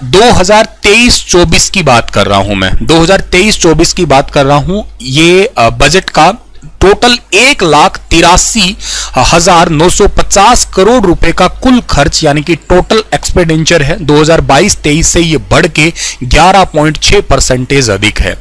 2023-24 की बात कर रहा हूं मैं, 2023-24 की बात कर रहा हूं। ये बजट का टोटल 1,83,950 करोड़ रुपए का कुल खर्च यानी कि टोटल एक्सपेंडिचर है। 2022-23 से ये बढ़ के 11.6% अधिक है।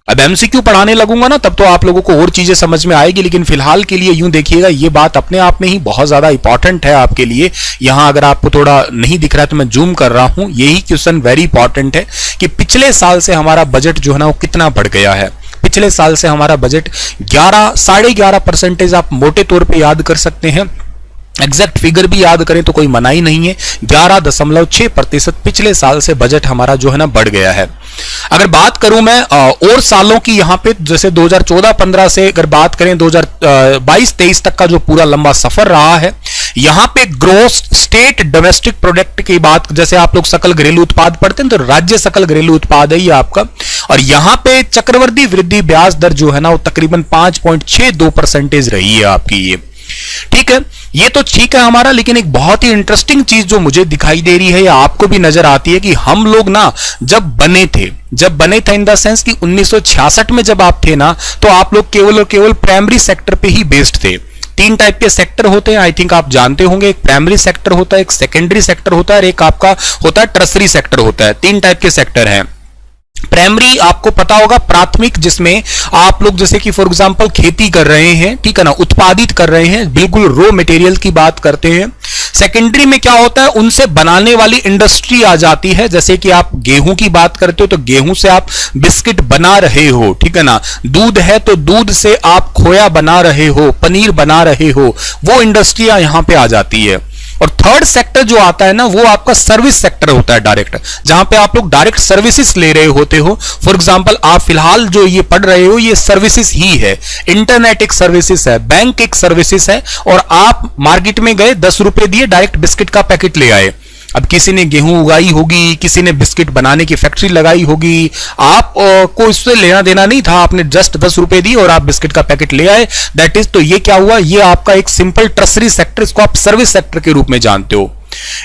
अब एमसीक्यू पढ़ाने लगूंगा ना तब तो आप लोगों को और चीजें समझ में आएगी, लेकिन फिलहाल के लिए यूं देखिएगा, ये बात अपने आप में ही बहुत ज्यादा इंपॉर्टेंट है आपके लिए। यहां अगर आपको थोड़ा नहीं दिख रहा है तो मैं जूम कर रहा हूं। यही क्वेश्चन वेरी इंपॉर्टेंट है कि पिछले साल से हमारा बजट जो है ना वो कितना बढ़ गया है। पिछले साल से हमारा बजट 11.5% आप मोटे तौर पे याद कर सकते हैं। एग्जैक्ट फिगर भी याद करें तो कोई मनाही नहीं है। 11.6% पिछले साल से बजट हमारा जो है ना बढ़ गया है। अगर बात करूं मैं और सालों की, यहां पे जैसे 2014-15 से अगर बात करें 2022-23 तक का जो पूरा लंबा सफर रहा है, यहां पे ग्रोस स्टेट डोमेस्टिक प्रोडक्ट की बात, जैसे आप लोग सकल घरेलू उत्पाद पढ़ते हैं तो राज्य सकल घरेलू उत्पाद है ये आपका, और यहां पे चक्रवृद्धि वृद्धि ब्याज दर जो है ना वो तकरीबन 5.62% रही है आपकी ये। ठीक है, ये तो ठीक है हमारा, लेकिन एक बहुत ही इंटरेस्टिंग चीज जो मुझे दिखाई दे रही है या आपको भी नजर आती है कि हम लोग ना जब बने थे इन द सेंस कि 1966 में जब आप थे ना, तो आप लोग केवल और केवल प्राइमरी सेक्टर पे ही बेस्ड थे। 3 टाइप के सेक्टर होते हैं, आई थिंक आप जानते होंगे। एक प्राइमरी सेक्टर होता है, एक सेकेंडरी सेक्टर होता है और एक आपका होता है टर्सरी सेक्टर होता है। 3 टाइप के सेक्टर हैं। प्राइमरी आपको पता होगा, प्राथमिक, जिसमें आप लोग जैसे कि फॉर एग्जांपल खेती कर रहे हैं, ठीक है ना, उत्पादित कर रहे हैं, बिल्कुल रॉ मटेरियल की बात करते हैं। सेकेंडरी में क्या होता है, उनसे बनाने वाली इंडस्ट्री आ जाती है। जैसे कि आप गेहूं की बात करते हो तो गेहूं से आप बिस्किट बना रहे हो, ठीक है ना, दूध है तो दूध से आप खोया बना रहे हो, पनीर बना रहे हो, वो इंडस्ट्रियां यहां पे आ जाती है। और थर्ड सेक्टर जो आता है ना वो आपका सर्विस सेक्टर होता है डायरेक्ट, जहां पे आप लोग डायरेक्ट सर्विसेज ले रहे होते हो। फॉर एग्जांपल आप फिलहाल जो ये पढ़ रहे हो ये सर्विसेज ही है। इंटरनेट एक सर्विसेज है, बैंक एक सर्विसेज है, और आप मार्केट में गए 10 रुपए दिए डायरेक्ट बिस्किट का पैकेट ले आए। अब किसी ने गेहूं उगाई होगी, किसी ने बिस्किट बनाने की फैक्ट्री लगाई होगी, आप को इससे लेना देना नहीं था, आपने जस्ट 10 रुपए दी और आप बिस्किट का पैकेट ले आए। दैट इज, तो ये क्या हुआ, ये आपका एक सिंपल टर्सरी सेक्टर, इसको आप सर्विस सेक्टर के रूप में जानते हो।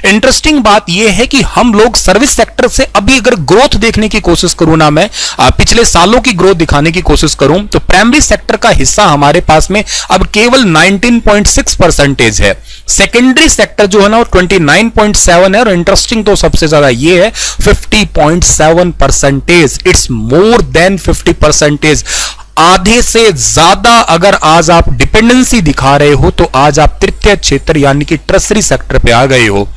इंटरेस्टिंग बात यह है कि हम लोग सर्विस सेक्टर से अभी अगर ग्रोथ देखने की कोशिश करूं ना, मैं पिछले सालों की ग्रोथ दिखाने की कोशिश करूं, तो प्राइमरी सेक्टर का हिस्सा हमारे पास में अब केवल 19.6% है। सेकेंडरी सेक्टर जो है ना वो 29.7 है, और इंटरेस्टिंग तो सबसे ज्यादा ये है 50.7%। It's more than 50%। आधे से ज्यादा अगर आज आप डिपेंडेंसी दिखा रहे हो तो आज आप तृतीय क्षेत्र यानी कि टर्सरी सेक्टर पे आ गए हो।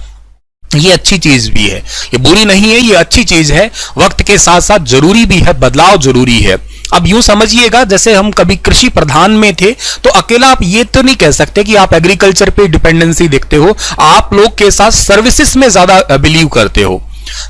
ये अच्छी चीज भी है, ये बुरी नहीं है, ये अच्छी चीज है। वक्त के साथ साथ जरूरी भी है, बदलाव जरूरी है। अब यूं समझिएगा, जैसे हम कभी कृषि प्रधान में थे तो अकेला आप ये तो नहीं कह सकते कि आप एग्रीकल्चर पे डिपेंडेंसी देखते हो, आप लोग के साथ सर्विसेज में ज्यादा बिलीव करते हो।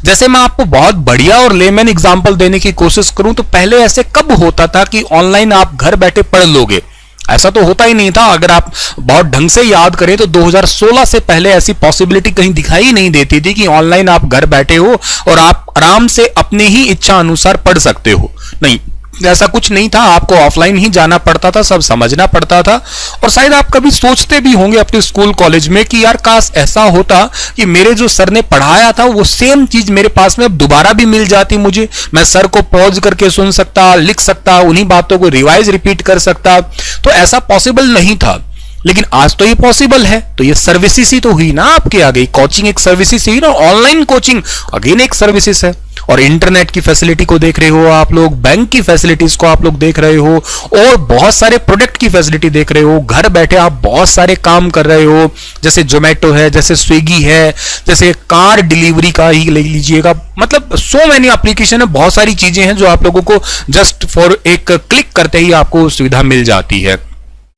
जैसे मैं आपको बहुत बढ़िया और लेमन एग्जांपल देने की कोशिश करूं तो पहले ऐसे कब होता था कि ऑनलाइन आप घर बैठे पढ़ लोगे? ऐसा तो होता ही नहीं था। अगर आप बहुत ढंग से याद करें तो 2016 से पहले ऐसी पॉसिबिलिटी कहीं दिखाई नहीं देती थी कि ऑनलाइन आप घर बैठे हो और आप आराम से अपने ही इच्छा अनुसार पढ़ सकते हो। नहीं, ऐसा कुछ नहीं था। आपको ऑफलाइन ही जाना पड़ता था, सब समझना पड़ता था। और शायद आप कभी सोचते भी होंगे अपने स्कूल कॉलेज में कि यार काश ऐसा होता कि मेरे जो सर ने पढ़ाया था वो सेम चीज मेरे पास में अब दोबारा भी मिल जाती मुझे, मैं सर को पॉज करके सुन सकता, लिख सकता, उन्हीं बातों को रिवाइज रिपीट कर सकता। तो ऐसा पॉसिबल नहीं था, लेकिन आज तो ये पॉसिबल है। तो ये सर्विसेज ही तो हुई ना आपके आगे। कोचिंग एक सर्विसेज ही ना, ऑनलाइन कोचिंग अगेन एक सर्विसेज है। और इंटरनेट की फैसिलिटी को देख रहे हो आप लोग, बैंक की फैसिलिटीज को आप लोग देख रहे हो, और बहुत सारे प्रोडक्ट की फैसिलिटी देख रहे हो। घर बैठे आप बहुत सारे काम कर रहे हो, जैसे जोमेटो है, जैसे स्विगी है, जैसे कार डिलीवरी का ही ले लीजिएगा। मतलब सो मैनी एप्लीकेशन है, बहुत सारी चीजें हैं जो आप लोगों को जस्ट फॉर एक क्लिक करते ही आपको सुविधा मिल जाती है।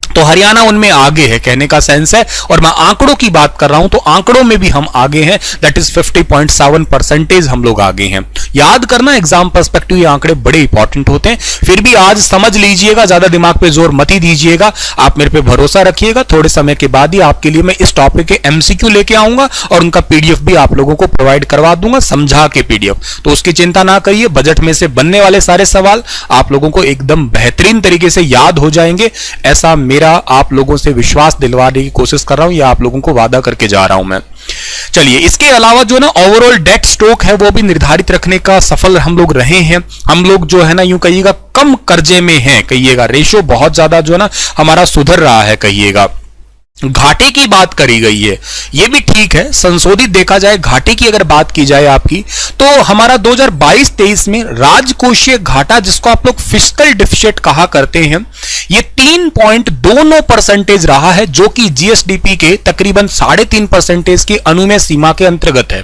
तो हरियाणा उनमें आगे है, कहने का सेंस है। और मैं आंकड़ों की बात कर रहा हूं तो आंकड़ों में भी हम आगे हैं, दैट इज 50.7% हम लोग आगे हैं। याद करना, एग्जाम पर्सपेक्टिव ये आंकड़े बड़े इंपॉर्टेंट होते हैं। फिर भी आज समझ लीजिएगा, ज्यादा दिमाग पे जोर मत ही दीजिएगा, आप मेरे पे भरोसा रखिएगा। थोड़े समय के बाद ही आपके लिए मैं इस टॉपिक के एमसीक्यू लेके आऊंगा और उनका पीडीएफ भी आप लोगों को प्रोवाइड करवा दूंगा, समझा के पीडीएफ। तो उसकी चिंता ना करिए, बजट में से बनने वाले सारे सवाल आप लोगों को एकदम बेहतरीन तरीके से याद हो जाएंगे, ऐसा मेरा आप लोगों से विश्वास दिलवाने की कोशिश कर रहा हूं, या आप लोगों को वादा करके जा रहा हूं मैं। चलिए, इसके अलावा जो ना ओवरऑल डेट स्टॉक है वो भी निर्धारित रखने का सफल हम लोग रहे हैं। हम लोग जो है ना यूं कहिएगा कम कर्जे में हैं, कहिएगा रेशियो बहुत ज्यादा जो है ना हमारा सुधर रहा है, कहिएगा। घाटे की बात करी गई है, ये भी ठीक है, संशोधित देखा जाए घाटे की अगर बात की जाए आपकी, तो हमारा 2022-23 में राजकोषीय घाटा, जिसको आप लोग फिस्कल डिफिसिट कहा करते हैं, ये 3.29% रहा है, जो कि जीएसडीपी के तकरीबन 3.5% की अनुमेय सीमा के अंतर्गत है।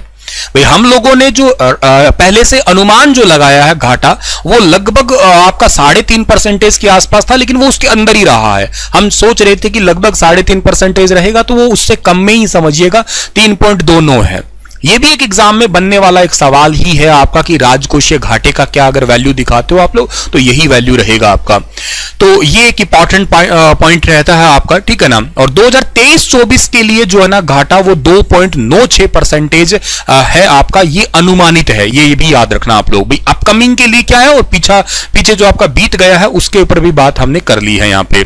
भाई हम लोगों ने जो पहले से अनुमान जो लगाया है घाटा, वो लगभग आपका 3.5% के आसपास था, लेकिन वो उसके अंदर ही रहा है। हम सोच रहे थे कि लगभग 3.5% रहेगा, तो वो उससे कम में ही समझिएगा 3.29 है। ये भी एक एग्जाम में बनने वाला एक सवाल ही है आपका कि राजकोषीय घाटे का क्या अगर वैल्यू दिखाते हो आप लोग, तो यही वैल्यू रहेगा आपका। तो ये एक इंपॉर्टेंट पॉइंट रहता है आपका, ठीक है ना। और 2023-24 के लिए जो है ना घाटा वो 2.96% है आपका, ये अनुमानित है, ये भी याद रखना आप लोग। भाई अपकमिंग के लिए क्या है और पीछे जो आपका बीत गया है उसके ऊपर भी बात हमने कर ली है यहां पे।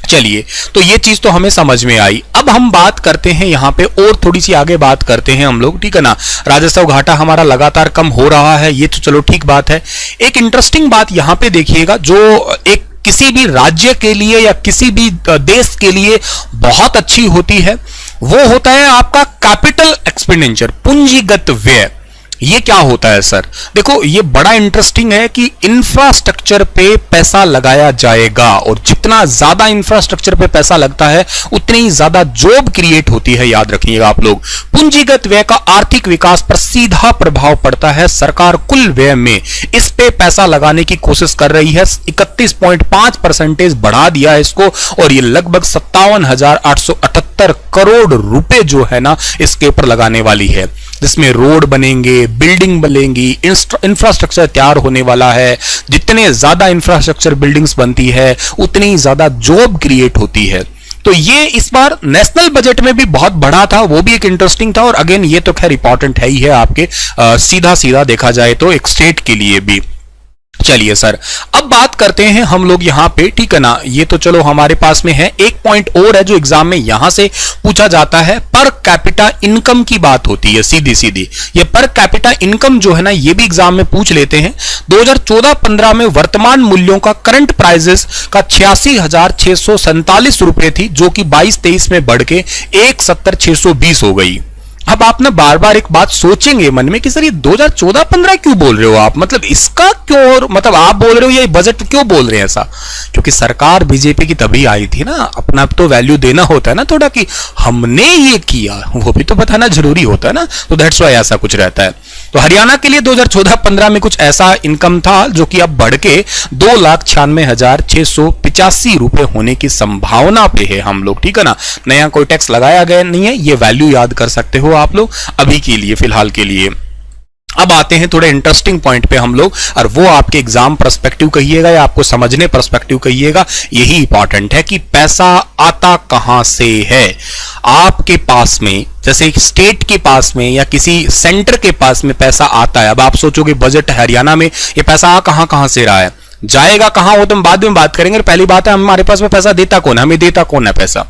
चलिए, तो ये चीज तो हमें समझ में आई। अब हम बात करते हैं यहां पे और थोड़ी सी आगे बात करते हैं हम लोग, ठीक है ना। राजस्व घाटा हमारा लगातार कम हो रहा है, ये तो चलो ठीक बात है। एक इंटरेस्टिंग बात यहां पे देखिएगा, जो एक किसी भी राज्य के लिए या किसी भी देश के लिए बहुत अच्छी होती है, वो होता है आपका कैपिटल एक्सपेंडिचर, पूंजीगत व्यय। ये क्या होता है सर? देखो, ये बड़ा इंटरेस्टिंग है कि इंफ्रास्ट्रक्चर पे पैसा लगाया जाएगा, और जितना ज्यादा इंफ्रास्ट्रक्चर पे पैसा लगता है उतनी ही ज्यादा जॉब क्रिएट होती है, याद रखिएगा आप लोग। पूंजीगत व्यय का आर्थिक विकास पर सीधा प्रभाव पड़ता है। सरकार कुल व्यय में इस पे पैसा लगाने की कोशिश कर रही है, 31.5% बढ़ा दिया है इसको, और ये लगभग 57,878 करोड़ रुपए जो है ना इसके ऊपर लगाने वाली है, जिसमें रोड बनेंगे, बिल्डिंग बनेंगी, इंफ्रास्ट्रक्चर तैयार होने वाला है। जितने ज्यादा इंफ्रास्ट्रक्चर बिल्डिंग्स बनती है उतनी ही ज्यादा जॉब क्रिएट होती है। तो ये इस बार नेशनल बजट में भी बहुत बढ़ा था, वो भी एक इंटरेस्टिंग था। और अगेन ये तो खैर इंपॉर्टेंट है ही है आपके, सीधा सीधा देखा जाए तो एक स्टेट के लिए भी। चलिए सर, अब बात करते हैं हम लोग यहां पे, ठीक है ना। ये तो चलो हमारे पास में है, एक पॉइंट और है जो एग्जाम में यहां से पूछा जाता है, पर कैपिटा इनकम की बात होती है सीधी सीधी। ये पर कैपिटा इनकम जो है ना, ये भी एग्जाम में पूछ लेते हैं। 2014-15 में वर्तमान मूल्यों का करंट प्राइजेस का 86,647 रुपए थी, जो कि 22-23 में बढ़ के 61,620 हो गई। अब आप ना बार बार एक बात सोचेंगे मन में कि सर ये 2014-15 क्यों बोल रहे हो आप, मतलब इसका क्यों, मतलब आप बोल रहे हो ये बजट क्यों बोल रहे हैं ऐसा? क्योंकि सरकार बीजेपी की तभी आई थी ना, अपना तो वैल्यू देना होता है ना थोड़ा, कि हमने ये किया, वो भी तो बताना जरूरी होता है ना। तो दैट्स व्हाई ऐसा कुछ रहता है। तो हरियाणा के लिए 2014-15 में कुछ ऐसा इनकम था, जो कि अब बढ़ के 2,96,685 रुपए होने की संभावना पे है हम लोग, ठीक है ना। नया कोई टैक्स लगाया गया नहीं है, ये वैल्यू याद कर सकते हो आप लोग अभी के लिए, फिलहाल के लिए। अब आते हैं थोड़े इंटरेस्टिंग पॉइंट पे हम लोग, और वो आपके एग्जाम पर्सपेक्टिव कहिएगा या आपको समझने पर्सपेक्टिव कहिएगा, यही इंपॉर्टेंट है कि पैसा आता कहां से है आपके पास में। जैसे स्टेट के पास में या किसी सेंटर के पास में पैसा आता है। अब आप सोचोगे बजट हरियाणा में ये पैसा आ कहां से रहा है, जाएगा कहां, वो तो हम बाद में बात करेंगे। पहली बात है हमारे पास में पैसा देता कौन है, हमें देता कौन है पैसा।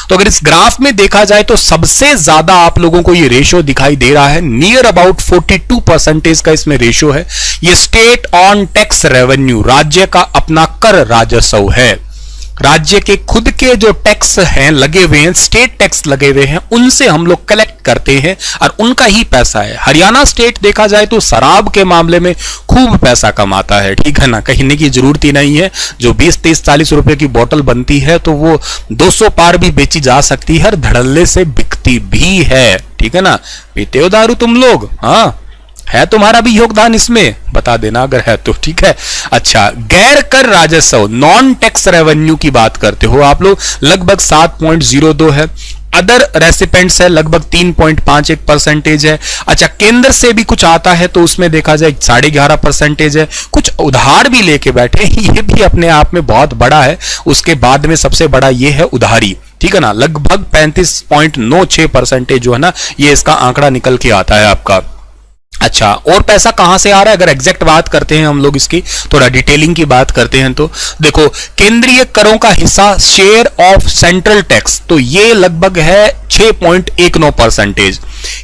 तो अगर इस ग्राफ में देखा जाए तो सबसे ज्यादा आप लोगों को ये रेशियो दिखाई दे रहा है, नियर अबाउट 42% का इसमें रेशियो है। ये स्टेट ऑन टैक्स रेवेन्यू, राज्य का अपना कर राजस्व है। राज्य के खुद के जो टैक्स हैं लगे हुए हैं, स्टेट टैक्स लगे हुए हैं, उनसे हम लोग कलेक्ट करते हैं और उनका ही पैसा है। हरियाणा स्टेट देखा जाए तो शराब के मामले में खूब पैसा कमाता है, ठीक है ना, कहने की जरूरत ही नहीं है। जो 20, 30, 40 रुपए की बोतल बनती है तो वो 200 पार भी बेची जा सकती है, धड़ल्ले से बिकती भी है, ठीक है ना। पीते हो दारू तुम लोग? हाँ, है तुम्हारा भी योगदान इसमें, बता देना अगर है तो, ठीक है। अच्छा, गैर कर राजस्व, नॉन टैक्स रेवेन्यू की बात करते हो आप लोग, लगभग 7.02 है। अदर रेसिपेंट्स है लगभग 3.51% है। अच्छा, केंद्र से भी कुछ आता है तो उसमें देखा जाए 11.5% है। कुछ उधार भी लेके बैठे, ये भी अपने आप में बहुत बड़ा है। उसके बाद में सबसे बड़ा ये है उधारी, ठीक है ना, लगभग 35.96% जो है ना, ये इसका आंकड़ा निकल के आता है आपका। अच्छा, और पैसा कहां से आ रहा है अगर एग्जैक्ट बात करते हैं हम लोग, इसकी थोड़ा डिटेलिंग की बात करते हैं तो देखो, केंद्रीय करों का हिस्सा शेयर ऑफ सेंट्रल टैक्स, तो ये लगभग है 6.19%।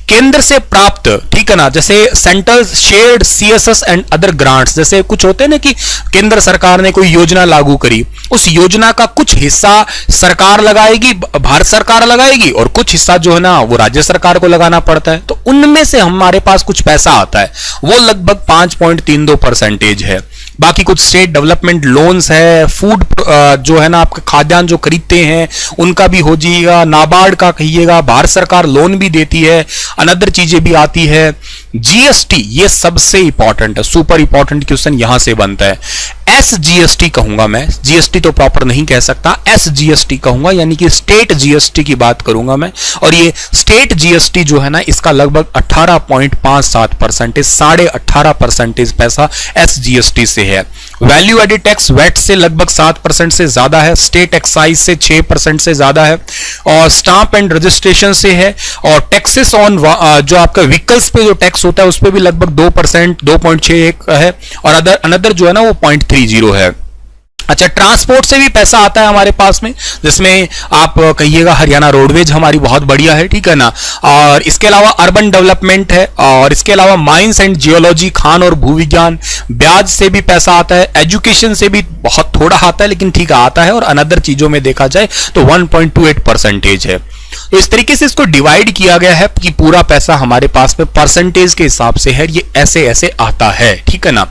केंद्र से प्राप्त, ठीक है ना, जैसे central shared CSS and other grants, जैसे कुछ होते हैं ना कि केंद्र सरकार ने कोई योजना लागू करी, उस योजना का कुछ हिस्सा सरकार लगाएगी, भारत सरकार लगाएगी, और कुछ हिस्सा जो है ना वो राज्य सरकार को लगाना पड़ता है, तो उनमें से हमारे पास कुछ पैसा आता है, वो लगभग 5.32% है। बाकी कुछ स्टेट डेवलपमेंट लोन्स है, फूड जो है ना आपके खाद्यान्न जो खरीदते हैं उनका भी हो जाएगा, नाबार्ड का कहिएगा, भारत सरकार लोन भी देती है, अनदर चीजें भी आती है। जीएसटी, ये सबसे इंपॉर्टेंट है, सुपर इंपॉर्टेंट क्वेश्चन यहां से बनता है। एसजीएसटी कहूंगा मैं, जीएसटी तो प्रॉपर नहीं कह सकता, एसजीएसटी कहूंगा, यानी कि स्टेट जीएसटी की बात करूंगा मैं। और ये स्टेट जीएसटी जो है ना इसका लगभग 18.57%, 18.5% पैसा एसजीएसटी से है। वैल्यू एडेड टैक्स वैट से लगभग 7% से ज्यादा है, स्टेट एक्साइज से 6% से ज्यादा है, और स्टाम्प एंड रजिस्ट्रेशन से है, और टैक्सेस ऑन जो आपका व्हीकल्स पे जो टैक्स होता है उस पे भी लगभग 2%, 2.61 है, और अनदर जो है ना वो 0.30 है। अच्छा, ट्रांसपोर्ट से भी पैसा आता है हमारे पास में, जिसमें आप कहिएगा हरियाणा रोडवेज हमारी बहुत बढ़िया है, ठीक है ना, और इसके अलावा अर्बन डेवलपमेंट है, और इसके अलावा माइंस एंड जियोलॉजी, खान और भूविज्ञान, ब्याज से भी पैसा आता है, एजुकेशन से भी बहुत थोड़ा आता है लेकिन ठीक आता है, और अनदर चीजों में देखा जाए तो 1.28% है। तो इस तरीके से इसको डिवाइड किया गया है कि पूरा पैसा हमारे पास में परसेंटेज के हिसाब से है, ये ऐसे ऐसे आता है, ठीक है ना।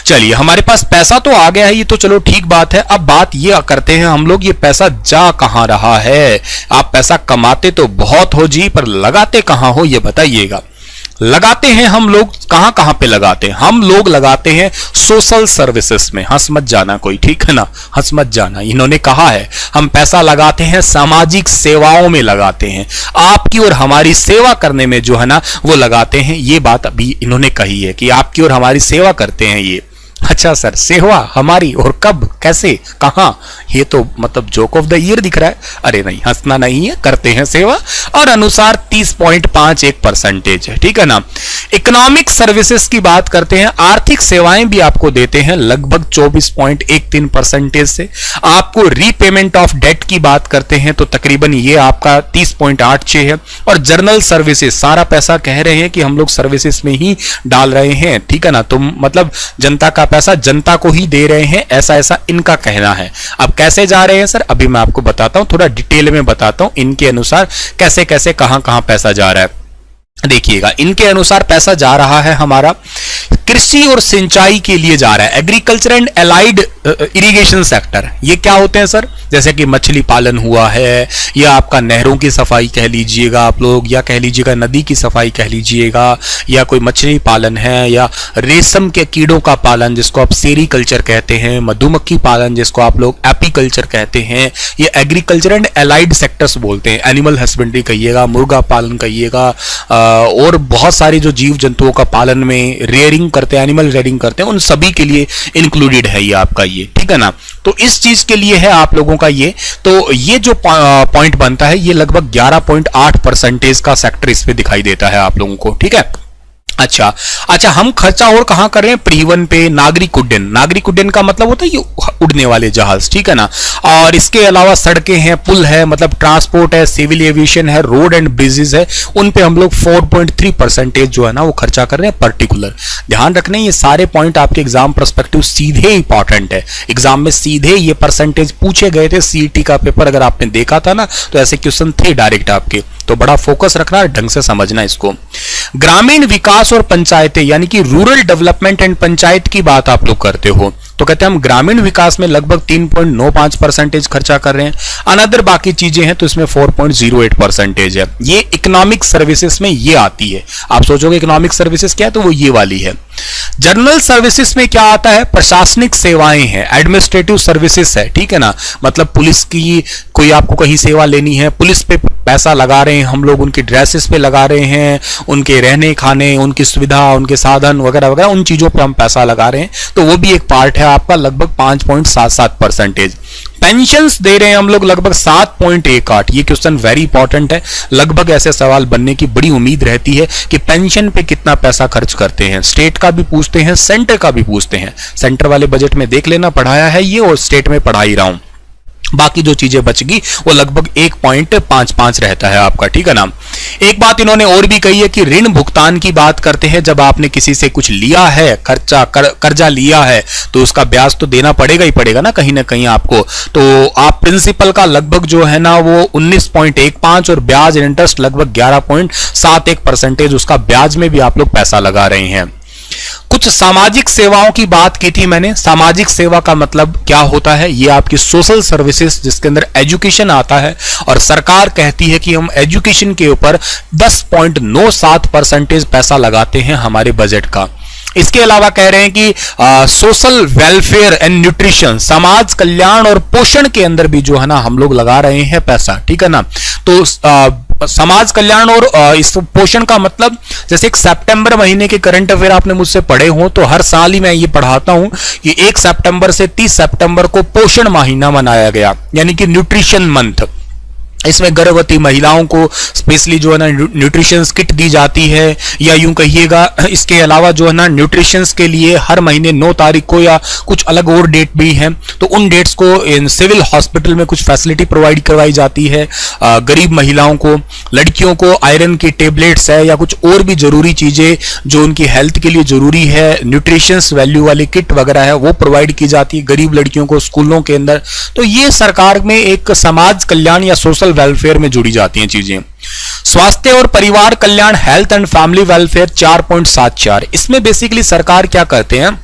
चलिए, हमारे पास पैसा तो आ गया है, ये तो चलो ठीक बात है। अब बात ये करते हैं हम लोग, ये पैसा जा कहां रहा है। आप पैसा कमाते तो बहुत हो जी, पर लगाते कहां हो ये बताइएगा। लगाते हैं हम लोग कहां कहां पे लगाते हैं, हम लोग लगाते हैं सोशल सर्विसेज में। हंस मत जाना कोई, ठीक है ना, हंस मत जाना। इन्होंने कहा है हम पैसा लगाते हैं सामाजिक सेवाओं में लगाते हैं, आपकी और हमारी सेवा करने में जो है ना वो लगाते हैं। ये बात अभी इन्होंने कही है कि आपकी और हमारी सेवा करते हैं ये। अच्छा सर, सेवा हमारी, और कब, कैसे, कहां, ये तो मतलब जोक ऑफ द ईयर दिख रहा है। अरे नहीं, हंसना नहीं है, करते हैं सेवा, और अनुसार 30.51% है, ठीक है ना। इकोनॉमिक सर्विसेज की बात करते हैं, आर्थिक सेवाएं भी आपको देते हैं लगभग 24.13% से। आपको रीपेमेंट ऑफ डेट की बात करते हैं तो तकरीबन ये आपका 30.86 है। और जर्नल सर्विसेज, सारा पैसा कह रहे हैं कि हम लोग सर्विसेज में ही डाल रहे हैं, ठीक है ना, तो मतलब जनता का पैसा जनता को ही दे रहे हैं, ऐसा ऐसा इनका कहना है। अब कैसे जा रहे हैं सर, अभी मैं आपको बताता हूं, थोड़ा डिटेल में बताता हूं इनके अनुसार कैसे कैसे कहां कहां पैसा जा रहा है। देखिएगा, इनके अनुसार पैसा जा रहा है हमारा कृषि और सिंचाई के लिए जा रहा है, agriculture and allied irrigation sector. ये क्या होते हैं सर, जैसे कि मछली पालन हुआ है, या आपका नहरों की सफाई कह लीजिएगा आप लोग, या कह लीजिएगा नदी की सफाई कह लीजिएगा, या कोई मछली पालन है, या रेशम के कीड़ों का पालन जिसको आप सेरीकल्चर कहते हैं, मधुमक्खी पालन जिसको आप लोग एपीकल्चर कहते हैं, ये एग्रीकल्चर एंड एलाइड सेक्टर्स बोलते हैं। एनिमल हस्बेंड्री कहिएगा, मुर्गा पालन कहिएगा, और बहुत सारे जो जीव जंतुओं का पालन में रेयरिंग करते हैं, एनिमल रेयरिंग करते हैं, उन सभी के लिए इंक्लूडेड है ये आपका ये, ठीक है ना। तो इस चीज के लिए है आप लोगों का ये, तो ये जो पॉइंट बनता है ये लगभग 11.8% का सेक्टर इसमें दिखाई देता है आप लोगों को, ठीक है। अच्छा, हम खर्चा और कहां कर रहे हैं, परिवहन पे, नागरिक उड्डयन। नागरिक उड्डयन का मतलब होता है ये उड़ने वाले जहाज, ठीक है ना। और इसके अलावा सड़कें हैं, पुल है, मतलब ट्रांसपोर्ट है, सिविल एविएशन है, रोड एंड ब्रिजेस है, उन पे हम लोग 4.3% जो है ना वो खर्चा कर रहे हैं पर्टिकुलर। ध्यान रखना, ये सारे पॉइंट आपके एग्जाम पर्सपेक्टिव सीधे इंपॉर्टेंट है, एग्जाम में सीधे ये परसेंटेज पूछे गए थे। सीईटी का पेपर अगर आपने देखा था ना तो ऐसे क्वेश्चन थे डायरेक्ट आपके, तो बड़ा फोकस रखना, ढंग से समझना इसको। ग्रामीण विकास और पंचायतें, यानी कि रूरल डेवलपमेंट एंड पंचायत की बात आप लोग करते हो तो कहते हैं हम ग्रामीण विकास में लगभग 3.95% खर्चा कर रहे हैं। अनदर बाकी चीजें हैं तो इसमें 4.08% है। ये इकोनॉमिक सर्विसेज में ये आती है। आप सोचोगे इकोनॉमिक सर्विसेज क्या है, तो वो ये वाली है। जनरल सर्विसेज में क्या आता है, प्रशासनिक सेवाएं हैं, एडमिनिस्ट्रेटिव सर्विसेज है, ठीक है ना। मतलब पुलिस की कोई आपको कहीं सेवा लेनी है, पुलिस पे पैसा लगा रहे हैं हम लोग, उनकी ड्रेसेस पे लगा रहे हैं, उनके रहने खाने, उनकी सुविधा, उनके साधन वगैरह वगैरह, उन चीजों पे हम पैसा लगा रहे हैं, तो वो भी एक पार्ट है आपका, लगभग 5.77%। पेंशंस दे रहे हैं हम लोग लगभग 7.18। ये क्वेश्चन वेरी इंपॉर्टेंट है, लगभग ऐसे सवाल बनने की बड़ी उम्मीद रहती है कि पेंशन पे कितना पैसा खर्च करते हैं। स्टेट का भी पूछते हैं, सेंटर का भी पूछते हैं। सेंटर वाले बजट में देख लेना, पढ़ाया है ये, और स्टेट में पढ़ा ही रहा हूं। बाकी जो चीजें बच गई वो लगभग 1.55 रहता है आपका, ठीक है ना। एक बात इन्होंने और भी कही है कि ऋण भुगतान की बात करते हैं। जब आपने किसी से कुछ लिया है, कर्जा लिया है, तो उसका ब्याज तो देना पड़ेगा ही पड़ेगा ना कहीं आपको। तो आप प्रिंसिपल का लगभग जो है ना वो 19.15 और ब्याज इंटरेस्ट लगभग 11.71% उसका ब्याज में भी आप लोग पैसा लगा रहे हैं। कुछ सामाजिक सेवाओं की बात की थी मैंने। सामाजिक सेवा का मतलब क्या होता है? ये आपकी सोशल सर्विसेज जिसके अंदर एजुकेशन आता है, और सरकार कहती है कि हम एजुकेशन के ऊपर 10.97% पैसा लगाते हैं हमारे बजट का। इसके अलावा कह रहे हैं कि सोशल वेलफेयर एंड न्यूट्रिशन, समाज कल्याण और पोषण के अंदर भी जो है ना हम लोग लगा रहे हैं पैसा, ठीक है ना। तो समाज कल्याण और इस पोषण का मतलब, जैसे एक सितंबर महीने के करंट अफेयर आपने मुझसे पढ़े हो, तो हर साल ही मैं ये पढ़ाता हूं कि 1 सितंबर से 30 सितंबर को पोषण महीना मनाया गया, यानी कि न्यूट्रिशन मंथ। इसमें गर्भवती महिलाओं को स्पेशली जो है ना न्यूट्रिशन किट दी जाती है, या यूं कहिएगा इसके अलावा जो है ना न्यूट्रिशन के लिए हर महीने 9 तारीख को या कुछ अलग और डेट भी है, तो उन डेट्स को इन सिविल हॉस्पिटल में कुछ फैसिलिटी प्रोवाइड करवाई जाती है। गरीब महिलाओं को, लड़कियों को आयरन की टेबलेट्स है या कुछ और भी जरूरी चीजें जो उनकी हेल्थ के लिए जरूरी है, न्यूट्रिशन वैल्यू वाली किट वगैरह है, वो प्रोवाइड की जाती है गरीब लड़कियों को स्कूलों के अंदर। तो ये सरकार में एक समाज कल्याण या सोशल वेलफेयर में जुड़ी जाती हैं चीजें। स्वास्थ्य और परिवार कल्याण, हेल्थ एंड फैमिली वेलफेयर 4.74। इसमें बेसिकली सरकार क्या करते हैं,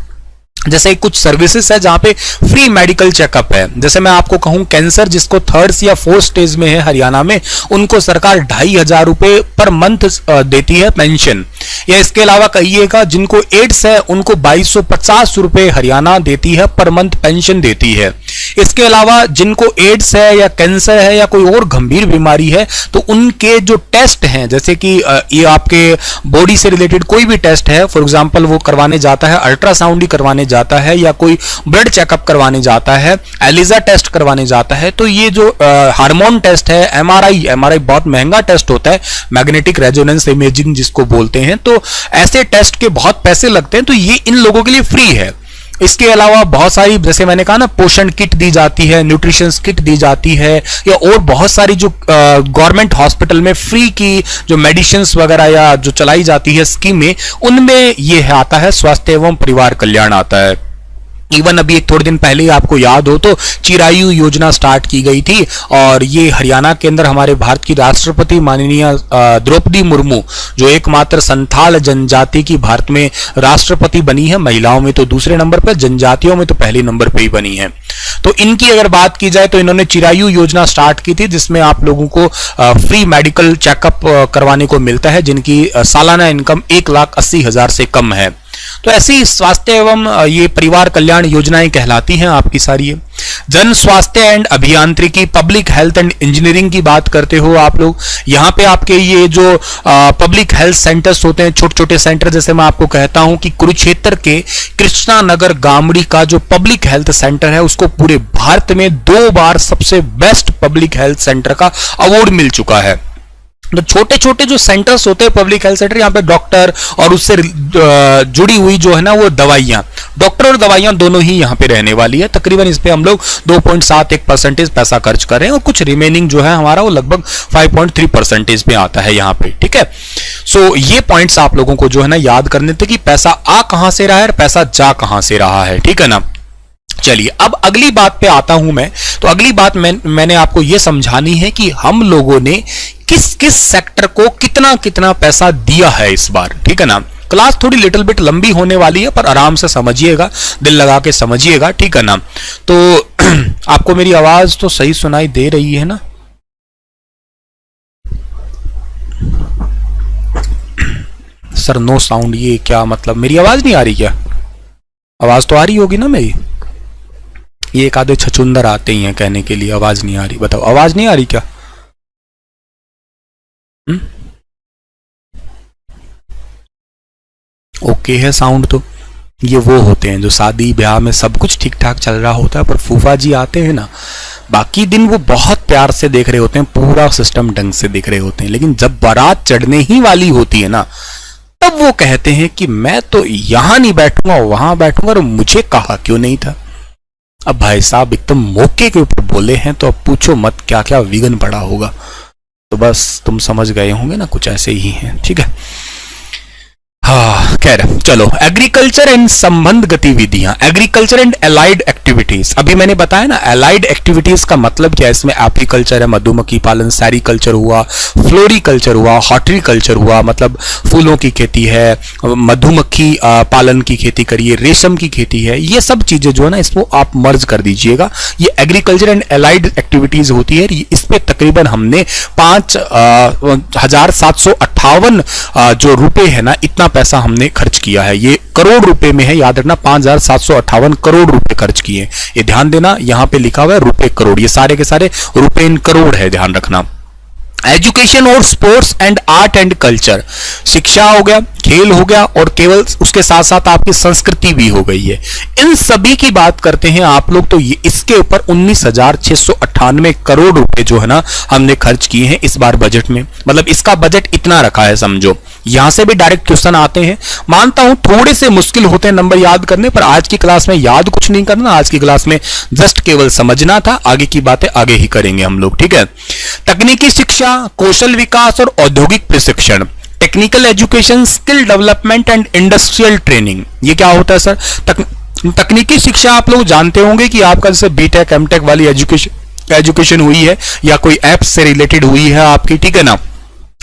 जैसे कुछ सर्विसेज है जहां पे फ्री मेडिकल चेकअप है। जैसे मैं आपको कहूं कैंसर जिसको 3rd या 4th स्टेज में है हरियाणा में, उनको सरकार 2,500 रुपए पर मंथ देती है पेंशन। या इसके अलावा कहिएगा जिनको एड्स है उनको 2,250 रुपए हरियाणा देती है पर मंथ पेंशन देती है। इसके अलावा जिनको एड्स है या कैंसर है या कोई और गंभीर बीमारी है, तो उनके जो टेस्ट हैं, जैसे कि ये आपके बॉडी से रिलेटेड कोई भी टेस्ट है, फॉर एग्जांपल वो करवाने जाता है, अल्ट्रासाउंड ही करवाने जाता है या कोई ब्लड चेकअप करवाने जाता है, एलिजा टेस्ट करवाने जाता है, तो ये जो हार्मोन टेस्ट है, एमआरआई बहुत महंगा टेस्ट होता है, मैग्नेटिक रेजोनेंस इमेजिंग जिसको बोलते हैं, तो ऐसे टेस्ट के बहुत पैसे लगते हैं, तो ये इन लोगों के लिए फ्री है। इसके अलावा बहुत सारी, जैसे मैंने कहा ना, पोषण किट दी जाती है, न्यूट्रिशन किट दी जाती है, या और बहुत सारी जो गवर्नमेंट हॉस्पिटल में फ्री की जो मेडिसिन वगैरह या जो चलाई जाती है स्कीमें, उनमें ये आता है स्वास्थ्य एवं परिवार कल्याण आता है। इवन अभी एक थोड़े दिन पहले ही आपको याद हो तो चिरायु योजना स्टार्ट की गई थी, और ये हरियाणा के अंदर हमारे भारत की राष्ट्रपति माननीय द्रौपदी मुर्मू, जो एकमात्र संथाल जनजाति की भारत में राष्ट्रपति बनी है, महिलाओं में तो दूसरे नंबर पर, जनजातियों में तो पहले नंबर पर ही बनी है। तो इनकी अगर बात की जाए तो इन्होंने चिरायु योजना स्टार्ट की थी, जिसमें आप लोगों को फ्री मेडिकल चेकअप करवाने को मिलता है जिनकी सालाना इनकम 1,80,000 से कम है। तो ऐसी स्वास्थ्य एवं ये परिवार कल्याण योजनाएं कहलाती हैं आपकी सारी। जन स्वास्थ्य एंड अभियांत्रिकी, पब्लिक हेल्थ एंड इंजीनियरिंग की बात करते हो आप लोग, यहाँ पे आपके ये जो पब्लिक हेल्थ सेंटर्स होते हैं, छोटे छोटे सेंटर, जैसे मैं आपको कहता हूं कि कुरुक्षेत्र के कृष्णा नगर गामड़ी का जो पब्लिक हेल्थ सेंटर है उसको पूरे भारत में 2 बार सबसे बेस्ट पब्लिक हेल्थ सेंटर का अवार्ड मिल चुका है। तो छोटे छोटे जो सेंटर्स होते हैं पब्लिक हेल्थ सेंटर, यहाँ पे डॉक्टर और उससे जुड़ी हुई जो है ना वो दवाइयाँ, डॉक्टर और दवाइयाँ दोनों ही यहाँ पे रहने वाली है। तकरीबन इस पे हम लोग 2.71% पैसा खर्च कर रहे हैं, और कुछ रिमेनिंग जो है हमारा वो लगभग 5.3% पे आता है यहाँ पे, ठीक है। सो ये पॉइंट्स आप लोगों को जो है ना याद करने थे कि पैसा आ कहां से रहा है और पैसा जा कहां से रहा है, ठीक है ना। चलिए अब अगली बात पे आता हूं मैं। तो अगली बात मैंने आपको यह समझानी है कि हम लोगों ने किस किस सेक्टर को कितना कितना पैसा दिया है इस बार, ठीक है ना। क्लास थोड़ी लिटिल बिट लंबी होने वाली है, पर आराम से समझिएगा, दिल लगा के समझिएगा, ठीक है ना। तो आपको मेरी आवाज तो सही सुनाई दे रही है ना? सर नो साउंड, ये क्या मतलब, मेरी आवाज नहीं आ रही क्या? आवाज तो आ रही होगी ना मेरी। ये एक आधे छचुंदर आते ही हैं कहने के लिए आवाज नहीं आ रही। बताओ आवाज नहीं आ रही क्या? ओके है साउंड तो। ये वो होते हैं जो शादी ब्याह में सब कुछ ठीक ठाक चल रहा होता है, पर फूफा जी आते हैं ना बाकी दिन वो बहुत प्यार से देख रहे होते हैं, पूरा सिस्टम ढंग से देख रहे होते हैं, लेकिन जब बारात चढ़ने ही वाली होती है ना, तब वो कहते हैं कि मैं तो यहां नहीं बैठूंगा, वहां बैठूंगा, और मुझे कहा क्यों नहीं था। अब भाई साहब एकदम मौके के ऊपर बोले हैं, तो अब पूछो मत क्या क्या विघन पड़ा होगा। तो बस तुम समझ गए होंगे ना, कुछ ऐसे ही है, ठीक है। हाँ खैर चलो, एग्रीकल्चर एंड संबंध गतिविधियां, एग्रीकल्चर एंड एलाइड एक्टिविटीज। अभी मैंने बताया ना एलाइड एक्टिविटीज का मतलब क्या है, इसमें एपीकल्चर है, मधुमक्खी पालन, सेरीकल्चर हुआ, फ्लोरिकल्चर हुआ, हॉर्टिकल्चर हुआ, मतलब फूलों की खेती है, मधुमक्खी पालन की खेती करिए, रेशम की खेती है, ये सब चीजें जो है ना इसको आप मर्ज कर दीजिएगा। ये एग्रीकल्चर एंड एलाइड एक्टिविटीज होती है। इस पे तकरीबन हमने 5,758 जो रुपए है ना, इतना पैसा हमने खर्च किया है। ये करोड़ रुपए में है, याद रखना, 5,758 करोड़ रुपए खर्च किए। ये ध्यान देना, यहां पे लिखा हुआ है रुपए करोड़, ये सारे के सारे रुपए इन करोड़ है, ध्यान रखना। एजुकेशन और sports and art and culture, शिक्षा हो गया, खेल हो गया, और केवल उसके साथ साथ आपकी संस्कृति भी हो गई है। इन सभी की बात करते हैं आप लोग, तो ये इसके ऊपर 19,698 करोड़ रुपए जो है ना हमने खर्च किए हैं इस बार बजट में। मतलब इसका बजट इतना रखा है समझो। यहां से भी डायरेक्ट क्वेश्चन आते हैं, मानता हूं थोड़े से मुश्किल होते हैं नंबर याद करने, पर आज की क्लास में याद कुछ नहीं करना, आज की क्लास में जस्ट केवल समझना था, आगे की बातें आगे ही करेंगे हम लोग, ठीक है। तकनीकी शिक्षा, कौशल विकास और औद्योगिक प्रशिक्षण, technical education, skill development and industrial training. ये क्या होता है सर? तकनीकी शिक्षा आप लोग जानते होंगे कि आपका जैसे बीटेक एमटेक वाली एजुकेशन हुई है, या कोई ऐप से रिलेटेड हुई है आपकी, ठीक है ना।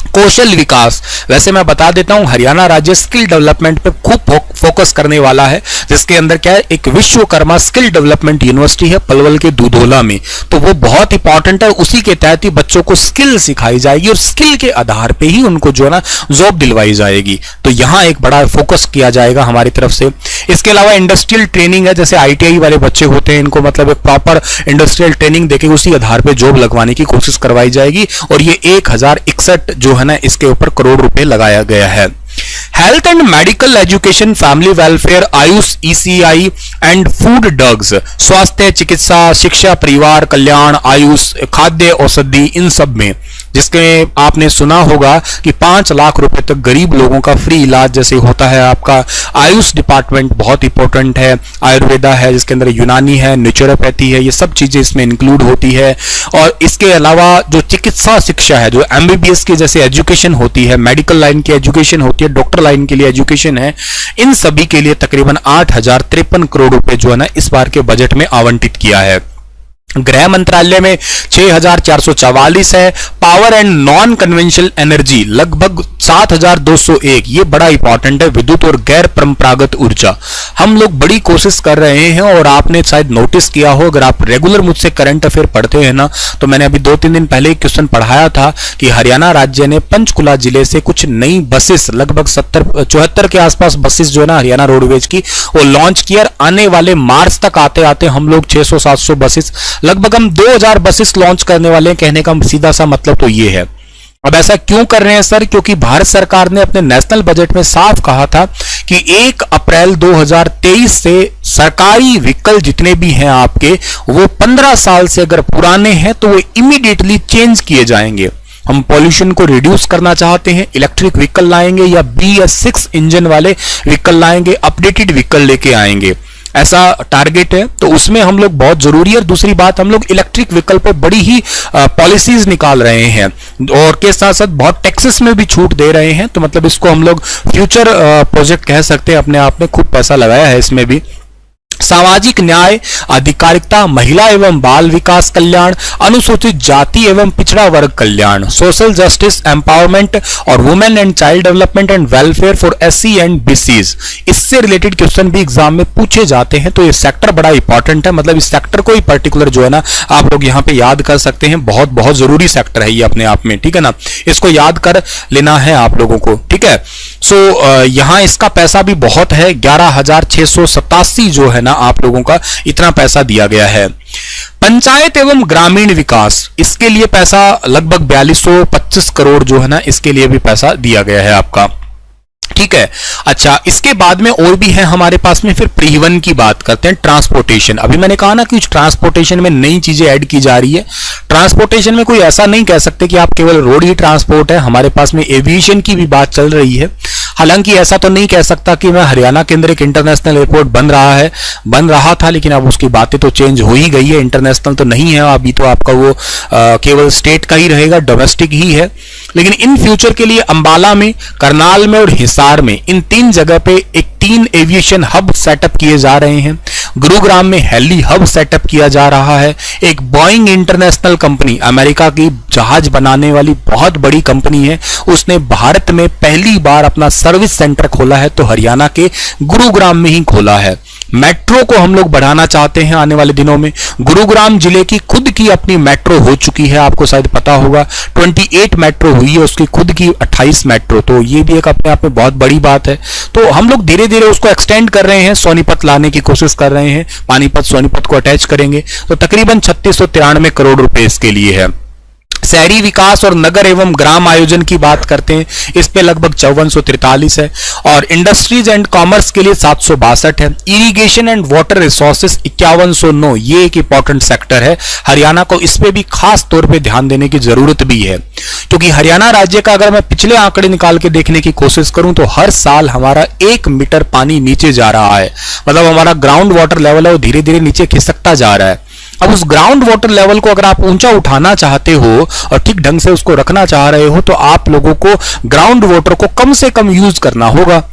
कौशल विकास, वैसे मैं बता देता हूं हरियाणा राज्य स्किल डेवलपमेंट पे खूब फोकस करने वाला है, जिसके अंदर क्या है, एक विश्वकर्मा स्किल डेवलपमेंट यूनिवर्सिटी है पलवल के दुधोला में, तो वो बहुत इंपॉर्टेंट है। उसी के तहत ही बच्चों को स्किल सिखाई जाएगी और स्किल के आधार पे ही उनको जो है ना जॉब दिलवाई जाएगी। तो यहां एक बड़ा फोकस किया जाएगा हमारी तरफ से। इसके अलावा इंडस्ट्रियल ट्रेनिंग है, जैसे ITI वाले बच्चे होते हैं, इनको मतलब एक प्रॉपर इंडस्ट्रियल ट्रेनिंग देके उसी आधार पर जॉब लगवाने की कोशिश करवाई जाएगी, और ये 1061 जो है ना इसके ऊपर करोड़ रुपए लगाया गया है। Health and medical education, family welfare, Ayush ECI and food drugs, स्वास्थ्य, चिकित्सा, शिक्षा, परिवार कल्याण, आयुष, खाद्य औषधि, इन सब में, जिसके आपने सुना होगा कि 5 लाख रुपए तक गरीब लोगों का फ्री इलाज जैसे होता है आपका। आयुष डिपार्टमेंट बहुत इंपॉर्टेंट है, आयुर्वेदा है जिसके अंदर यूनानी है, नेचुरोपैथी है, ये सब चीजें इसमें इंक्लूड होती है। और इसके अलावा जो चिकित्सा शिक्षा है, जो MBBS की जैसे एजुकेशन होती है, मेडिकल लाइन की एजुकेशन होती है, डॉक्टर लाइन के लिए एजुकेशन है, इन सभी के लिए तकरीबन 8,053 करोड़ रुपए जो है ना इस बार के बजट में आवंटित किया है। गृह मंत्रालय में 6,444 है। Power and non conventional energy लगभग 7,201, ये बड़ा इंपॉर्टेंट है। विद्युत और गैर परंपरागत ऊर्जा, हम लोग बड़ी कोशिश कर रहे हैं, और आपने शायद नोटिस किया हो, अगर आप रेगुलर मुझसे करंट अफेयर पढ़ते हैं ना, तो मैंने अभी 2-3 दिन पहले एक क्वेश्चन पढ़ाया था कि हरियाणा राज्य ने पंचकुला जिले से कुछ नई बसेस, लगभग 74 के आसपास बसेस जो है ना हरियाणा रोडवेज की, वो लॉन्च किया। आने वाले मार्च तक आते आते हम लोग 600-700 बसेस, लगभग हम 2000 बसेस लॉन्च करने वाले हैं। कहने का सीधा सा मतलब तो ये है। अब ऐसा क्यों कर रहे हैं सर? क्योंकि भारत सरकार ने अपने नेशनल बजट में साफ कहा था कि 1 अप्रैल 2023 से सरकारी व्हीकल जितने भी हैं आपके, वो 15 साल से अगर पुराने हैं तो वो इमीडिएटली चेंज किए जाएंगे। हम पॉल्यूशन को रिड्यूस करना चाहते हैं, इलेक्ट्रिक व्हीकल लाएंगे या BS6 इंजन वाले व्हीकल लाएंगे, अपडेटेड व्हीकल लेके आएंगे, ऐसा टारगेट है। तो उसमें हम लोग बहुत जरूरी है। दूसरी बात, हम लोग इलेक्ट्रिक व्हीकल पर बड़ी ही पॉलिसीज निकाल रहे हैं, और के साथ साथ बहुत टैक्सेस में भी छूट दे रहे हैं। तो मतलब इसको हम लोग फ्यूचर प्रोजेक्ट कह सकते हैं, अपने आप में खूब पैसा लगाया है इसमें भी। सामाजिक न्याय, अधिकारिता, महिला एवं बाल विकास कल्याण, अनुसूचित जाति एवं पिछड़ा वर्ग कल्याण, सोशल जस्टिस एम्पावरमेंट और women and child development and welfare for SC and BCs, इससे रिलेटेड क्वेश्चन भी एग्जाम में पूछे जाते हैं। तो ये सेक्टर बड़ा इंपॉर्टेंट है, मतलब इस सेक्टर को ही पर्टिकुलर जो है ना आप लोग यहाँ पे याद कर सकते हैं। बहुत बहुत जरूरी सेक्टर है ये अपने आप में, ठीक है ना, इसको याद कर लेना है आप लोगों को, ठीक है। सो यहाँ इसका पैसा भी बहुत है, 11,687 जो है ना आप लोगों का इतना पैसा दिया गया है। पंचायत एवं ग्रामीण विकास, इसके लिए पैसा लगभग 4225 करोड़ जो है ना इसके लिए भी पैसा दिया गया है आपका। ठीक है। अच्छा, इसके बाद में और भी है हमारे पास में, फिर परिवहन की बात करते हैं, ट्रांसपोर्टेशन। अभी मैंने कहा ना कि ट्रांसपोर्टेशन में नई चीजें ऐड की जा रही है। ट्रांसपोर्टेशन में कोई ऐसा नहीं कह सकते कि आप केवल रोड ही ट्रांसपोर्ट है, हमारे पास में एविएशन की भी बात चल रही है। हालांकि ऐसा तो नहीं कह सकता कि मैं हरियाणा के अंदर एक इंटरनेशनल एयरपोर्ट बन रहा था, लेकिन अब उसकी बातें तो चेंज हो ही गई है, इंटरनेशनल तो नहीं है अभी, तो आपका वो केवल स्टेट का ही रहेगा, डोमेस्टिक ही है। लेकिन इन फ्यूचर के लिए अंबाला में, करनाल में और हिसार में, इन 3 जगह पे एक 3 एविएशन हब सेटअप किए जा रहे हैं। गुरुग्राम में हेली हब सेटअप किया जा रहा है। एक बोइंग इंटरनेशनल कंपनी, अमेरिका की जहाज बनाने वाली बहुत बड़ी कंपनी है, उसने भारत में पहली बार अपना सर्विस सेंटर खोला है, तो हरियाणा के गुरुग्राम में ही खोला है। मेट्रो को हम लोग बढ़ाना चाहते हैं आने वाले दिनों में। गुरुग्राम जिले की खुद की अपनी मेट्रो हो चुकी है, आपको शायद पता होगा, 28 मेट्रो हुई है उसकी खुद की, 28 मेट्रो, तो ये भी एक अपने आप में बहुत बड़ी बात है। तो हम लोग धीरे धीरे उसको एक्सटेंड कर रहे हैं, सोनीपत लाने की कोशिश कर रहे हैं, पानीपत सोनीपत को अटैच करेंगे, तो तकरीबन 3693 करोड़ रुपए इसके लिए है। शहरी विकास और नगर एवं ग्राम आयोजन की बात करते हैं, इस पे लगभग 5443 है, और इंडस्ट्रीज एंड कॉमर्स के लिए 762 है। इरिगेशन एंड वाटर रिसोर्सेज 5109, ये एक इंपॉर्टेंट सेक्टर है, हरियाणा को इस पे भी खास तौर पे ध्यान देने की जरूरत भी है, क्योंकि हरियाणा राज्य का अगर मैं पिछले आंकड़े निकाल के देखने की कोशिश करूं तो हर साल हमारा 1 मीटर पानी नीचे जा रहा है, मतलब हमारा ग्राउंड वाटर लेवल है वो धीरे धीरे नीचे खिसकता जा रहा है। अब उस ग्राउंड वाटर लेवल को अगर आप ऊंचा उठाना चाहते हो और ठीक ढंग से उसको रखना चाह रहे हो, तो आप लोगों को ग्राउंड वाटर को कम से कम यूज करना होगा।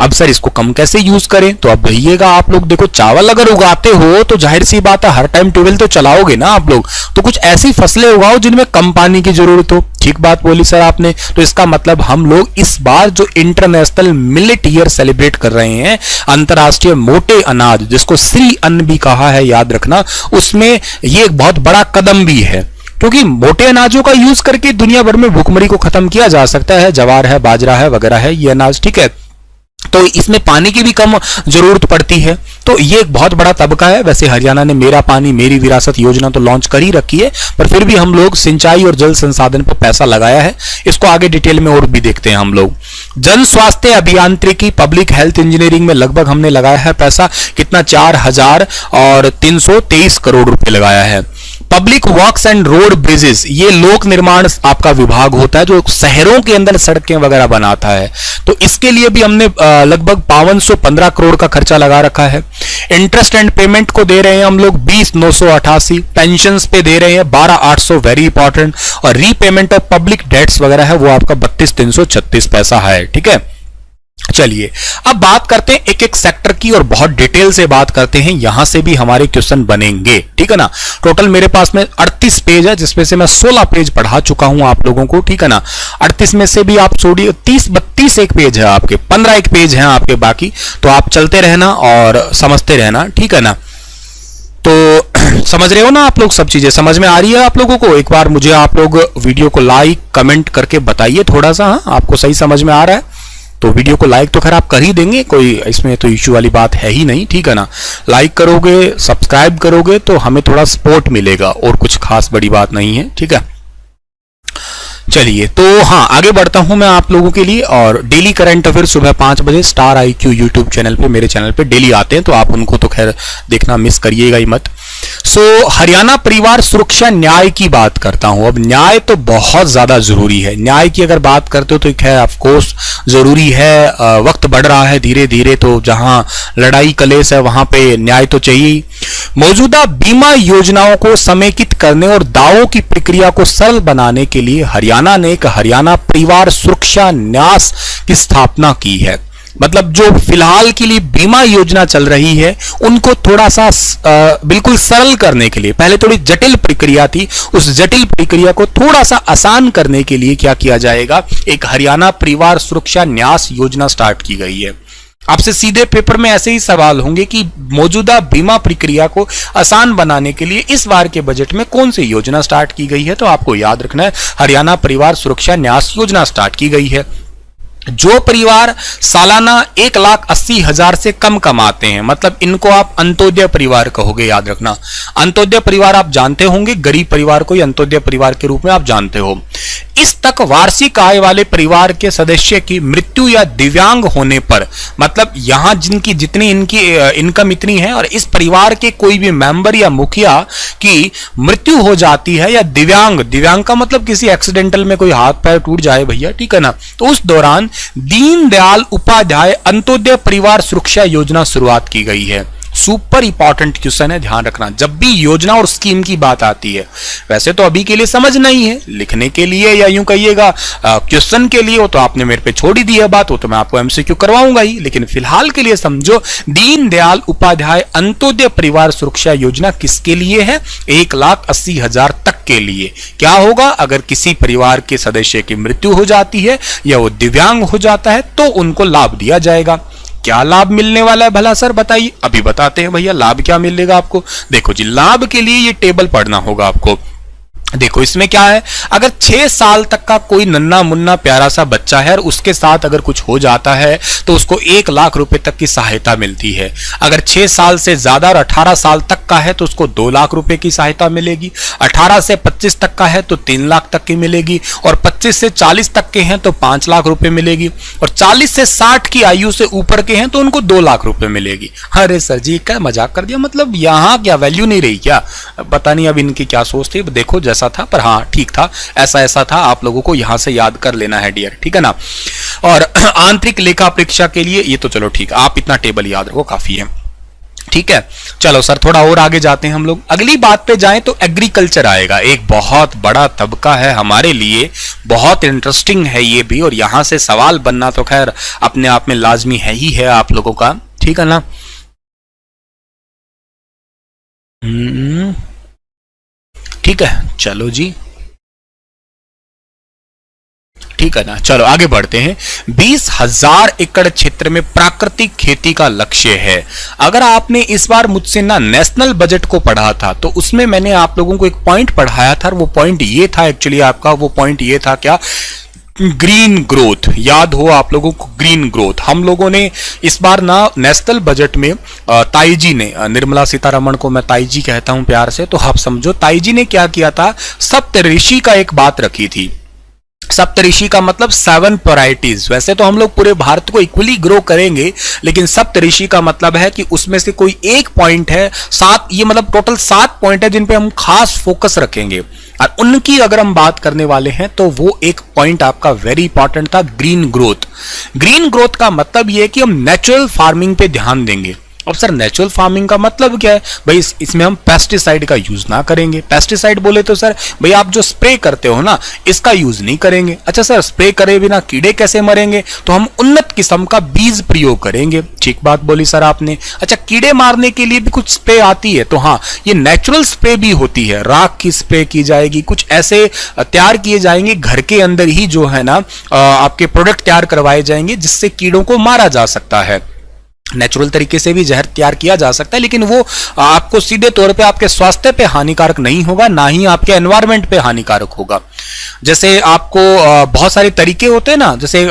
अब सर इसको कम कैसे यूज करें, तो अब भैया आप लोग देखो, चावल अगर उगाते हो तो जाहिर सी बात है हर टाइम ट्यूबवेल तो चलाओगे ना आप लोग, तो कुछ ऐसी फसलें उगाओ जिनमें कम पानी की जरूरत हो। ठीक बात बोली सर आपने। तो इसका मतलब हम लोग इस बार जो इंटरनेशनल मिलेट ईयर सेलिब्रेट कर रहे हैं, अंतरराष्ट्रीय मोटे अनाज जिसको श्री अन्न भी कहा है, याद रखना, उसमें ये एक बहुत बड़ा कदम भी है, क्योंकि मोटे अनाजों का यूज करके दुनिया भर में भूखमरी को खत्म किया जा सकता है। जवार है, बाजरा है, वगैरह है ये अनाज, ठीक है। तो इसमें पानी की भी कम जरूरत पड़ती है, तो ये एक बहुत बड़ा तबका है। वैसे हरियाणा ने मेरा पानी मेरी विरासत योजना तो लॉन्च कर ही रखी है, पर फिर भी हम लोग सिंचाई और जल संसाधन पर पैसा लगाया है। इसको आगे डिटेल में और भी देखते हैं हम लोग। जन स्वास्थ्य अभियांत्रिकी, पब्लिक हेल्थ इंजीनियरिंग में लगभग हमने लगाया है पैसा, कितना, 4323 करोड़ रुपए लगाया है। Public works and road bridges, ये लोक निर्माण आपका विभाग होता है जो शहरों के अंदर सड़कें वगैरह बनाता है, तो इसके लिए भी हमने लगभग 5215 करोड़ का खर्चा लगा रखा है। इंटरेस्ट एंड पेमेंट को दे रहे हैं हम लोग 20,988, पेंशंस पे दे रहे हैं 12,800, वेरी इंपॉर्टेंट, और रीपेमेंट ऑफ पब्लिक डेट्स वगैरह है वो आपका 32,336 पैसा है, ठीक है। चलिए अब बात करते हैं एक एक सेक्टर की और बहुत डिटेल से बात करते हैं, यहां से भी हमारे क्वेश्चन बनेंगे, ठीक है ना। टोटल मेरे पास में 38 पेज है, जिसमें से मैं 16 पेज पढ़ा चुका हूं आप लोगों को, ठीक है ना। 38 में से भी आप छोड़िए, 30-32 एक पेज है आपके, 15 एक पेज हैं आपके बाकी, तो आप चलते रहना और समझते रहना, ठीक है ना। तो समझ रहे हो ना आप लोग, सब चीजें समझ में आ रही है आप लोगों को। एक बार मुझे आप लोग वीडियो को लाइक कमेंट करके बताइए थोड़ा सा, हाँ आपको सही समझ में आ रहा है तो वीडियो को लाइक तो खैर आप कर ही देंगे, कोई इसमें तो इश्यू वाली बात है ही नहीं, ठीक है ना। लाइक करोगे, सब्सक्राइब करोगे तो हमें थोड़ा सपोर्ट मिलेगा, और कुछ खास बड़ी बात नहीं है, ठीक है। चलिए तो हाँ आगे बढ़ता हूं मैं आप लोगों के लिए, और डेली करंट अफेयर सुबह 5 बजे स्टार IQ यूट्यूब चैनल पे, मेरे चैनल पे डेली आते हैं, तो आप उनको तो खैर देखना मिस करिएगा ही मत। हरियाणा परिवार सुरक्षा न्याय की बात करता हूं। अब न्याय तो बहुत ज्यादा जरूरी है, न्याय की अगर बात करते हो तो खैर ऑफ कोर्स जरूरी है, वक्त बढ़ रहा है धीरे धीरे, तो जहां लड़ाई कलेश है वहां पे न्याय तो चाहिए। मौजूदा बीमा योजनाओं को समेकित करने और दावों की प्रक्रिया को सरल बनाने के लिए हरियाणा ने एक हरियाणा परिवार सुरक्षा न्यास की स्थापना की है। मतलब जो फिलहाल के लिए बीमा योजना चल रही है उनको थोड़ा सा बिल्कुल सरल करने के लिए, पहले थोड़ी जटिल प्रक्रिया थी, उस जटिल प्रक्रिया को थोड़ा सा आसान करने के लिए क्या किया जाएगा, एक हरियाणा परिवार सुरक्षा न्यास योजना स्टार्ट की गई है। आपसे सीधे पेपर में ऐसे ही सवाल होंगे कि मौजूदा बीमा प्रक्रिया को आसान बनाने के लिए इस बार के बजट में कौन सी योजना स्टार्ट की गई है, तो आपको याद रखना है हरियाणा परिवार सुरक्षा न्यास योजना स्टार्ट की गई है। जो परिवार सालाना 1,80,000 से कम कमाते हैं, मतलब इनको आप अंत्योदय परिवार कहोगे, याद रखना। अंत्योदय परिवार आप जानते होंगे, गरीब परिवार को अंत्योदय परिवार के रूप में आप जानते हो। इस तक वार्षिक आय वाले परिवार के सदस्य की मृत्यु या दिव्यांग होने पर, मतलब यहां जिनकी जितनी इनकी इनकम इतनी है और इस परिवार के कोई भी मेंबर या मुखिया की मृत्यु हो जाती है या दिव्यांग का मतलब किसी एक्सीडेंटल में कोई हाथ पैर टूट जाए भैया, ठीक है ना, तो उस दौरान दीनदयाल उपाध्याय अंत्योदय परिवार सुरक्षा योजना शुरुआत की गई है। सुपर इंपॉर्टेंट क्वेश्चन है, ध्यान रखना जब भी योजना और स्कीम की बात आती है। वैसे तो अभी के लिए समझना ही है, लिखने के लिए या यूं कहिएगा क्वेश्चन के लिए, वो तो आपने मेरे पे छोड़ ही दी है बात, वो तो मैं आपको एमसीक्यू करवाऊंगा ही, लेकिन फिलहाल के लिए समझो दीनदयाल उपाध्याय अंत्योदय परिवार सुरक्षा योजना किसके लिए है? 1,80,000 तक के लिए। क्या होगा अगर किसी परिवार के सदस्य की मृत्यु हो जाती है या वो दिव्यांग हो जाता है तो उनको लाभ दिया जाएगा। क्या लाभ मिलने वाला है भला सर बताइए? अभी बताते हैं भैया लाभ क्या मिलेगा आपको। देखो जी, लाभ के लिए ये टेबल पढ़ना होगा आपको। देखो इसमें क्या है, अगर 6 साल तक का कोई नन्ना मुन्ना प्यारा सा बच्चा है और उसके साथ अगर कुछ हो जाता है तो उसको 1 लाख रुपए तक की सहायता मिलती है। अगर 6 साल से ज्यादा और 18 साल तक का है तो उसको 2 लाख रुपए की सहायता मिलेगी। 18 से 25 तक का है तो 3 लाख तक की मिलेगी और 25 से 40 तक के हैं तो 5 लाख रुपए मिलेगी और 40 से 60 की आयु से ऊपर के हैं तो उनको 2 लाख रुपए मिलेगी। अरे सर जी क्या मजाक कर दिया, मतलब यहाँ क्या वैल्यू नहीं रही क्या? पता नहीं अब इनकी क्या सोच थी। देखो जैसा था, पर हाँ ठीक था, ऐसा था, आप लोगों को यहां से याद कर लेना है डियर, ठीक है ना। और आंतरिक लेखा परीक्षा के लिए ये तो चलो ठीक, आप इतना टेबल याद रखो काफी है, ठीक है। चलो सर थोड़ा और आगे जाते हैं हम लोग, अगली बात पे जाएं तो एग्रीकल्चर आएगा। एक बहुत बड़ा तबका है हमारे लिए, बहुत इंटरेस्टिंग है ये भी, और यहां से सवाल बनना तो खैर अपने आप में लाजमी है ही है आप लोगों का, ठीक है ना। ठीक है चलो जी, ठीक है ना। चलो आगे बढ़ते हैं। 20,000 एकड़ क्षेत्र में प्राकृतिक खेती का लक्ष्य है। अगर आपने इस बार मुझसे ना नेशनल बजट को पढ़ा था तो उसमें मैंने आप लोगों को एक पॉइंट पढ़ाया था, और वो पॉइंट ये था एक्चुअली आपका, वो पॉइंट ये था क्या, ग्रीन ग्रोथ। याद हो आप लोगों को ग्रीन ग्रोथ? हम लोगों ने इस बार ना नेशनल बजट में ताई जी ने, निर्मला सीतारमण को मैं ताई जी कहता हूं प्यार से, तो आप समझो ताई जी ने क्या किया था, सप्तऋषि का एक बात रखी थी। सप्तऋषि का मतलब 7 वैरायटीज। वैसे तो हम लोग पूरे भारत को इक्वली ग्रो करेंगे, लेकिन सप्तऋषि का मतलब है कि उसमें से कोई एक पॉइंट है, 7, ये मतलब टोटल 7 पॉइंट है जिन पे हम खास फोकस रखेंगे, और उनकी अगर हम बात करने वाले हैं तो वो एक पॉइंट आपका वेरी इंपॉर्टेंट था, ग्रीन ग्रोथ। ग्रीन ग्रोथ का मतलब ये है कि हम नेचुरल फार्मिंग पे ध्यान देंगे। अब सर नेचुरल फार्मिंग का मतलब क्या है भाई? इसमें हम पेस्टिसाइड का यूज ना करेंगे। पेस्टिसाइड बोले तो सर भाई आप जो स्प्रे करते हो ना, इसका यूज नहीं करेंगे। अच्छा सर स्प्रे करे बिना कीड़े कैसे मरेंगे? तो हम उन्नत किस्म का बीज प्रयोग करेंगे। ठीक बात बोली सर आपने। अच्छा कीड़े मारने के लिए भी कुछ स्प्रे आती है, तो हाँ ये नेचुरल स्प्रे भी होती है, राख की स्प्रे की जाएगी, कुछ ऐसे तैयार किए जाएंगे घर के अंदर ही, जो है ना आपके प्रोडक्ट तैयार करवाए जाएंगे जिससे कीड़ों को मारा जा सकता है। नेचुरल तरीके से भी जहर तैयार किया जा सकता है, लेकिन वो आपको सीधे तौर पे आपके स्वास्थ्य पे हानिकारक नहीं होगा, ना ही आपके एनवायरनमेंट पे हानिकारक होगा। जैसे आपको बहुत सारे तरीके होते हैं ना, जैसे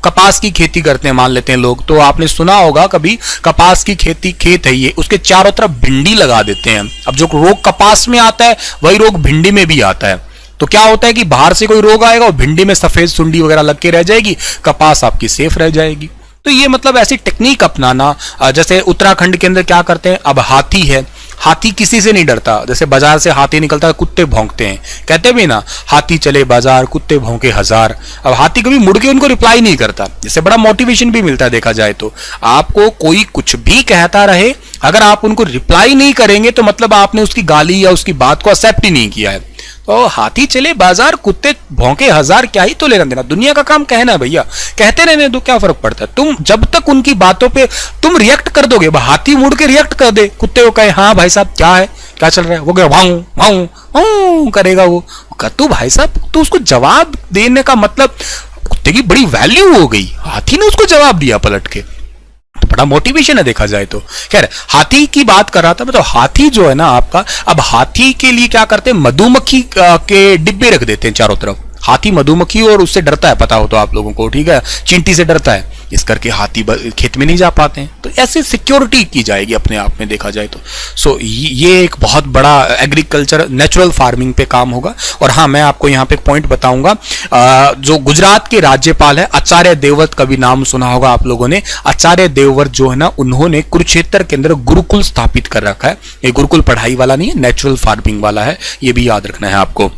कपास की खेती करते हैं मान लेते हैं लोग, तो आपने सुना होगा कभी, कपास की खेती, खेत है ये, उसके चारों तरफ भिंडी लगा देते हैं। अब जो रोग कपास में आता है वही रोग भिंडी में भी आता है। तो क्या होता है कि बाहर से कोई रोग आएगा और भिंडी में सफेद सुंडी वगैरह लग के रह जाएगी, कपास आपकी सेफ रह जाएगी। तो ये मतलब ऐसी टेक्निक अपनाना, जैसे उत्तराखंड के अंदर क्या करते हैं, अब हाथी है, हाथी किसी से नहीं डरता। जैसे बाजार से हाथी निकलता है, कुत्ते भौंकते हैं, कहते भी ना हाथी चले बाजार कुत्ते भौंके हजार। अब हाथी कभी मुड़ के उनको रिप्लाई नहीं करता, जिससे बड़ा मोटिवेशन भी मिलता है। देखा जाए तो आपको कोई कुछ भी कहता रहे, अगर आप उनको रिप्लाई नहीं करेंगे तो मतलब आपने उसकी गाली या उसकी बात को एक्सेप्ट ही नहीं किया है। तो हाथी चले बाजार कुत्ते भौंके हजार, क्या ही तो लेना देना, दुनिया का काम कहना है भैया, कहते रहने दो, क्या फर्क पड़ता है। तुम जब तक उनकी बातों पे तुम रिएक्ट कर दोगे, हाथी मुड़ के रिएक्ट कर दे, कुत्ते को कहे हाँ भाई साहब क्या है, क्या चल रहा है, वो भाऊ भाऊ भाऊ करेगा, वो तू भाई साहब, तो उसको जवाब देने का मतलब कुत्ते की बड़ी वैल्यू हो गई, हाथी ने उसको जवाब दिया पलट के, तो बड़ा मोटिवेशन है देखा जाए तो। खैर हाथी की बात कर रहा था मैं, तो हाथी जो है ना आपका, अब हाथी के लिए क्या करते हैं, मधुमक्खी के डिब्बे रख देते हैं चारों तरफ। हाथी मधुमक्खी और उससे डरता है, पता हो तो आप लोगों को, ठीक है, चींटी से डरता है, इस करके हाथी खेत में नहीं जा पाते हैं। तो ऐसे सिक्योरिटी की जाएगी अपने आप में देखा जाए तो। सो ये एक बहुत बड़ा एग्रीकल्चर नेचुरल फार्मिंग पे काम होगा। और हाँ, मैं आपको यहाँ पे एक पॉइंट बताऊंगा, जो गुजरात के राज्यपाल है आचार्य देवव्रत, का भी नाम सुना होगा आप लोगों ने। आचार्य देवव्रत जो है ना, उन्होंने कुरुक्षेत्र के अंदर गुरुकुल स्थापित कर रखा है। ये गुरुकुल पढ़ाई वाला नहीं है, नेचुरल फार्मिंग वाला है, ये भी याद रखना है आपको।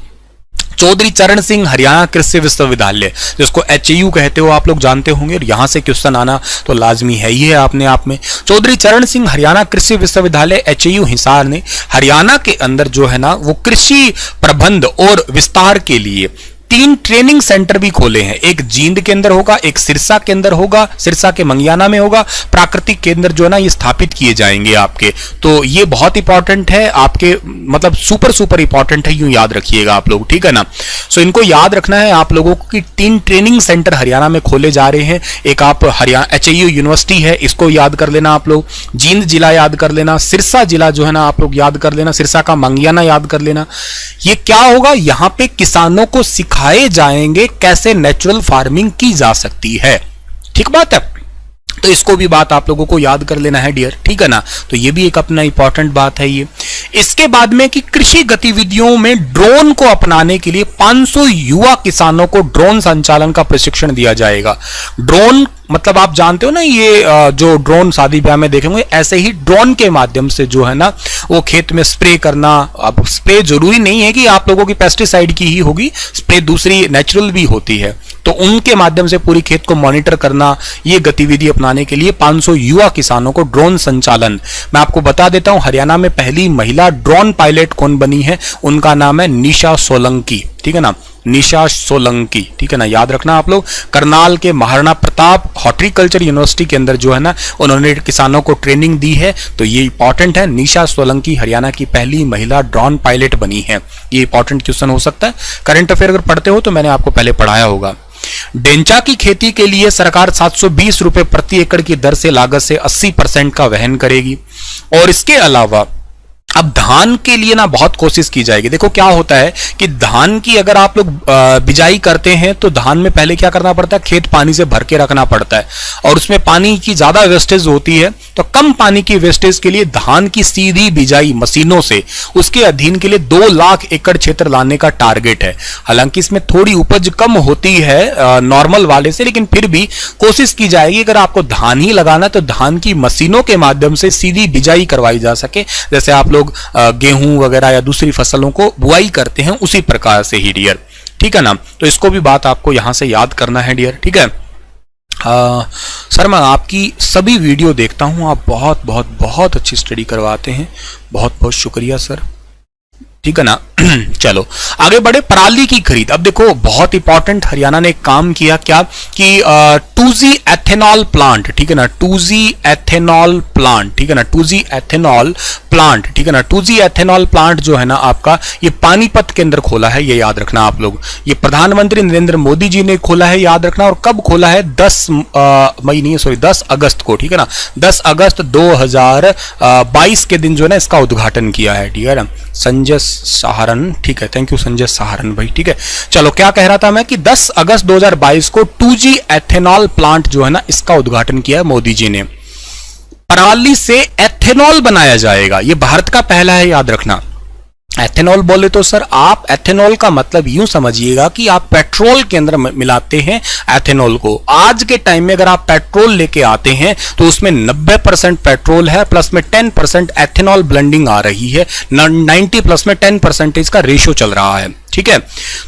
चौधरी चरण सिंह हरियाणा कृषि विश्वविद्यालय, जिसको HAU कहते हो, आप लोग जानते होंगे, और यहां से क्वेश्चन आना तो लाजमी है ही है अपने आप में। चौधरी चरण सिंह हरियाणा कृषि विश्वविद्यालय HAU हिसार ने हरियाणा के अंदर जो है ना, वो कृषि प्रबंध और विस्तार के लिए 3 ट्रेनिंग सेंटर भी खोले हैं। एक जींद के अंदर होगा, एक सिरसा के अंदर होगा, सिरसा के मंगियाना में होगा, प्राकृतिक केंद्र जो है ना, ये स्थापित किए जाएंगे आपके। तो ये बहुत इंपॉर्टेंट है आपके, मतलब सुपर इंपॉर्टेंट है, यूं याद रखिएगा आप लोग, ठीक है ना। सो इनको याद रखना है आप लोगों को कि 3 ट्रेनिंग सेंटर हरियाणा में खोले जा रहे हैं। एक आप हरियाणा HAU यूनिवर्सिटी है, इसको याद कर लेना आप लोग, जींद जिला याद कर लेना, सिरसा जिला जो है ना आप लोग याद कर लेना, सिरसा का मंगियाना याद कर लेना। ये क्या होगा, यहां पे किसानों को सिखाए जाएंगे कैसे नेचुरल फार्मिंग की जा सकती है, ठीक बात है। तो इसको भी बात आप लोगों को याद कर लेना है डियर, ठीक है ना। तो ये भी एक अपना इंपॉर्टेंट बात है ये। इसके बाद में कि कृषि गतिविधियों में ड्रोन को अपनाने के लिए 500 युवा किसानों को ड्रोन संचालन का प्रशिक्षण दिया जाएगा। ड्रोन मतलब आप जानते हो ना, ये जो ड्रोन शादी ब्याह में देखेंगे, ऐसे ही ड्रोन के माध्यम से जो है ना, वो खेत में स्प्रे करना। अब स्प्रे जरूरी नहीं है कि आप लोगों की पेस्टिसाइड की ही होगी, स्प्रे दूसरी नेचुरल भी होती है, तो उनके माध्यम से पूरी खेत को मॉनिटर करना, ये गतिविधि अपनाने के लिए 500 युवा किसानों को ड्रोन संचालन। मैं आपको बता देता हूं, हरियाणा में पहली महिला ड्रोन पायलट कौन बनी है, उनका नाम है निशा सोलंकी, ठीक है ना, निशा सोलंकी, ठीक है ना, याद रखना आप लोग। करनाल के महाराणा प्रताप हॉर्टिकल्चर यूनिवर्सिटी के अंदर जो है ना, उन्होंने किसानों को ट्रेनिंग दी है, तो ये इंपॉर्टेंट है। निशा सोलंकी हरियाणा की पहली महिला ड्रोन पायलट बनी है, ये इंपॉर्टेंट क्वेश्चन हो सकता है। करंट अफेयर अगर पढ़ते हो तो मैंने आपको पहले पढ़ाया होगा। डेंचा की खेती के लिए सरकार 720 रुपए प्रति एकड़ की दर से लागत से 80% का वहन करेगी। और इसके अलावा अब धान के लिए ना बहुत कोशिश की जाएगी। देखो क्या होता है कि धान की अगर आप लोग बिजाई करते हैं तो धान में पहले क्या करना पड़ता है, खेत पानी से भर के रखना पड़ता है, और उसमें पानी की ज्यादा वेस्टेज होती है। तो कम पानी की वेस्टेज के लिए धान की सीधी बिजाई मशीनों से उसके अधीन के लिए 2 लाख एकड़ क्षेत्र लाने का टारगेट है। हालांकि इसमें थोड़ी उपज कम होती है नॉर्मल वाले से, लेकिन फिर भी कोशिश की जाएगी अगर आपको धान ही लगाना तो धान की मशीनों के माध्यम से सीधी बिजाई करवाई जा सके, जैसे आप लोग गेहूं वगैरह या दूसरी फसलों को बुआई करते हैं उसी प्रकार से ही डियर, ठीक है ना। तो इसको भी बात आपको यहां से याद करना है डियर, ठीक है। सर मैं आपकी सभी वीडियो देखता हूं, आप बहुत बहुत बहुत अच्छी स्टडी करवाते हैं, बहुत बहुत शुक्रिया सर, ठीक है ना। चलो आगे बढ़े। पराली की खरीद, अब देखो बहुत इंपॉर्टेंट, हरियाणा ने एक काम किया क्या कि 2G एथेनॉल प्लांट, ठीक है ना, 2G एथेनॉल प्लांट, ठीक है ना, 2G एथेनॉल प्लांट, ठीक है ना, 2G एथेनॉल प्लांट जो है ना आपका, ये पानीपत के अंदर खोला है, ये याद रखना आप लोग। ये प्रधानमंत्री नरेंद्र मोदी जी ने खोला है, याद रखना। और कब खोला है, 10 अगस्त को, ठीक है ना, 10 अगस्त 2022 के दिन जो है ना इसका उद्घाटन किया है, ठीक है ना। संजय सहारन, ठीक है, थैंक यू संजय सहारन भाई, ठीक है। चलो क्या कह रहा था मैं कि 10 अगस्त 2022 को 2G एथेनॉल प्लांट जो है ना इसका उद्घाटन किया है मोदी जी ने। पराली से एथेनॉल बनाया जाएगा, ये भारत का पहला है, याद रखना। एथेनॉल बोले तो सर आप एथेनॉल का मतलब यूं समझिएगा कि आप पेट्रोल के अंदर मिलाते हैं एथेनॉल को। आज के टाइम में अगर आप पेट्रोल लेके आते हैं तो उसमें 90% पेट्रोल है, प्लस में 10% एथेनॉल ब्लेंडिंग आ रही है, 90 प्लस में 10% का रेशियो चल रहा है, ठीक है।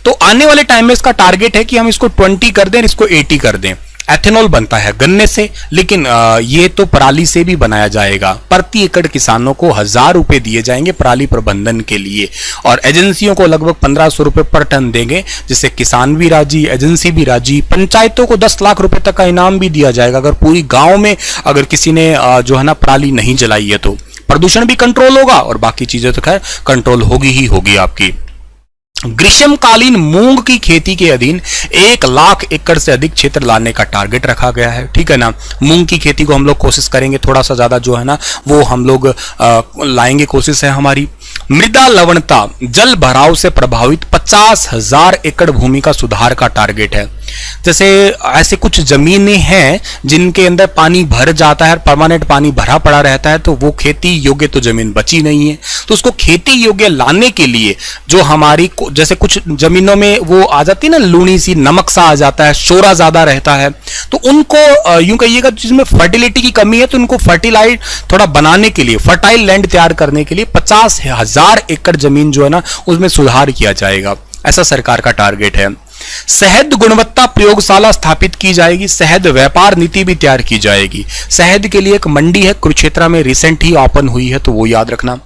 तो आने वाले टाइम में इसका टारगेट है कि हम इसको 20 कर दें, इसको 80 कर दें। एथेनॉल बनता है गन्ने से, लेकिन ये तो पराली से भी बनाया जाएगा। प्रति एकड़ किसानों को 1000 रुपए दिए जाएंगे पराली प्रबंधन के लिए, और एजेंसियों को लगभग 1500 रुपए पर टन देंगे, जिससे किसान भी राजी, एजेंसी भी राजी। पंचायतों को 10 लाख रुपए तक का इनाम भी दिया जाएगा अगर पूरी गांव में अगर किसी ने जो है ना पराली नहीं जलाई है तो। प्रदूषण भी कंट्रोल होगा और बाकी चीजें तो खैर कंट्रोल होगी ही होगी आपकी। ग्रीष्मकालीन मूंग की खेती के अधीन 1 लाख एकड़ से अधिक क्षेत्र लाने का टारगेट रखा गया है, ठीक है ना। मूंग की खेती को हम लोग कोशिश करेंगे थोड़ा सा ज्यादा जो है ना वो हम लोग लाएंगे, कोशिश है हमारी। मृदा लवणता जल भराव से प्रभावित 50,000 एकड़ भूमि का सुधार का टारगेट है। जैसे ऐसे कुछ जमीनें हैं जिनके अंदर पानी भर जाता है, परमानेंट पानी भरा पड़ा रहता है, तो वो खेती योग्य तो जमीन बची नहीं है। तो उसको खेती योग्य लाने के लिए जो हमारी जैसे कुछ जमीनों में वो आ जाती है ना, लूनी सी, नमक सा आ जाता है, शोरा ज्यादा रहता है, तो उनको यूं कहिएगा जिसमें फर्टिलिटी की कमी है, तो उनको फर्टिलाइज थोड़ा बनाने के लिए, फर्टाइल लैंड तैयार करने के लिए 50,000 एकड़ जमीन जो है ना उसमें सुधार किया जाएगा, ऐसा सरकार का टारगेट है। शहद गुणवत्ता प्रयोगशाला स्थापित की जाएगी। शहद व्यापार नीति भी तैयार की जाएगी। शहद के लिए एक मंडी है कुरुक्षेत्र में, रिसेंट ही ओपन हुई है, तो वो याद रखना।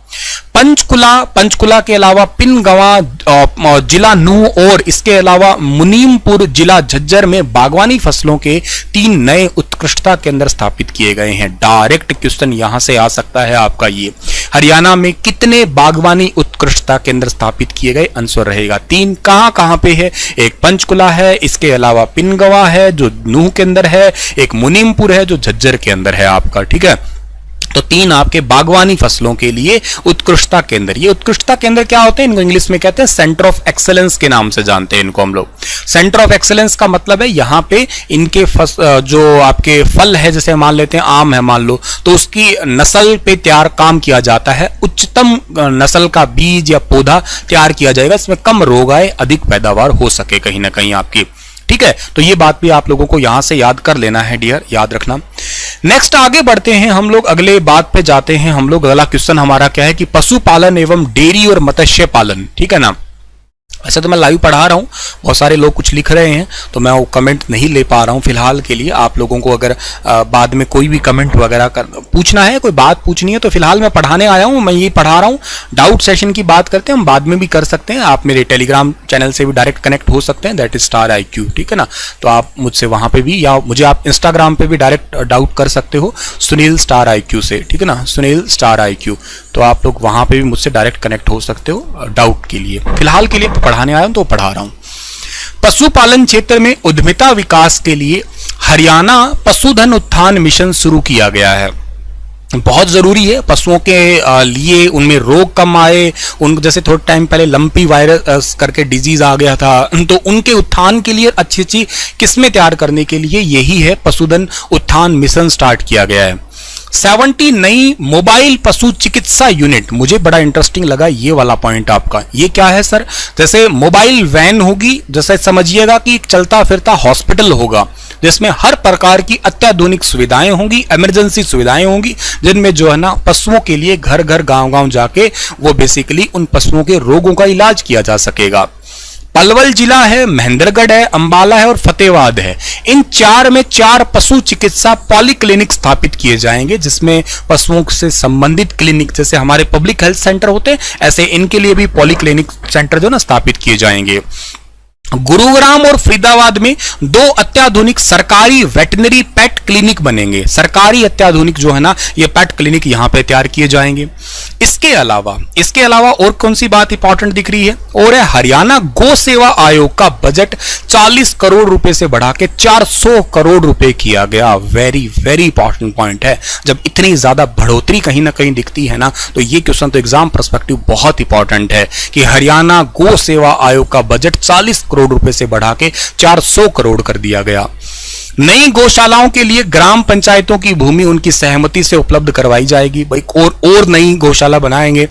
पंचकुला के अलावा पिनगवा जिला नूह और इसके अलावा मुनीमपुर जिला झज्जर में बागवानी फसलों के 3 नए उत्कृष्टता केंद्र स्थापित किए गए हैं। डायरेक्ट क्वेश्चन यहां से आ सकता है आपका ये, हरियाणा में कितने बागवानी उत्कृष्टता केंद्र स्थापित किए गए? आंसर रहेगा 3। कहां पे है? एक पंचकुला है, इसके अलावा पिनगवा है जो नूह के अंदर है, एक मुनीमपुर है जो झज्जर के अंदर है आपका, ठीक है। तो 3 आपके बागवानी फसलों के लिए उत्कृष्टता केंद्र। ये उत्कृष्टता केंद्र क्या होते हैं? इनको इंग्लिश में कहते हैं सेंटर ऑफ एक्सेलेंस के नाम से जानते हैं इनको हम लोग। सेंटर ऑफ एक्सेलेंस का मतलब है यहाँ पे इनके जो आपके फल है, जैसे मान लेते हैं आम है मान लो, तो उसकी नस्ल पे तैयार काम किया जाता है। उच्चतम नस्ल का बीज या पौधा तैयार किया जाएगा, इसमें कम रोग आए, अधिक पैदावार हो सके कहीं ना कहीं आपकी, ठीक है। तो ये बात भी आप लोगों को यहां से याद कर लेना है डियर, याद रखना। नेक्स्ट आगे बढ़ते हैं हम लोग, अगले बात पे जाते हैं हम लोग। अगला क्वेश्चन हमारा क्या है कि पशुपालन एवं डेयरी और मत्स्य पालन, ठीक है ना। ऐसे तो मैं लाइव पढ़ा रहा हूँ, बहुत सारे लोग कुछ लिख रहे हैं तो मैं वो कमेंट नहीं ले पा रहा हूँ फिलहाल के लिए। आप लोगों को अगर बाद में कोई भी कमेंट वगैरह पूछना है, कोई बात पूछनी है, तो फिलहाल मैं पढ़ाने आया हूँ, मैं ये पढ़ा रहा हूँ। डाउट सेशन की बात करते हैं हम, बाद में भी कर सकते हैं। आप मेरे टेलीग्राम चैनल से भी डायरेक्ट कनेक्ट हो सकते हैं, दैट इज स्टार IQ, ठीक है ना। तो आप मुझसे वहां पर भी, या मुझे आप इंस्टाग्राम पे भी डायरेक्ट डाउट कर सकते हो सुनील स्टार IQ से, ठीक है ना, सुनील स्टार IQ। तो आप लोग वहां पे भी मुझसे डायरेक्ट कनेक्ट हो सकते हो डाउट के लिए। फिलहाल के लिए पढ़ाने आया हूं तो पढ़ा रहा हूं। पशुपालन क्षेत्र में उद्यमिता विकास के लिए हरियाणा पशुधन उत्थान मिशन शुरू किया गया है। बहुत जरूरी है पशुओं के लिए, उनमें रोग कम आए। उन जैसे थोड़े टाइम पहले लंपी वायरस करके डिजीज आ गया था, तो उनके उत्थान के लिए अच्छी अच्छी किस्में तैयार करने के लिए यही है पशुधन उत्थान मिशन स्टार्ट किया गया है। 70 नई मोबाइल पशु चिकित्सा यूनिट, मुझे बड़ा इंटरेस्टिंग लगा ये वाला पॉइंट आपका। ये क्या है सर? जैसे मोबाइल वैन होगी, जैसे समझिएगा कि एक चलता फिरता हॉस्पिटल होगा जिसमें हर प्रकार की अत्याधुनिक सुविधाएं होंगी, इमरजेंसी सुविधाएं होंगी, जिनमें जो है ना पशुओं के लिए घर घर गांव गांव जाके वो बेसिकली उन पशुओं के रोगों का इलाज किया जा सकेगा। पलवल जिला है, महेंद्रगढ़ है, अंबाला है और फतेहाबाद है। इन 4 में 4 पशु चिकित्सा पॉलीक्लिनिक स्थापित किए जाएंगे, जिसमें पशुओं से संबंधित क्लिनिक, जैसे हमारे पब्लिक हेल्थ सेंटर होते हैं, ऐसे इनके लिए भी पॉलीक्लिनिक सेंटर जो ना स्थापित किए जाएंगे। गुरुग्राम और फरीदाबाद में 2 अत्याधुनिक सरकारी वेटनरी पेट क्लिनिक बनेंगे। सरकारी अत्याधुनिक जो है ना ये पेट क्लिनिक यहां पे तैयार किए जाएंगे। इसके अलावा और कौन सी बात इंपॉर्टेंट दिख रही है? और है हरियाणा गौ सेवा आयोग का बजट 40 करोड़ रुपए से बढ़ा के 400 करोड़ रुपए किया गया। वेरी वेरी इंपॉर्टेंट पॉइंट है। जब इतनी ज्यादा बढ़ोतरी कहीं ना कहीं दिखती है ना, तो ये क्वेश्चन तो एग्जाम पर्सपेक्टिव बहुत इंपॉर्टेंट है कि हरियाणा गौ सेवा आयोग का बजट 40 करोड़ रुपए से बढ़ा के 400 करोड़ कर दिया गया। नई गौशालाओं के लिए ग्राम पंचायतों की भूमि उनकी सहमति से उपलब्ध करवाई जाएगी। भाई और नई गौशाला बनाएंगे,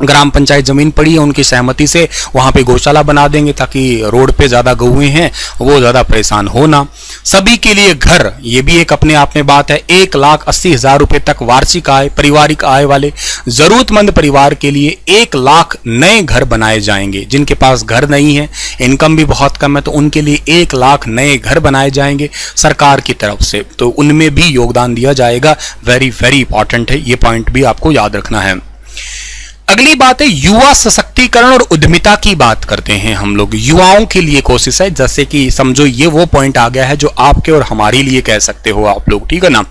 ग्राम पंचायत जमीन पड़ी है उनकी सहमति से वहां पे गौशाला बना देंगे, ताकि रोड पे ज्यादा गौएं हैं वो ज्यादा परेशान हो ना। सभी के लिए घर, ये भी एक अपने आप में बात है। 1,80,000 रुपए तक वार्षिक आय, पारिवारिक आय वाले जरूरतमंद परिवार के लिए 1 लाख नए घर बनाए जाएंगे। जिनके पास घर नहीं है, इनकम भी बहुत कम है, तो उनके लिए 1 लाख नए घर बनाए जाएंगे सरकार की तरफ से, तो उनमें भी योगदान दिया जाएगा। वेरी वेरी इंपॉर्टेंट है, ये पॉइंट भी आपको याद रखना है। अगली बात है युवा सशक्तिकरण और उद्यमिता की बात करते हैं हम लोग। युवाओं के लिए कोशिश है, जैसे कि समझो ये वो पॉइंट आ गया है जो आपके और हमारे लिए कह सकते हो आप लोग, ठीक है ना।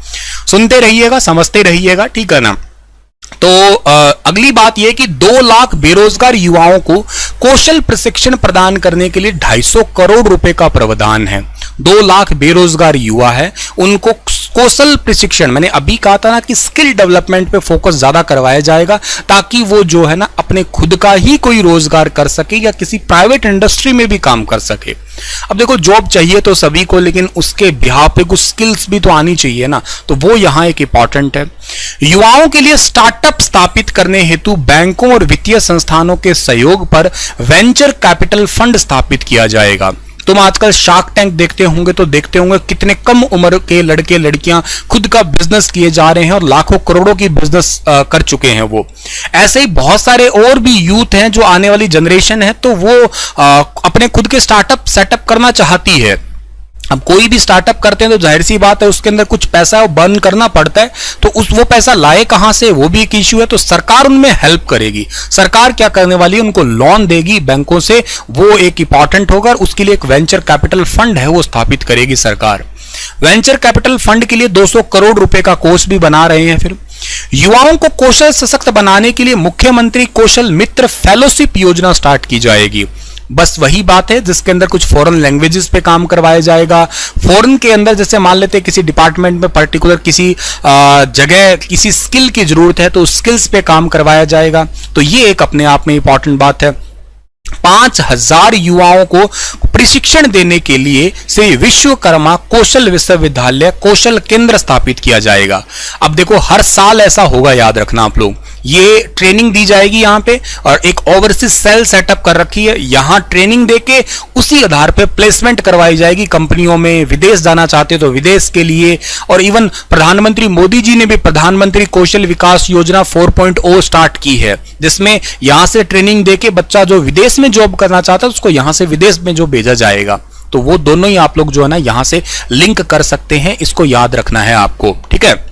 सुनते रहिएगा, समझते रहिएगा, ठीक है ना। तो अगली बात यह कि 2 लाख बेरोजगार युवाओं को कौशल प्रशिक्षण प्रदान करने के लिए 250 करोड़ रुपए का प्रावधान है। 2 लाख बेरोजगार युवा है, उनको कौशल प्रशिक्षण, मैंने अभी कहा था ना कि स्किल डेवलपमेंट पे फोकस ज्यादा करवाया जाएगा, ताकि वो जो है ना अपने खुद का ही कोई रोजगार कर सके या किसी प्राइवेट इंडस्ट्री में भी काम कर सके। अब देखो, जॉब चाहिए तो सभी को, लेकिन उसके बिहाफ पे कुछ स्किल्स भी तो आनी चाहिए ना, तो वो यहां एक इंपॉर्टेंट है। युवाओं के लिए स्टार्टअप स्थापित करने हेतु बैंकों और वित्तीय संस्थानों के सहयोग पर वेंचर कैपिटल फंड स्थापित किया जाएगा। तुम आजकल शार्क टैंक देखते होंगे कितने कम उम्र के लड़के लड़कियां खुद का बिजनेस किए जा रहे हैं और लाखों करोड़ों की बिजनेस कर चुके हैं। वो ऐसे ही बहुत सारे और भी यूथ हैं जो आने वाली जनरेशन है, तो वो अपने खुद के स्टार्टअप सेटअप करना चाहती है। अब कोई भी स्टार्टअप करते हैं तो जाहिर सी बात है उसके अंदर कुछ पैसा बर्न करना पड़ता है, तो वो पैसा लाए कहां से, वो भी एक इश्यू है। तो सरकार उनमें हेल्प करेगी। सरकार क्या करने वाली है, उनको लोन देगी बैंकों से, वो एक इंपॉर्टेंट होगा। उसके लिए एक वेंचर कैपिटल फंड है वो स्थापित करेगी सरकार। वेंचर कैपिटल फंड के लिए 200 करोड़ रुपए का कोष भी बना रहे हैं। फिर युवाओं को कौशल सशक्त बनाने के लिए मुख्यमंत्री कौशल मित्र फेलोशिप योजना स्टार्ट की जाएगी। बस वही बात है जिसके अंदर कुछ फॉरेन लैंग्वेजेस पे काम करवाया जाएगा। फॉरेन के अंदर जैसे मान लेते हैं किसी डिपार्टमेंट में पर्टिकुलर किसी जगह किसी स्किल की जरूरत है, तो स्किल्स पे काम करवाया जाएगा। तो ये एक अपने आप में इंपॉर्टेंट बात है। 5000 युवाओं को प्रशिक्षण देने के लिए से विश्वकर्मा कौशल विश्वविद्यालय कौशल केंद्र स्थापित किया जाएगा। अब देखो, हर साल ऐसा होगा, याद रखना आप लोग। ये ट्रेनिंग दी जाएगी यहाँ पे, और एक ओवरसीज सेल सेटअप कर रखी है। यहाँ ट्रेनिंग देके उसी आधार पे प्लेसमेंट करवाई जाएगी कंपनियों में। विदेश जाना चाहते हो तो विदेश के लिए, और इवन प्रधानमंत्री मोदी जी ने भी प्रधानमंत्री कौशल विकास योजना 4.0 स्टार्ट की है, जिसमें यहां से ट्रेनिंग देके बच्चा जो विदेश में जॉब करना चाहता है उसको यहां से विदेश में जो भेजा जाएगा। तो वो दोनों ही आप लोग जो है ना यहां से लिंक कर सकते हैं, इसको याद रखना है आपको, ठीक है।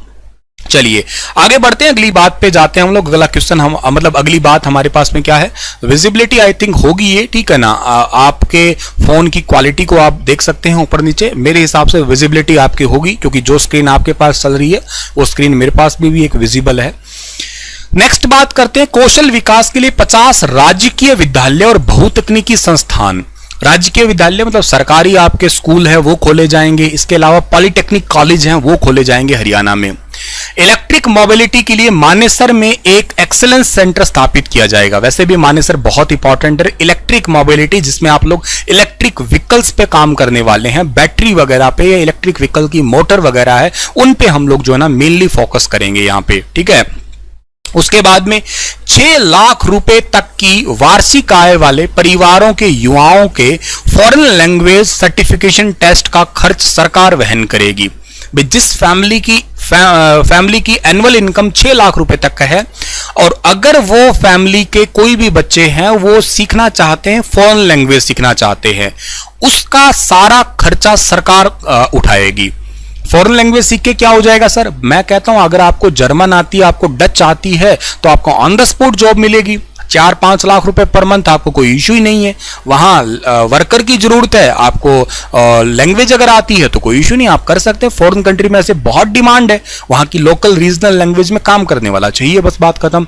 चलिए आगे बढ़ते हैं, अगली बात पे जाते हैं हम लोग। अगला क्वेश्चन हम मतलब अगली बात हमारे पास में क्या है, विजिबिलिटी आई थिंक होगी ये, ठीक है ना। आपके फोन की क्वालिटी को आप देख सकते हैं ऊपर नीचे। मेरे हिसाब से विजिबिलिटी आपकी होगी, क्योंकि जो स्क्रीन आपके पास चल रही है वो स्क्रीन मेरे पास भी एक विजिबल है। नेक्स्ट बात करते हैं, कौशल विकास के लिए 50 राजकीय विद्यालय और बहुतकनीकी संस्थान। राजकीय विद्यालय मतलब सरकारी आपके स्कूल है वो खोले जाएंगे। इसके अलावा पॉलिटेक्निक कॉलेज हैं वो खोले जाएंगे हरियाणा में। इलेक्ट्रिक मोबिलिटी के लिए मानेसर में एक एक्सीलेंस सेंटर स्थापित किया जाएगा। वैसे भी मानेसर बहुत इंपॉर्टेंट है इलेक्ट्रिक मोबिलिटी, जिसमें आप लोग इलेक्ट्रिक व्हीकल्स पे काम करने वाले हैं, बैटरी वगैरह पे या इलेक्ट्रिक व्हीकल की मोटर वगैरह है उन पे हम लोग जो है ना मेनली फोकस करेंगे यहाँ पे, ठीक है। उसके बाद में 6 लाख रुपए तक की वार्षिक आय वाले परिवारों के युवाओं के फॉरेन लैंग्वेज सर्टिफिकेशन टेस्ट का खर्च सरकार वहन करेगी। जिस फैमिली की एनुअल इनकम 6 लाख रुपए तक का है, और अगर वो फैमिली के कोई भी बच्चे हैं वो सीखना चाहते हैं, फॉरेन लैंग्वेज सीखना चाहते हैं, उसका सारा खर्चा सरकार उठाएगी। फॉरेन लैंग्वेज सीख के क्या हो जाएगा सर, मैं कहता हूं अगर आपको जर्मन आती है, आपको डच आती है, तो आपको ऑन द स्पॉट जॉब मिलेगी। 4-5 लाख रुपए पर मंथ, आपको कोई इश्यू ही नहीं है। वहां वर्कर की जरूरत है, आपको लैंग्वेज अगर आती है तो कोई इश्यू नहीं, आप कर सकते हैं। फॉरेन कंट्री में ऐसे बहुत डिमांड है, वहां की लोकल रीजनल लैंग्वेज में काम करने वाला चाहिए, बस बात खत्म।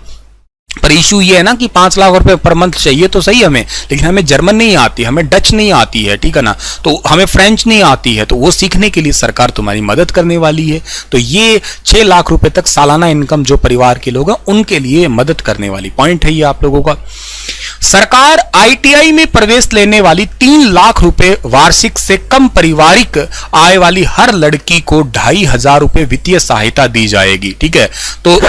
पर इशू ये है ना कि 5 लाख रुपए पर मंथ चाहिए तो सही हमें, लेकिन हमें जर्मन नहीं आती, हमें डच नहीं आती है, ठीक है ना, तो हमें फ्रेंच नहीं आती है, तो वो सीखने के लिए सरकार तुम्हारी मदद करने वाली है। तो ये 6 लाख रुपए तक सालाना इनकम जो परिवार के लोग हैं उनके लिए मदद करने वाली पॉइंट है ये आप लोगों का। सरकार आईटीआई में प्रवेश लेने वाली 3 लाख रुपए वार्षिक से कम पारिवारिक आय वाली हर लड़की को 2500 रुपए वित्तीय सहायता दी जाएगी, ठीक है। तो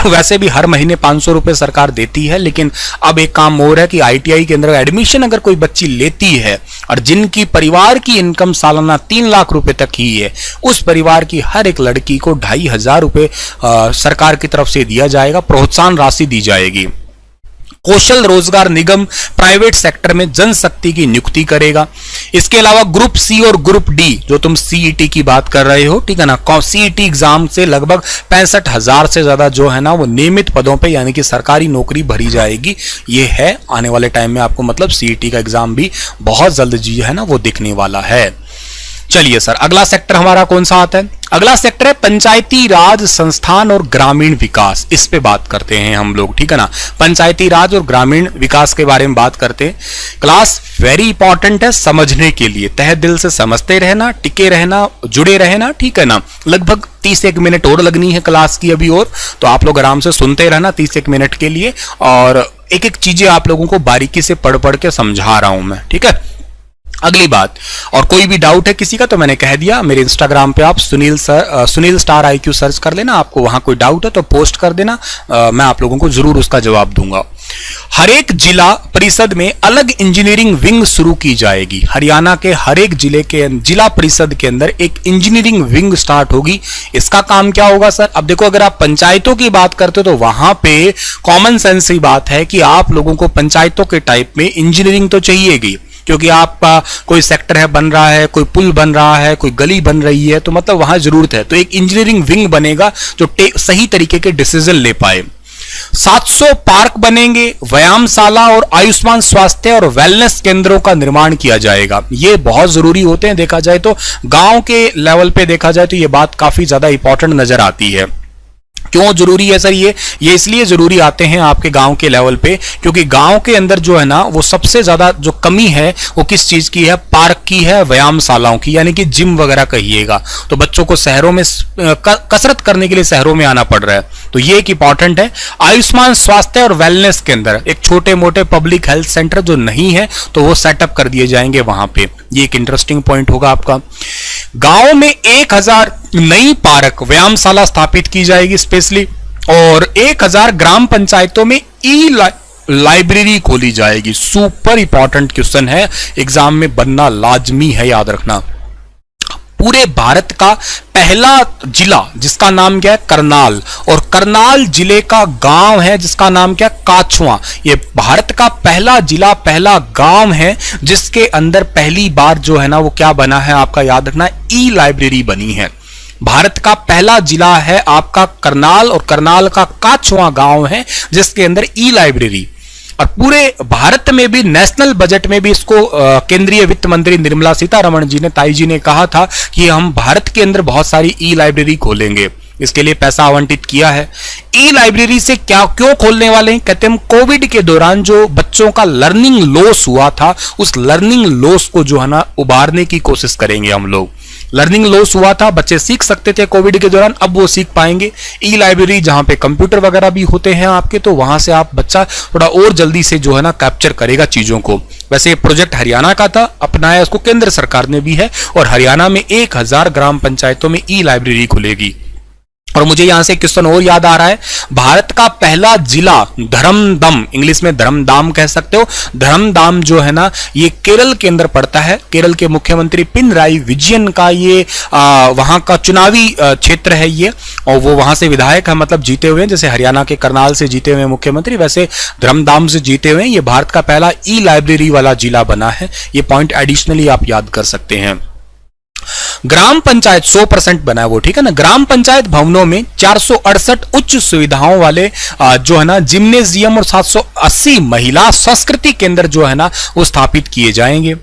वैसे भी हर महीने 500 रुपए सरकार देती है, लेकिन अब एक काम और है कि आईटीआई के अंदर एडमिशन अगर कोई बच्ची लेती है और जिनकी परिवार की इनकम सालाना 3 लाख रुपए तक ही है, उस परिवार की हर एक लड़की को 2500 रुपए सरकार की तरफ से दिया जाएगा, प्रोत्साहन राशि दी जाएगी। कौशल रोजगार निगम प्राइवेट सेक्टर में जनशक्ति की नियुक्ति करेगा। इसके अलावा ग्रुप सी और ग्रुप डी, जो तुम सीईटी की बात कर रहे हो, ठीक है ना, सीईटी एग्जाम से लगभग 65,000 से ज्यादा जो है ना वो नियमित पदों पे यानी कि सरकारी नौकरी भरी जाएगी। ये है आने वाले टाइम में आपको मतलब सीईटी का एग्जाम भी बहुत जल्द जो है ना वो दिखने वाला है। चलिए सर, अगला सेक्टर हमारा कौन सा आता है, अगला सेक्टर है पंचायती राज संस्थान और ग्रामीण विकास। इस पे बात करते हैं हम लोग, ठीक है ना। पंचायती राज और ग्रामीण विकास के बारे में बात करते हैं। क्लास वेरी इंपॉर्टेंट है समझने के लिए, तहे दिल से समझते रहना, टिके रहना, जुड़े रहना, ठीक है ना। लगभग 30 मिनट और लगनी है क्लास की अभी और, तो आप लोग आराम से सुनते रहना 30 मिनट के लिए, और एक एक चीजें आप लोगों को बारीकी से पढ़ पढ़ के समझा रहा हूं मैं, ठीक है। अगली बात, और कोई भी डाउट है किसी का तो मैंने कह दिया, मेरे इंस्टाग्राम पे आप सुनील स्टार IQ सर्च कर लेना, आपको वहां कोई डाउट है तो पोस्ट कर देना, मैं आप लोगों को जरूर उसका जवाब दूंगा। हर एक जिला परिषद में अलग इंजीनियरिंग विंग शुरू की जाएगी। हरियाणा के हर एक जिले के जिला परिषद के अंदर एक इंजीनियरिंग विंग स्टार्ट होगी। इसका काम क्या होगा सर? अब देखो, अगर आप पंचायतों की बात करते हो तो वहां पे कॉमन सेंस की बात है कि आप लोगों को पंचायतों के टाइप में इंजीनियरिंग तो चाहिएगी, क्योंकि आपका कोई सेक्टर है बन रहा है, कोई पुल बन रहा है, कोई गली बन रही है, तो मतलब वहां जरूरत है। तो एक इंजीनियरिंग विंग बनेगा जो सही तरीके के डिसीजन ले पाए। 700 पार्क बनेंगे, व्यायामशाला और आयुष्मान स्वास्थ्य और वेलनेस केंद्रों का निर्माण किया जाएगा। ये बहुत जरूरी होते हैं, देखा जाए तो गांव के लेवल पे देखा जाए तो ये बात काफी ज्यादा इंपॉर्टेंट नजर आती है। क्यों जरूरी है सर ये इसलिए जरूरी आते हैं आपके गांव के लेवल पे, क्योंकि गांव के अंदर जो है ना वो सबसे ज्यादा जो कमी है वो किस चीज की है? पार्क की है, व्यायामशालाओं की, यानी कि जिम वगैरह कहिएगा। तो बच्चों को शहरों में कसरत करने के लिए शहरों में आना पड़ रहा है, तो ये एक इंपॉर्टेंट है। आयुष्मान स्वास्थ्य और वेलनेस के अंदर एक छोटे मोटे पब्लिक हेल्थ सेंटर जो नहीं है तो वो सेटअप कर दिए जाएंगे वहां पे, ये एक इंटरेस्टिंग पॉइंट होगा आपका। गांव में 1000 नई पार्क व्यायामशाला स्थापित की जाएगी स्पेशली, और 1000 ग्राम पंचायतों में लाइब्रेरी खोली जाएगी। सुपर इंपॉर्टेंट क्वेश्चन है, एग्जाम में बनना लाजमी है, याद रखना। पूरे भारत का पहला जिला जिसका नाम क्या है? करनाल, और करनाल जिले का गांव है जिसका नाम क्या है? काछवा। ये भारत का पहला जिला, पहला गांव है जिसके अंदर पहली बार जो है ना वो क्या बना है आपका, याद रखना, ई लाइब्रेरी बनी है। भारत का पहला जिला है आपका करनाल, और करनाल का काछवा गांव है जिसके अंदर ई लाइब्रेरी। और पूरे भारत में भी नेशनल बजट में भी इसको केंद्रीय वित्त मंत्री निर्मला सीतारमण जी ने, ताई जी ने कहा था कि हम भारत के अंदर बहुत सारी ई लाइब्रेरी खोलेंगे, इसके लिए पैसा आवंटित किया है। ई लाइब्रेरी से क्यों खोलने वाले हैं? कहते हैं हम कोविड के दौरान जो बच्चों का लर्निंग लॉस हुआ था, उस लर्निंग लॉस को जो है ना उबारने की कोशिश करेंगे हम लोग। लर्निंग लॉस हुआ था, बच्चे सीख सकते थे कोविड के दौरान, अब वो सीख पाएंगे। ई लाइब्रेरी जहां पे कंप्यूटर वगैरह भी होते हैं आपके, तो वहां से आप बच्चा थोड़ा और जल्दी से जो है ना कैप्चर करेगा चीजों को। वैसे ये प्रोजेक्ट हरियाणा का था, अपनाया उसको केंद्र सरकार ने भी है, और हरियाणा में 1000 ग्राम पंचायतों में ई लाइब्रेरी खुलेगी। और मुझे यहां से क्वेश्चन और याद आ रहा है, भारत का पहला जिला धर्मदम, इंग्लिश में धर्मदाम कह सकते हो, धर्मदाम जो है ना ये केरल के अंदर पड़ता है। केरल के मुख्यमंत्री पिनराई विजयन का ये वहां का चुनावी क्षेत्र है ये, और वो वहां से विधायक है, मतलब जीते हुए हैं। जैसे हरियाणा के करनाल से जीते हुए मुख्यमंत्री, वैसे धर्मदाम से जीते हुए। ये भारत का पहला ई लाइब्रेरी वाला जिला बना है, ये पॉइंट एडिशनली आप याद कर सकते हैं। ग्राम पंचायत 100% बना है वो, ठीक है ना। ग्राम पंचायत भवनों में 468 उच्च सुविधाओं वाले जो है ना जिम्नेजियम और 780 महिला संस्कृति केंद्र जो है ना वो स्थापित किए जाएंगे।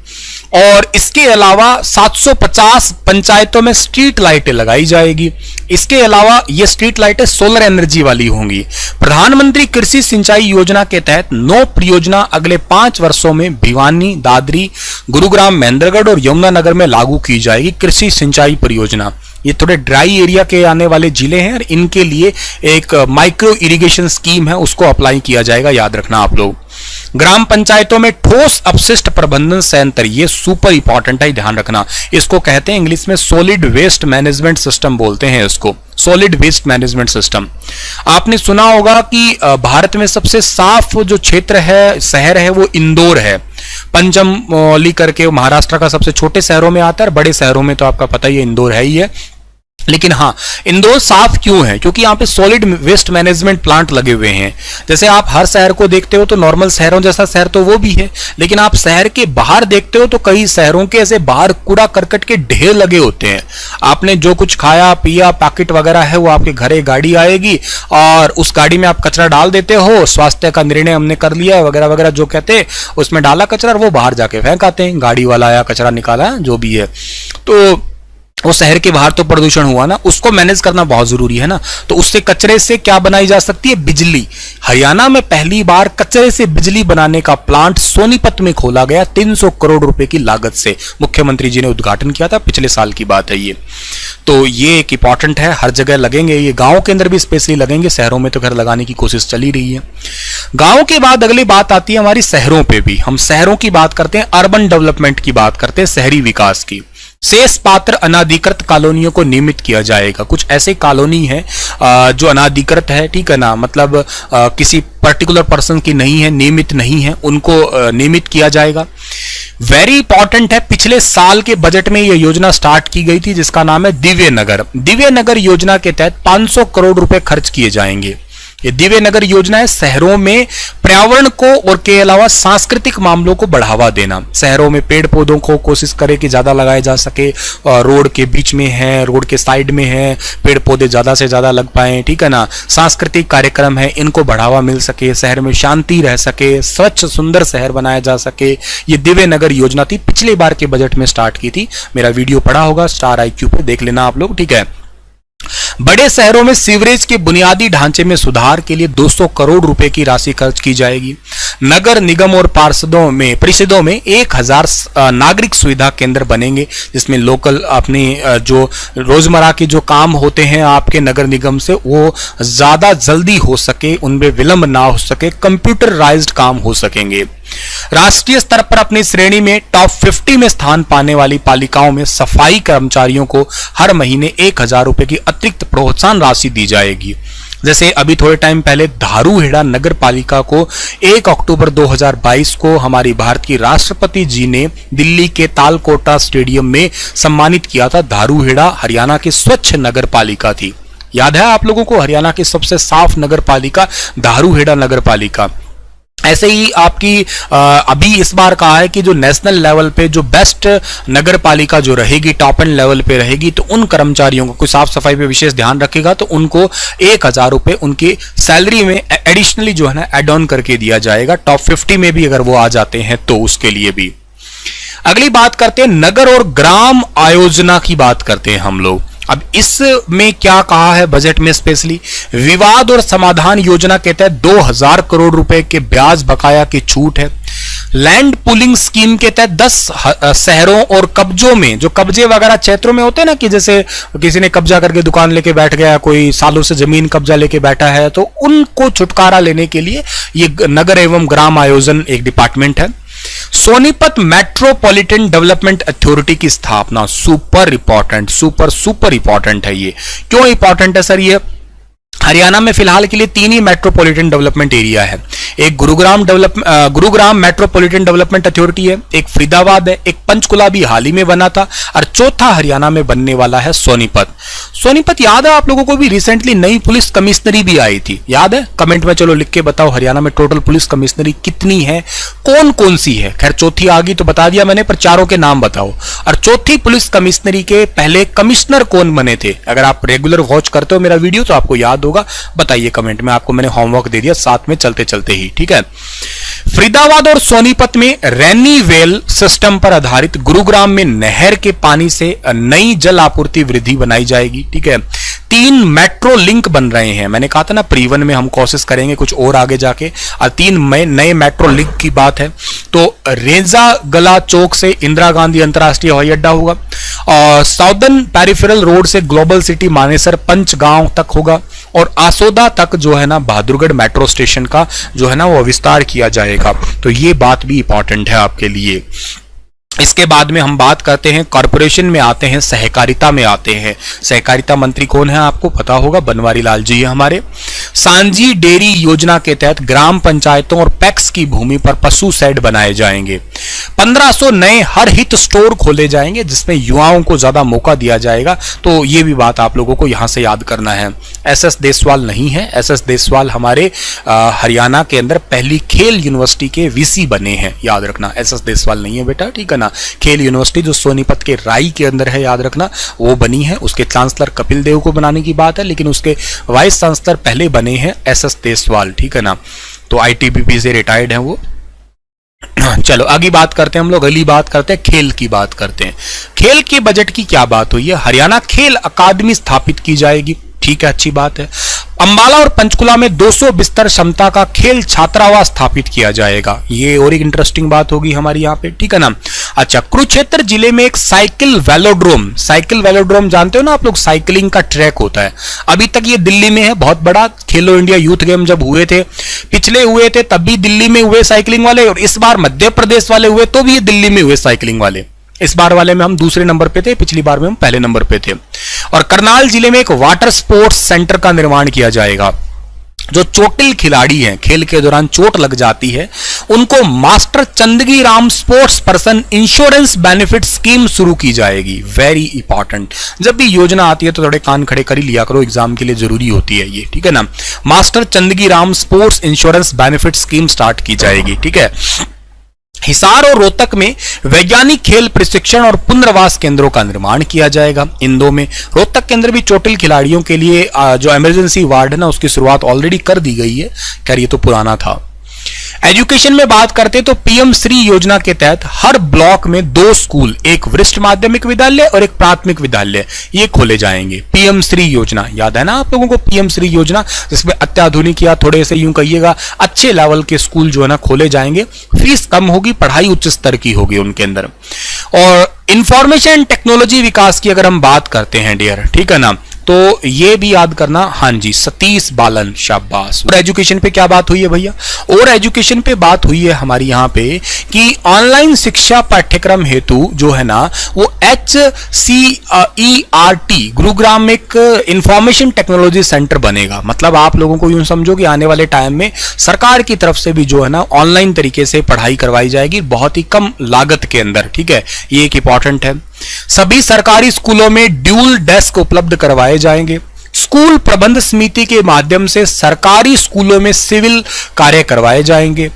और इसके अलावा 750 पंचायतों में स्ट्रीट लाइटें लगाई जाएगी। इसके अलावा ये स्ट्रीट लाइटें सोलर एनर्जी वाली होंगी। प्रधानमंत्री कृषि सिंचाई योजना के तहत 9 परियोजना अगले 5 वर्षों में भिवानी, दादरी, गुरुग्राम, महेंद्रगढ़ और यमुनानगर में लागू की जाएगी कृषि सिंचाई परियोजना। ये थोड़े ड्राई एरिया के आने वाले जिले हैं और इनके लिए एक माइक्रो इरिगेशन स्कीम है, उसको अप्लाई किया जाएगा, याद रखना आप लोग। ग्राम पंचायतों में ठोस अपशिष्ट प्रबंधन संयंत्र, ये सुपर इंपॉर्टेंट है, ध्यान रखना। इसको कहते हैं इंग्लिश में सॉलिड वेस्ट मैनेजमेंट सिस्टम बोलते हैं इसको, सॉलिड वेस्ट मैनेजमेंट सिस्टम। आपने सुना होगा कि भारत में सबसे साफ जो क्षेत्र है, शहर है, वो इंदौर है। पंचमौली करके महाराष्ट्र का सबसे छोटे शहरों में आता है, बड़े शहरों में तो आपका पता ही है इंदौर है ही है। लेकिन हाँ, इंदौर साफ क्यों है? क्योंकि यहाँ पे सॉलिड वेस्ट मैनेजमेंट प्लांट लगे हुए हैं। जैसे आप हर शहर को देखते हो तो नॉर्मल शहरों जैसा शहर तो वो भी है, लेकिन आप शहर के बाहर देखते हो तो कई शहरों के ऐसे बाहर कूड़ा करकट के ढेर लगे होते हैं। आपने जो कुछ खाया पिया पैकेट वगैरह है वो आपके घरे गाड़ी आएगी और उस गाड़ी में आप कचरा डाल देते हो, स्वास्थ्य का निर्णय हमने कर लिया वगैरह वगैरह जो कहते हैं, उसमें डाला कचरा, वो बाहर जाके फेंक आते हैं, गाड़ी वाला आया कचरा निकाला जो भी है। तो वो शहर के बाहर तो प्रदूषण हुआ ना, उसको मैनेज करना बहुत जरूरी है ना। तो उससे कचरे से क्या बनाई जा सकती है? बिजली। हरियाणा में पहली बार कचरे से बिजली बनाने का प्लांट सोनीपत में खोला गया 300 करोड़ रुपए की लागत से। मुख्यमंत्री जी ने उद्घाटन किया था, पिछले साल की बात है ये। तो ये एक इंपॉर्टेंट है, हर जगह लगेंगे ये, गांव के अंदर भी स्पेशली लगेंगे, शहरों में तो घर लगाने की कोशिश चली रही है। गांव के बाद अगली बात आती है हमारी शहरों पे भी। हम शहरों की बात करते हैं, अर्बन डेवलपमेंट की बात करते हैं, शहरी विकास की। शेष पात्र अनाधिकृत कॉलोनियों को नियमित किया जाएगा। कुछ ऐसे कॉलोनी है जो अनाधिकृत है, ठीक है ना, मतलब किसी पर्टिकुलर पर्सन की नहीं है, नियमित नहीं है, उनको नियमित किया जाएगा। वेरी इंपॉर्टेंट है, पिछले साल के बजट में यह योजना स्टार्ट की गई थी जिसका नाम है दिव्य नगर। दिव्य नगर योजना के तहत 500 करोड़ रुपए खर्च किए जाएंगे। ये दिव्य नगर योजना है शहरों में पर्यावरण को और के अलावा सांस्कृतिक मामलों को बढ़ावा देना। शहरों में पेड़ पौधों को कोशिश करे कि ज्यादा लगाए जा सके, रोड के बीच में है, रोड के साइड में है, पेड़ पौधे ज्यादा से ज्यादा लग पाए, ठीक है ना। सांस्कृतिक कार्यक्रम है, इनको बढ़ावा मिल सके, शहर में शांति रह सके, स्वच्छ सुंदर शहर बनाया जा सके। ये दिव्य नगर योजना थी, पिछले बार के बजट में स्टार्ट की थी। मेरा वीडियो पड़ा होगा स्टार IQ पे, देख लेना आप लोग, ठीक है। बड़े शहरों में सीवरेज के बुनियादी ढांचे में सुधार के लिए 200 करोड़ रुपए की राशि खर्च की जाएगी। नगर निगम और परिषदों में 1000 नागरिक सुविधा केंद्र बनेंगे, जिसमें लोकल अपने जो रोजमर्रा के जो काम होते हैं आपके नगर निगम से, वो ज्यादा जल्दी हो सके, उनमें विलंब ना हो सके, कंप्यूटराइज्ड काम हो सकेंगे। राष्ट्रीय स्तर पर अपनी श्रेणी में टॉप 50 में स्थान पाने वाली पालिकाओं में सफाई कर्मचारियों को हर महीने 1000 रुपए की अतिरिक्त प्रोत्साहन राशि दी जाएगी। जैसे अभी थोड़े टाइम पहले धारूहेड़ा नगर पालिका को 1 अक्टूबर 2022 को हमारी भारत की राष्ट्रपति जी ने दिल्ली के तालकोटा स्टेडियम में सम्मानित किया था। धारूहेड़ा हरियाणा की स्वच्छ नगर पालिका थी। याद है आप लोगों को, हरियाणा की सबसे साफ नगर पालिका धारूहेड़ा नगर पालिका। ऐसे ही आपकी अभी इस बार कहा है कि जो नेशनल लेवल पे जो बेस्ट नगर पालिका जो रहेगी, टॉप एंड लेवल पे रहेगी, तो उन कर्मचारियों को कोई साफ सफाई पे विशेष ध्यान रखेगा तो उनको 1000 रुपए उनकी सैलरी में एडिशनली जो है ना एड ऑन करके दिया जाएगा। टॉप 50 में भी अगर वो आ जाते हैं तो उसके लिए भी। अगली बात करते हैं नगर और ग्राम आयोजना की बात करते हैं हम लोग। अब इसमें क्या कहा है बजट में स्पेशली, विवाद और समाधान योजना के तहत 2000 करोड़ रुपए के ब्याज बकाया की छूट है। लैंड पुलिंग स्कीम के तहत 10 शहरों और कब्जों में, जो कब्जे वगैरह क्षेत्रों में होते हैं ना, कि जैसे किसी ने कब्जा करके दुकान लेके बैठ गया, कोई सालों से जमीन कब्जा लेके बैठा है, तो उनको छुटकारा लेने के लिए ये नगर एवं ग्राम आयोजन एक डिपार्टमेंट है। सोनीपत मेट्रोपॉलिटन डेवलपमेंट अथॉरिटी की स्थापना, सुपर इंपॉर्टेंट है ये। क्यों इंपॉर्टेंट है सर ये? हरियाणा में फिलहाल के लिए 3 ही मेट्रोपॉलिटन डेवलपमेंट एरिया है। एक गुरुग्राम मेट्रोपॉलिटन डेवलपमेंट अथॉरिटी है, एक फरीदाबाद है, एक पंचकुला भी हाल ही में बना था, और चौथा हरियाणा में बनने वाला है सोनीपत। सोनीपत याद है आप लोगों को भी, रिसेंटली नई पुलिस कमिश्नरी भी आई थी, याद है? कमेंट में चलो लिख के बताओ हरियाणा में टोटल पुलिस कमिश्नरी कितनी है, कौन कौन सी है। खैर चौथी आ गई तो बता दिया मैंने, पर चारों के नाम बताओ। और चौथी पुलिस कमिश्नरी के पहले कमिश्नर कौन बने थे? अगर आप रेगुलर वॉच करते हो मेरा वीडियो तो आपको याद होगा, बताइए कमेंट में। आपको मैंने होमवर्क दे दिया साथ में चलते चलते ही, ठीक है। फरीदाबाद और सोनीपत में रेनी वेल सिस्टम पर आधारित गुरुग्राम में नहर के पानी से नई जल आपूर्ति वृद्धि बनाई जाएगी, ठीक है। 3 मेट्रो लिंक बन रहे हैं, मैंने कहा था ना परिवहन में हम कोशिश करेंगे कुछ और आगे जाके, और 3 नए मेट्रो लिंक की बात है। तो रेजा गला चौक से इंदिरा गांधी अंतरराष्ट्रीय हवाई अड्डा होगा, और साउदर्न पेरिफेरल रोड से ग्लोबल सिटी मानेसर पंचगांव तक होगा, और आसोदा तक जो है ना बहादुरगढ़ मेट्रो स्टेशन का जो है ना वो विस्तार किया जाएगा। तो ये बात भी इंपॉर्टेंट है आपके लिए। इसके बाद में हम बात करते हैं कॉर्पोरेशन में आते हैं, सहकारिता में आते हैं। सहकारिता मंत्री कौन है आपको पता होगा, बनवारी लाल जी है हमारे। सांझी डेयरी योजना के तहत ग्राम पंचायतों और पैक्स की भूमि पर पशु शेड बनाए जाएंगे। 1500 नए हर हित स्टोर खोले जाएंगे, जिसमें युवाओं को ज्यादा मौका दिया जाएगा। तो ये भी बात आप लोगों को यहां से याद करना है। SS देसवाल नहीं है, SS देसवाल हमारे हरियाणा के अंदर पहली खेल यूनिवर्सिटी के VC बने हैं, याद रखना। SS देसवाल नहीं है बेटा, ठीक है ना। खेल यूनिवर्सिटी जो सोनीपत के राई के अंदर है, याद रखना, वो बनी है। उसके चांसलर कपिल देव को बनाने की बात है, लेकिन उसके वाइस चांसलर पहले बने हैं SS देसवाल, ठीक है ना। तो ITBP से रिटायर्ड है वो। चलो आगे बात करते हैं हम लोग, अगली बात करते हैं खेल की बात करते हैं। खेल के बजट की क्या बात हुई है? हरियाणा खेल अकादमी स्थापित की जाएगी, ठीक है, अच्छी बात है। अंबाला और पंचकुला में 200 बिस्तर क्षमता का खेल छात्रावास स्थापित किया जाएगा, ये और एक इंटरेस्टिंग बात होगी हमारी यहाँ पे, ठीक है ना। अच्छा, कुरुक्षेत्र जिले में एक साइकिल वेलोड्रोम जानते हो ना आप लोग, साइकिलिंग का ट्रैक होता है। अभी तक ये दिल्ली में है, बहुत बड़ा। खेलो इंडिया यूथ गेम जब हुए थे, पिछले हुए थे तब भी दिल्ली में हुए साइकिलिंग वाले, और इस बार मध्य प्रदेश वाले हुए तो भी ये दिल्ली में हुए साइकिलिंग वाले। इस बार वाले में हम दूसरे नंबर पे थे, पिछली बार में हम पहले नंबर पे थे। और करनाल जिले में एक वाटर स्पोर्ट्स सेंटर का निर्माण किया जाएगा। जो चोटिल खिलाड़ी हैं, खेल के दौरान चोट लग जाती है, उनको master Chandgi Ram sports person insurance benefit scheme शुरू की जाएगी। वेरी इंपॉर्टेंट, जब भी योजना आती है तो थोड़े कान खड़े कर ही लिया करो, एग्जाम के लिए जरूरी होती है ये, ठीक है ना। Master Chandgi Ram sports insurance benefit scheme start की जाएगी, ठीक है। हिसार और रोहतक में वैज्ञानिक खेल प्रशिक्षण और पुनर्वास केंद्रों का निर्माण किया जाएगा। इंदौर में, रोहतक के अंदर भी चोटिल खिलाड़ियों के लिए जो इमरजेंसी वार्ड है ना, उसकी शुरुआत ऑलरेडी कर दी गई है, खैर ये तो पुराना था। एजुकेशन में बात करते तो पीएम श्री योजना के तहत हर ब्लॉक में 2 स्कूल, एक वरिष्ठ माध्यमिक विद्यालय और एक प्राथमिक विद्यालय, ये खोले जाएंगे। पीएम श्री योजना याद है ना आप लोगों को, पीएम श्री योजना, जिसमें अत्याधुनिक या थोड़े से यूं कहिएगा अच्छे लेवल के स्कूल जो है ना खोले जाएंगे। फीस कम होगी, पढ़ाई उच्च स्तर की होगी उनके अंदर। और इंफॉर्मेशन टेक्नोलॉजी विकास की अगर हम बात करते हैं डियर, ठीक है ना, तो ये भी याद करना, हाँ जी, सतीश बालन, शाबाश। और एजुकेशन पे क्या बात हुई है भैया? और एजुकेशन पे बात हुई है हमारी यहाँ पे कि ऑनलाइन शिक्षा पाठ्यक्रम हेतु जो है ना वो HCERT गुरुग्राम में एक इंफॉर्मेशन टेक्नोलॉजी सेंटर बनेगा। मतलब आप लोगों को यूं समझो कि आने वाले टाइम में सरकार की तरफ से भी जो है ना ऑनलाइन तरीके से पढ़ाई करवाई जाएगी, बहुत ही कम लागत के अंदर, ठीक है, ये एक इंपॉर्टेंट है। सभी सरकारी स्कूलों में ड्यूल डेस्क उपलब्ध करवाए जाएंगे। स्कूल प्रबंध समिति के माध्यम से सरकारी स्कूलों में सिविल कार्य करवाए जाएंगे।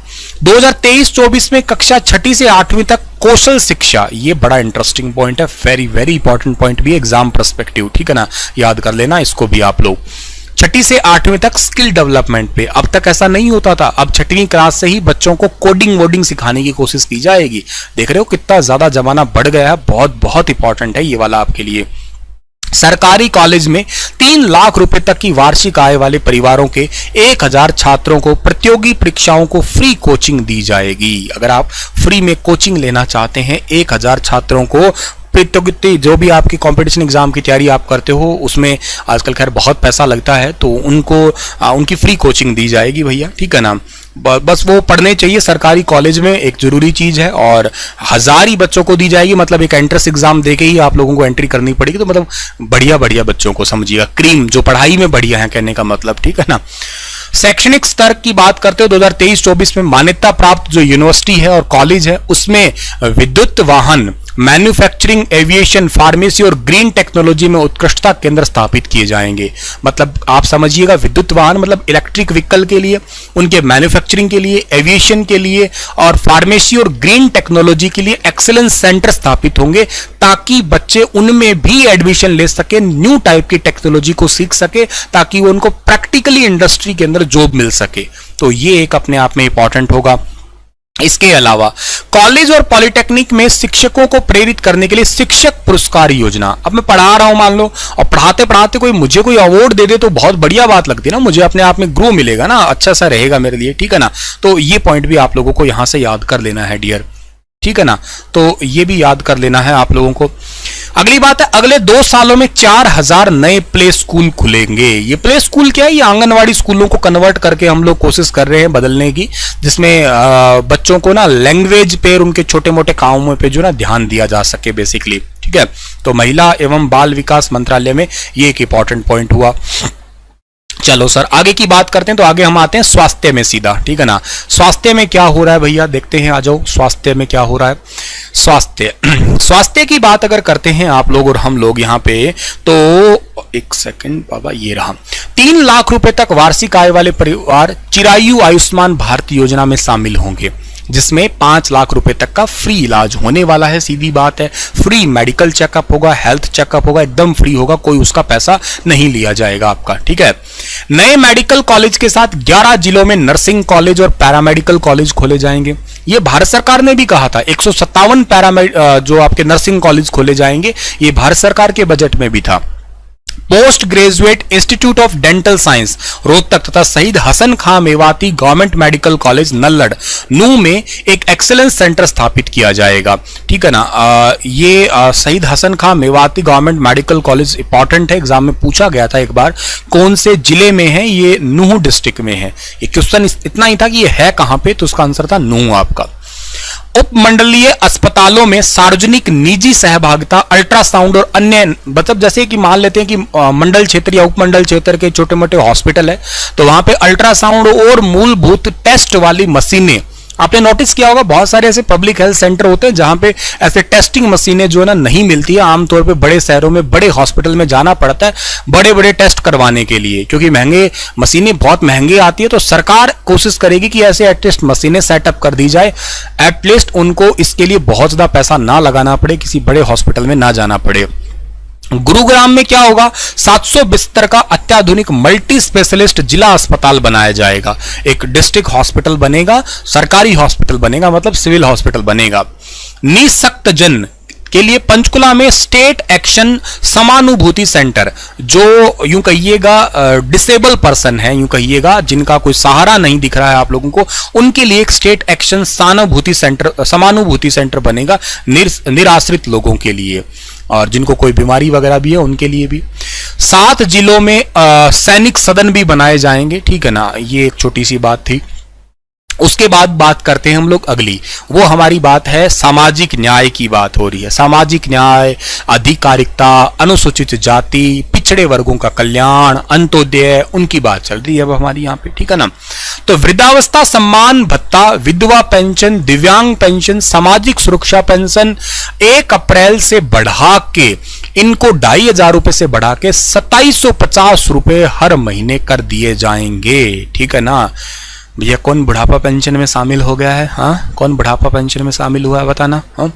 2023-24 में कक्षा 6ठी से 8वीं तक कौशल शिक्षा, ये बड़ा इंटरेस्टिंग पॉइंट है, वेरी वेरी इंपॉर्टेंट पॉइंट भी एग्जाम पर्सपेक्टिव, ठीक है ना, याद कर लेना इसको भी आप लोग। 6ठी से 8वीं तक स्किल डेवलपमेंट पे, अब तक ऐसा नहीं होता था, अब 6वीं क्लास से ही बच्चों को कोडिंग वोडिंग सिखाने की कोशिश की जाएगी। देख रहे हो कितना ज्यादा जमाना बढ़ गया है, बहुत बहुत इंपॉर्टेंट है ये वाला आपके लिए। सरकारी कॉलेज में 3 लाख रुपए तक की वार्षिक आय वाले परिवारों के 1000 छात्रों को प्रतियोगी परीक्षाओं को फ्री कोचिंग दी जाएगी। अगर आप फ्री में कोचिंग लेना चाहते हैं, 1000 छात्रों को प्रतियोगिता, जो भी आपकी कंपटीशन एग्जाम की तैयारी आप करते हो उसमें आजकल खैर बहुत पैसा लगता है, तो उनको उनकी फ्री कोचिंग दी जाएगी भैया, ठीक है ना। बस वो पढ़ने चाहिए सरकारी कॉलेज में, एक जरूरी चीज है, और 1000 ही बच्चों को दी जाएगी। मतलब एक एंट्रेंस एग्जाम देके ही आप लोगों को एंट्री करनी पड़ेगी, तो मतलब बढ़िया बढ़िया बच्चों को समझिएगा, क्रीम जो पढ़ाई में बढ़िया है कहने का मतलब, ठीक है ना। शैक्षणिक स्तर की बात करते हो 2023-24 में मान्यता प्राप्त जो यूनिवर्सिटी है और कॉलेज है उसमें विद्युत वाहन, मैन्युफैक्चरिंग, एविएशन, फार्मेसी और ग्रीन टेक्नोलॉजी में उत्कृष्टता केंद्र स्थापित किए जाएंगे। मतलब आप समझिएगा, विद्युत वाहन मतलब इलेक्ट्रिक व्हीकल के लिए, उनके मैन्युफैक्चरिंग के लिए, एविएशन के लिए और फार्मेसी और ग्रीन टेक्नोलॉजी के लिए एक्सीलेंस सेंटर स्थापित होंगे, ताकि बच्चे उनमें भी एडमिशन ले सके, न्यू टाइप की टेक्नोलॉजी को सीख सके, ताकि वो उनको प्रैक्टिकली इंडस्ट्री के अंदर जॉब मिल सके। तो ये एक अपने आप में इंपॉर्टेंट होगा। इसके अलावा कॉलेज और पॉलिटेक्निक में शिक्षकों को प्रेरित करने के लिए शिक्षक पुरस्कार योजना। अब मैं पढ़ा रहा हूं मान लो, और पढ़ाते पढ़ाते कोई मुझे कोई अवार्ड दे दे तो बहुत बढ़िया बात लगती है ना, मुझे अपने आप में ग्रो मिलेगा ना, अच्छा सा रहेगा मेरे लिए, ठीक है ना। तो ये पॉइंट भी आप लोगों को यहां से याद कर लेना है डियर, ठीक है ना, तो ये भी याद कर लेना है आप लोगों को। अगली बात है, अगले 2 सालों में 4000 नए प्ले स्कूल खुलेंगे। ये प्ले स्कूल क्या है? ये आंगनवाड़ी स्कूलों को कन्वर्ट करके हम लोग कोशिश कर रहे हैं बदलने की, जिसमें बच्चों को ना लैंग्वेज पे और उनके छोटे मोटे कामों पे जो ना ध्यान दिया जा सके बेसिकली, ठीक है। तो महिला एवं बाल विकास मंत्रालय में ये एक इंपॉर्टेंट पॉइंट हुआ। चलो सर आगे की बात करते हैं, तो आगे हम आते हैं स्वास्थ्य में सीधा, ठीक है ना। स्वास्थ्य में क्या हो रहा है भैया, देखते हैं, आ जाओ स्वास्थ्य में क्या हो रहा है। स्वास्थ्य की बात अगर करते हैं आप लोग और हम लोग यहाँ पे, तो एक सेकंड बाबा, ये रहा, 3 लाख रुपए तक वार्षिक आय वाले परिवार चिरायु आयुष्मान भारत योजना में शामिल होंगे। जिसमें 5 लाख रुपए तक का फ्री इलाज होने वाला है। सीधी बात है, फ्री मेडिकल चेकअप होगा, हेल्थ चेकअप होगा, एकदम फ्री होगा, कोई उसका पैसा नहीं लिया जाएगा आपका। ठीक है। नए मेडिकल कॉलेज के साथ 11 जिलों में नर्सिंग कॉलेज और पैरामेडिकल कॉलेज खोले जाएंगे। ये भारत सरकार ने भी कहा था, 157 जो आपके नर्सिंग कॉलेज खोले जाएंगे, ये भारत सरकार के बजट में भी था। Post graduate institute of dental science Rohtak तथा शहीद Hasan Khan Mewati Government Medical college नल्लड़ नू में एक एक्सेलेंस सेंटर स्थापित किया जाएगा। ठीक है ना। ये Shaheed Hasan Khan Mewati Government Medical College important है, एग्जाम में पूछा गया था एक बार, कौन से जिले में है, ये नूह डिस्ट्रिक्ट में है। ये क्वेश्चन इतना ही था कि ये है कहां पे, तो उसका आंसर था नूह आपका। उपमंडलीय अस्पतालों में सार्वजनिक निजी सहभागिता अल्ट्रासाउंड और अन्य, मतलब जैसे कि मान लेते हैं कि मंडल क्षेत्र या उपमंडल क्षेत्र के छोटे मोटे हॉस्पिटल है, तो वहां पे अल्ट्रासाउंड और मूलभूत टेस्ट वाली मशीनें, आपने नोटिस किया होगा बहुत सारे ऐसे पब्लिक हेल्थ सेंटर होते हैं जहां पे ऐसे टेस्टिंग मशीनें जो है ना नहीं मिलती है। आमतौर पे बड़े शहरों में बड़े हॉस्पिटल में जाना पड़ता है बड़े बड़े टेस्ट करवाने के लिए, क्योंकि महंगे मशीनें बहुत महंगी आती है। तो सरकार कोशिश करेगी कि ऐसे एटलीस्ट मशीनें सेटअप कर दी जाए, एटलीस्ट उनको इसके लिए बहुत ज्यादा पैसा ना लगाना पड़े, किसी बड़े हॉस्पिटल में ना जाना पड़े। गुरुग्राम में क्या होगा, 700 बिस्तर का अत्याधुनिक मल्टी स्पेशलिस्ट जिला अस्पताल बनाया जाएगा। एक डिस्ट्रिक्ट हॉस्पिटल बनेगा, सरकारी हॉस्पिटल बनेगा, मतलब सिविल हॉस्पिटल बनेगा। निःशक्त जन के लिए पंचकुला में स्टेट एक्शन समानुभूति सेंटर, जो यूं कहिएगा डिसेबल पर्सन है, यूं कहिएगा जिनका कोई सहारा नहीं दिख रहा है आप लोगों को, उनके लिए एक स्टेट एक्शन समानुभूति सेंटर बनेगा, निराश्रित लोगों के लिए, और जिनको कोई बीमारी वगैरह भी है उनके लिए भी। 7 जिलों में सैनिक सदन भी बनाए जाएंगे। ठीक है ना, ये एक छोटी सी बात थी। उसके बाद बात करते हैं हम लोग अगली, वो हमारी बात है सामाजिक न्याय की बात हो रही है। सामाजिक न्याय, अधिकारिकता, अनुसूचित जाति, पिछड़े वर्गों का कल्याण, अंत्योदय, उनकी बात चल रही है अब हमारी यहाँ पे। ठीक है ना। तो वृद्धावस्था सम्मान भत्ता, विधवा पेंशन, दिव्यांग पेंशन, सामाजिक सुरक्षा पेंशन 1 अप्रैल से बढ़ा के इनको 2500 रुपए से बढ़ा के 2750 रुपए हर महीने कर दिए जाएंगे। ठीक है ना। भैया कौन बुढ़ापा पेंशन में शामिल हो गया है? हाँ, कौन बुढ़ापा पेंशन में शामिल हुआ है बताना। हाँ,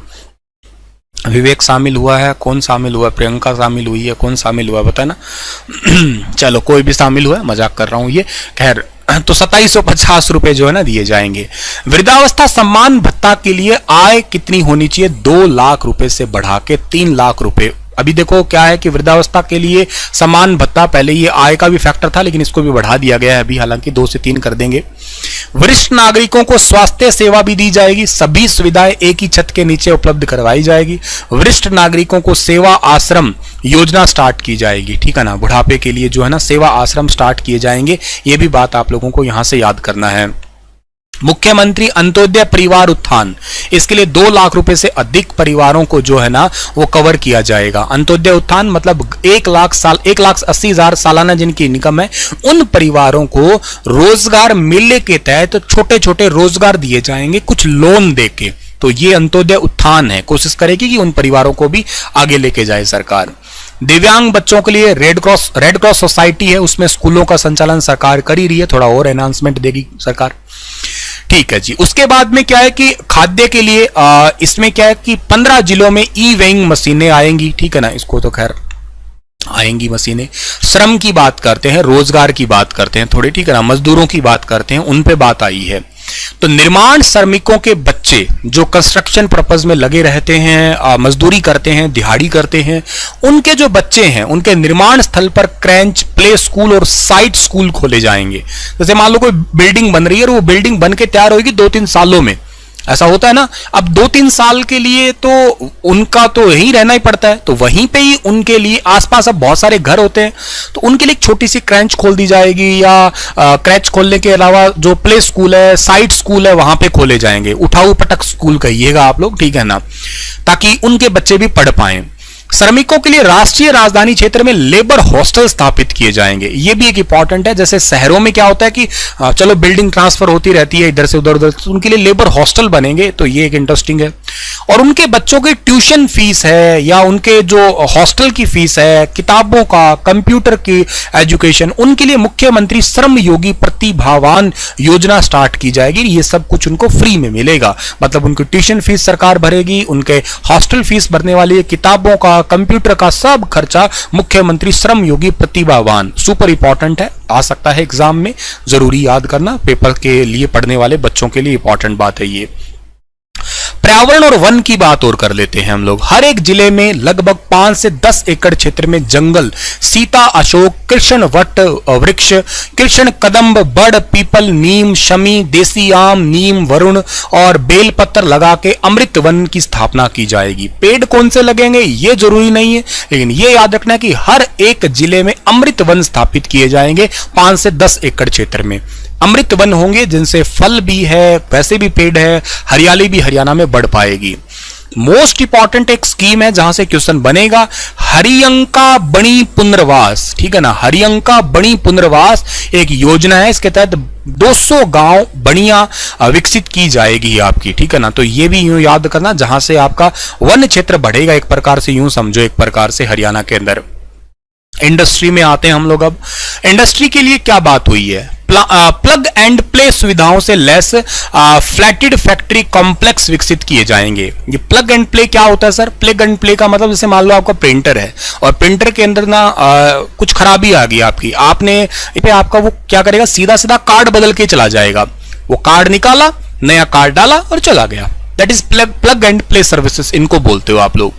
विवेक शामिल हुआ है, कौन शामिल हुआ है, प्रियंका शामिल हुई है, कौन शामिल हुआ है बताना। चलो कोई भी शामिल हुआ है, मजाक कर रहा हूं ये। खैर, तो 2750 रुपए जो है ना दिए जाएंगे। वृद्धावस्था सम्मान भत्ता के लिए आय कितनी होनी चाहिए, 2 लाख रुपए से बढ़ा के 3 लाख रुपए। अभी देखो क्या है कि वृद्धावस्था के लिए समान भत्ता, पहले ये आय का भी फैक्टर था लेकिन इसको भी बढ़ा दिया गया है अभी, हालांकि 2 से 3 कर देंगे। वरिष्ठ नागरिकों को स्वास्थ्य सेवा भी दी जाएगी, सभी सुविधाएं एक ही छत के नीचे उपलब्ध करवाई जाएगी। वरिष्ठ नागरिकों को सेवा आश्रम योजना स्टार्ट की जाएगी। ठीक है ना, बुढ़ापे के लिए जो है ना सेवा आश्रम स्टार्ट किए जाएंगे, ये भी बात आप लोगों को यहां से याद करना है। मुख्यमंत्री अंत्योदय परिवार उत्थान, इसके लिए 2 लाख रुपए से अधिक परिवारों को जो है ना वो कवर किया जाएगा। अंत्योदय उत्थान मतलब 1,80,000 सालाना जिनकी इनकम है, उन परिवारों को रोजगार मेले के तहत छोटे छोटे रोजगार दिए जाएंगे, कुछ लोन देके। तो ये अंत्योदय उत्थान है, कोशिश करेगी कि उन परिवारों को भी आगे लेके जाए सरकार। दिव्यांग बच्चों के लिए रेड क्रॉस सोसाइटी है, उसमें स्कूलों का संचालन सरकार कर ही रही है, थोड़ा और एनहांसमेंट देगी सरकार। ठीक है जी। उसके बाद में क्या है कि खाद्य के लिए इसमें क्या है कि 15 जिलों में ई-वेइंग मशीनें आएंगी। ठीक है ना, इसको तो खैर आएंगी मशीनें। श्रम की बात करते हैं, रोजगार की बात करते हैं थोड़ी। ठीक है ना, मजदूरों की बात करते हैं, उन पे बात आई है। तो निर्माण श्रमिकों के बच्चे जो कंस्ट्रक्शन पर्पज में लगे रहते हैं, मजदूरी करते हैं, दिहाड़ी करते हैं, उनके जो बच्चे हैं उनके निर्माण स्थल पर क्रैंच, प्ले स्कूल और साइट स्कूल खोले जाएंगे। जैसे मान लो कोई बिल्डिंग बन रही है और वो बिल्डिंग बन के तैयार होगी 2-3 सालों में, ऐसा होता है ना। अब 2-3 साल के लिए तो उनका तो यहीं रहना ही पड़ता है, तो वहीं पे ही उनके लिए आसपास अब बहुत सारे घर होते हैं, तो उनके लिए एक छोटी सी क्रैंच खोल दी जाएगी, या क्रैंच खोलने के अलावा जो प्ले स्कूल है, साइट स्कूल है, वहां पे खोले जाएंगे। उठाऊ पटक स्कूल कहिएगा आप लोग, ठीक है ना, ताकि उनके बच्चे भी पढ़ पाएं। श्रमिकों के लिए राष्ट्रीय राजधानी क्षेत्र में लेबर हॉस्टल स्थापित किए जाएंगे, ये भी एक इंपॉर्टेंट है। जैसे शहरों में क्या होता है कि चलो बिल्डिंग ट्रांसफर होती रहती है इधर से उधर, तो उनके लिए लेबर हॉस्टल बनेंगे, तो ये एक इंटरेस्टिंग है। और उनके बच्चों की ट्यूशन फीस है या उनके जो हॉस्टल की फीस है, किताबों का, कंप्यूटर की एजुकेशन, उनके लिए मुख्यमंत्री श्रम योगी प्रतिभावान योजना स्टार्ट की जाएगी। ये सब कुछ उनको फ्री में मिलेगा, मतलब उनकी ट्यूशन फीस सरकार भरेगी, उनके हॉस्टल फीस भरने वाली, किताबों का, कंप्यूटर का सब खर्चा मुख्यमंत्री श्रम योगी प्रतिभावान। सुपर इंपॉर्टेंट है, आ सकता है एग्जाम में, जरूरी याद करना, पेपर के लिए पढ़ने वाले बच्चों के लिए इंपॉर्टेंट बात है ये। पर्यावरण और वन की बात और कर लेते हैं हम लोग। हर एक जिले में लगभग 5 से 10 एकड़ क्षेत्र में जंगल सीता, अशोक, कृष्ण वट वृक्ष, कृष्ण कदम्ब, बड़, पीपल, नीम, शमी, देसी आम, नीम, वरुण और बेलपत्र लगा के अमृत वन की स्थापना की जाएगी। पेड़ कौन से लगेंगे ये जरूरी नहीं है, लेकिन ये याद रखना कि हर एक जिले में अमृत वन स्थापित किए जाएंगे। 5 से 10 एकड़ क्षेत्र में अमृत वन होंगे, जिनसे फल भी है, वैसे भी पेड़ है, हरियाली भी हरियाणा में बढ़ पाएगी। मोस्ट इंपॉर्टेंट एक स्कीम है जहां से क्वेश्चन बनेगा, हरियंका बणी पुनर्वास, ठीक है ना। हरियंका बणी पुनर्वास एक योजना है, इसके तहत 200 गांव बणिया विकसित की जाएगी आपकी, ठीक है ना। तो ये भी यूं याद करना, जहां से आपका वन क्षेत्र बढ़ेगा, एक प्रकार से यूं समझो, एक प्रकार से हरियाणा के अंदर। इंडस्ट्री में आते हैं हम लोग। अब इंडस्ट्री के लिए क्या बात हुई है, प्लग एंड प्ले सुविधाओं से लेस फ्लैटेड फैक्ट्री कॉम्प्लेक्स विकसित किए जाएंगे। ये प्लग एंड प्ले क्या होता है सर? प्लग एंड प्ले का मतलब जैसे मान लो आपका प्रिंटर है और प्रिंटर के अंदर ना कुछ खराबी आ गई आपकी, आपने पे आपका वो क्या करेगा, सीधा सीधा कार्ड बदल के चला जाएगा। वो कार्ड निकाला, नया कार्ड डाला और चला गया। That is plug and play services, इनको बोलते हो आप लोग।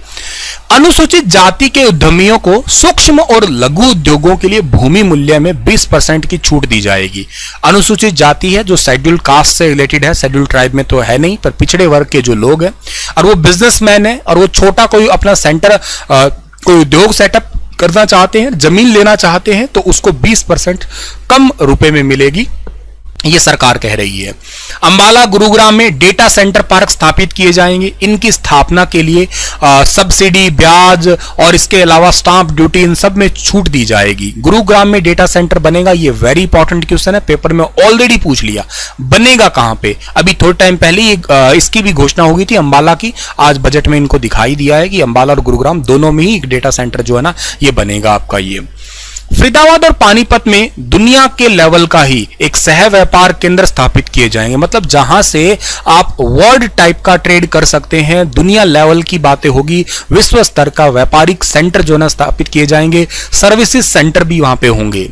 अनुसूचित जाति के उद्यमियों को सूक्ष्म और लघु उद्योगों के लिए भूमि मूल्य में 20% की छूट दी जाएगी। अनुसूचित जाति है जो शेड्यूल्ड कास्ट से रिलेटेड है, शेड्यूल्ड ट्राइब में तो है नहीं, पर पिछड़े वर्ग के जो लोग हैं और वो बिजनेसमैन है और वो छोटा कोई अपना सेंटर कोई उद्योग सेटअप करना चाहते हैं, जमीन लेना चाहते हैं, तो उसको 20% कम रुपए में मिलेगी, ये सरकार कह रही है। अंबाला गुरुग्राम में डेटा सेंटर पार्क स्थापित किए जाएंगे। इनकी स्थापना के लिए सब्सिडी, ब्याज और इसके अलावा स्टाम्प ड्यूटी, इन सब में छूट दी जाएगी। गुरुग्राम में डेटा सेंटर बनेगा, ये वेरी इंपॉर्टेंट क्वेश्चन है, पेपर में ऑलरेडी पूछ लिया। बनेगा कहां पे? अभी थोड़े टाइम पहले इसकी भी घोषणा हो गई थी अंबाला की, आज बजट में इनको दिखाई दिया है कि अंबाला और गुरुग्राम दोनों में ही एक डेटा सेंटर जो है ना ये बनेगा आपका। ये फरीदाबाद और पानीपत में दुनिया के लेवल का ही एक सह व्यापार केंद्र स्थापित किए जाएंगे, मतलब जहां से आप वर्ल्ड टाइप का ट्रेड कर सकते हैं, दुनिया लेवल की बातें होगी, विश्व स्तर का व्यापारिक सेंटर जो ना स्थापित किए जाएंगे, सर्विसेज सेंटर भी वहां पे होंगे।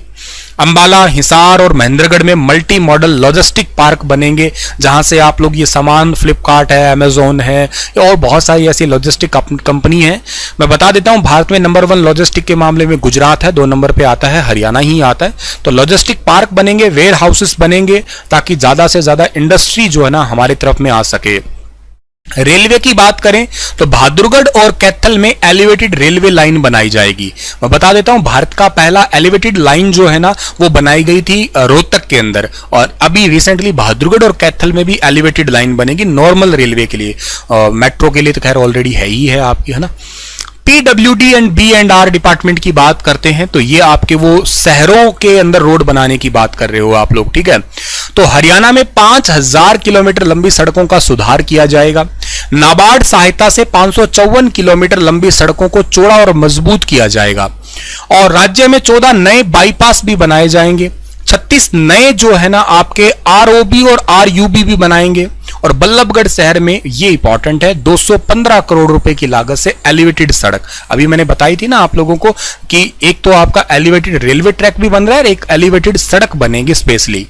अंबाला, हिसार और महेंद्रगढ़ में मल्टी मॉडल लॉजिस्टिक पार्क बनेंगे, जहां से आप लोग ये सामान, फ्लिपकार्ट है, अमेजोन है और बहुत सारी ऐसी लॉजिस्टिक कंपनी है। मैं बता देता हूं, भारत में नंबर 1 लॉजिस्टिक के मामले में गुजरात है, 2 नंबर पे आता है हरियाणा ही आता है। तो लॉजिस्टिक पार्क बनेंगे, वेयर हाउसेस बनेंगे, ताकि ज्यादा से ज्यादा इंडस्ट्री जो है ना हमारी तरफ में आ सके। रेलवे की बात करें तो बहादुरगढ़ और कैथल में एलिवेटेड रेलवे लाइन बनाई जाएगी। मैं बता देता हूं, भारत का पहला एलिवेटेड लाइन जो है ना वो बनाई गई थी रोहतक के अंदर, और अभी रिसेंटली बहादुरगढ़ और कैथल में भी एलिवेटेड लाइन बनेगी नॉर्मल रेलवे के लिए। मेट्रो के लिए तो खैर ऑलरेडी है ही है आपकी, है ना। पीडब्ल्यूडी एंड B&R डिपार्टमेंट की बात करते हैं तो ये आपके वो शहरों के अंदर रोड बनाने की बात कर रहे हो आप लोग, ठीक है। तो हरियाणा में 5000 किलोमीटर लंबी सड़कों का सुधार किया जाएगा। नाबार्ड सहायता से 554 किलोमीटर लंबी सड़कों को चौड़ा और मजबूत किया जाएगा। और राज्य में 14 नए बाईपास भी बनाए जाएंगे। 36 नए जो है ना आपके ROB और RUB भी बनाएंगे। और बल्लभगढ़ शहर में, ये इंपॉर्टेंट है, 215 करोड़ रुपए की लागत से एलिवेटेड सड़क, अभी मैंने बताई थी ना आप लोगों को कि एक तो आपका एलिवेटेड रेलवे ट्रैक भी बन रहा है और एक एलिवेटेड सड़क बनेगी स्पेशली।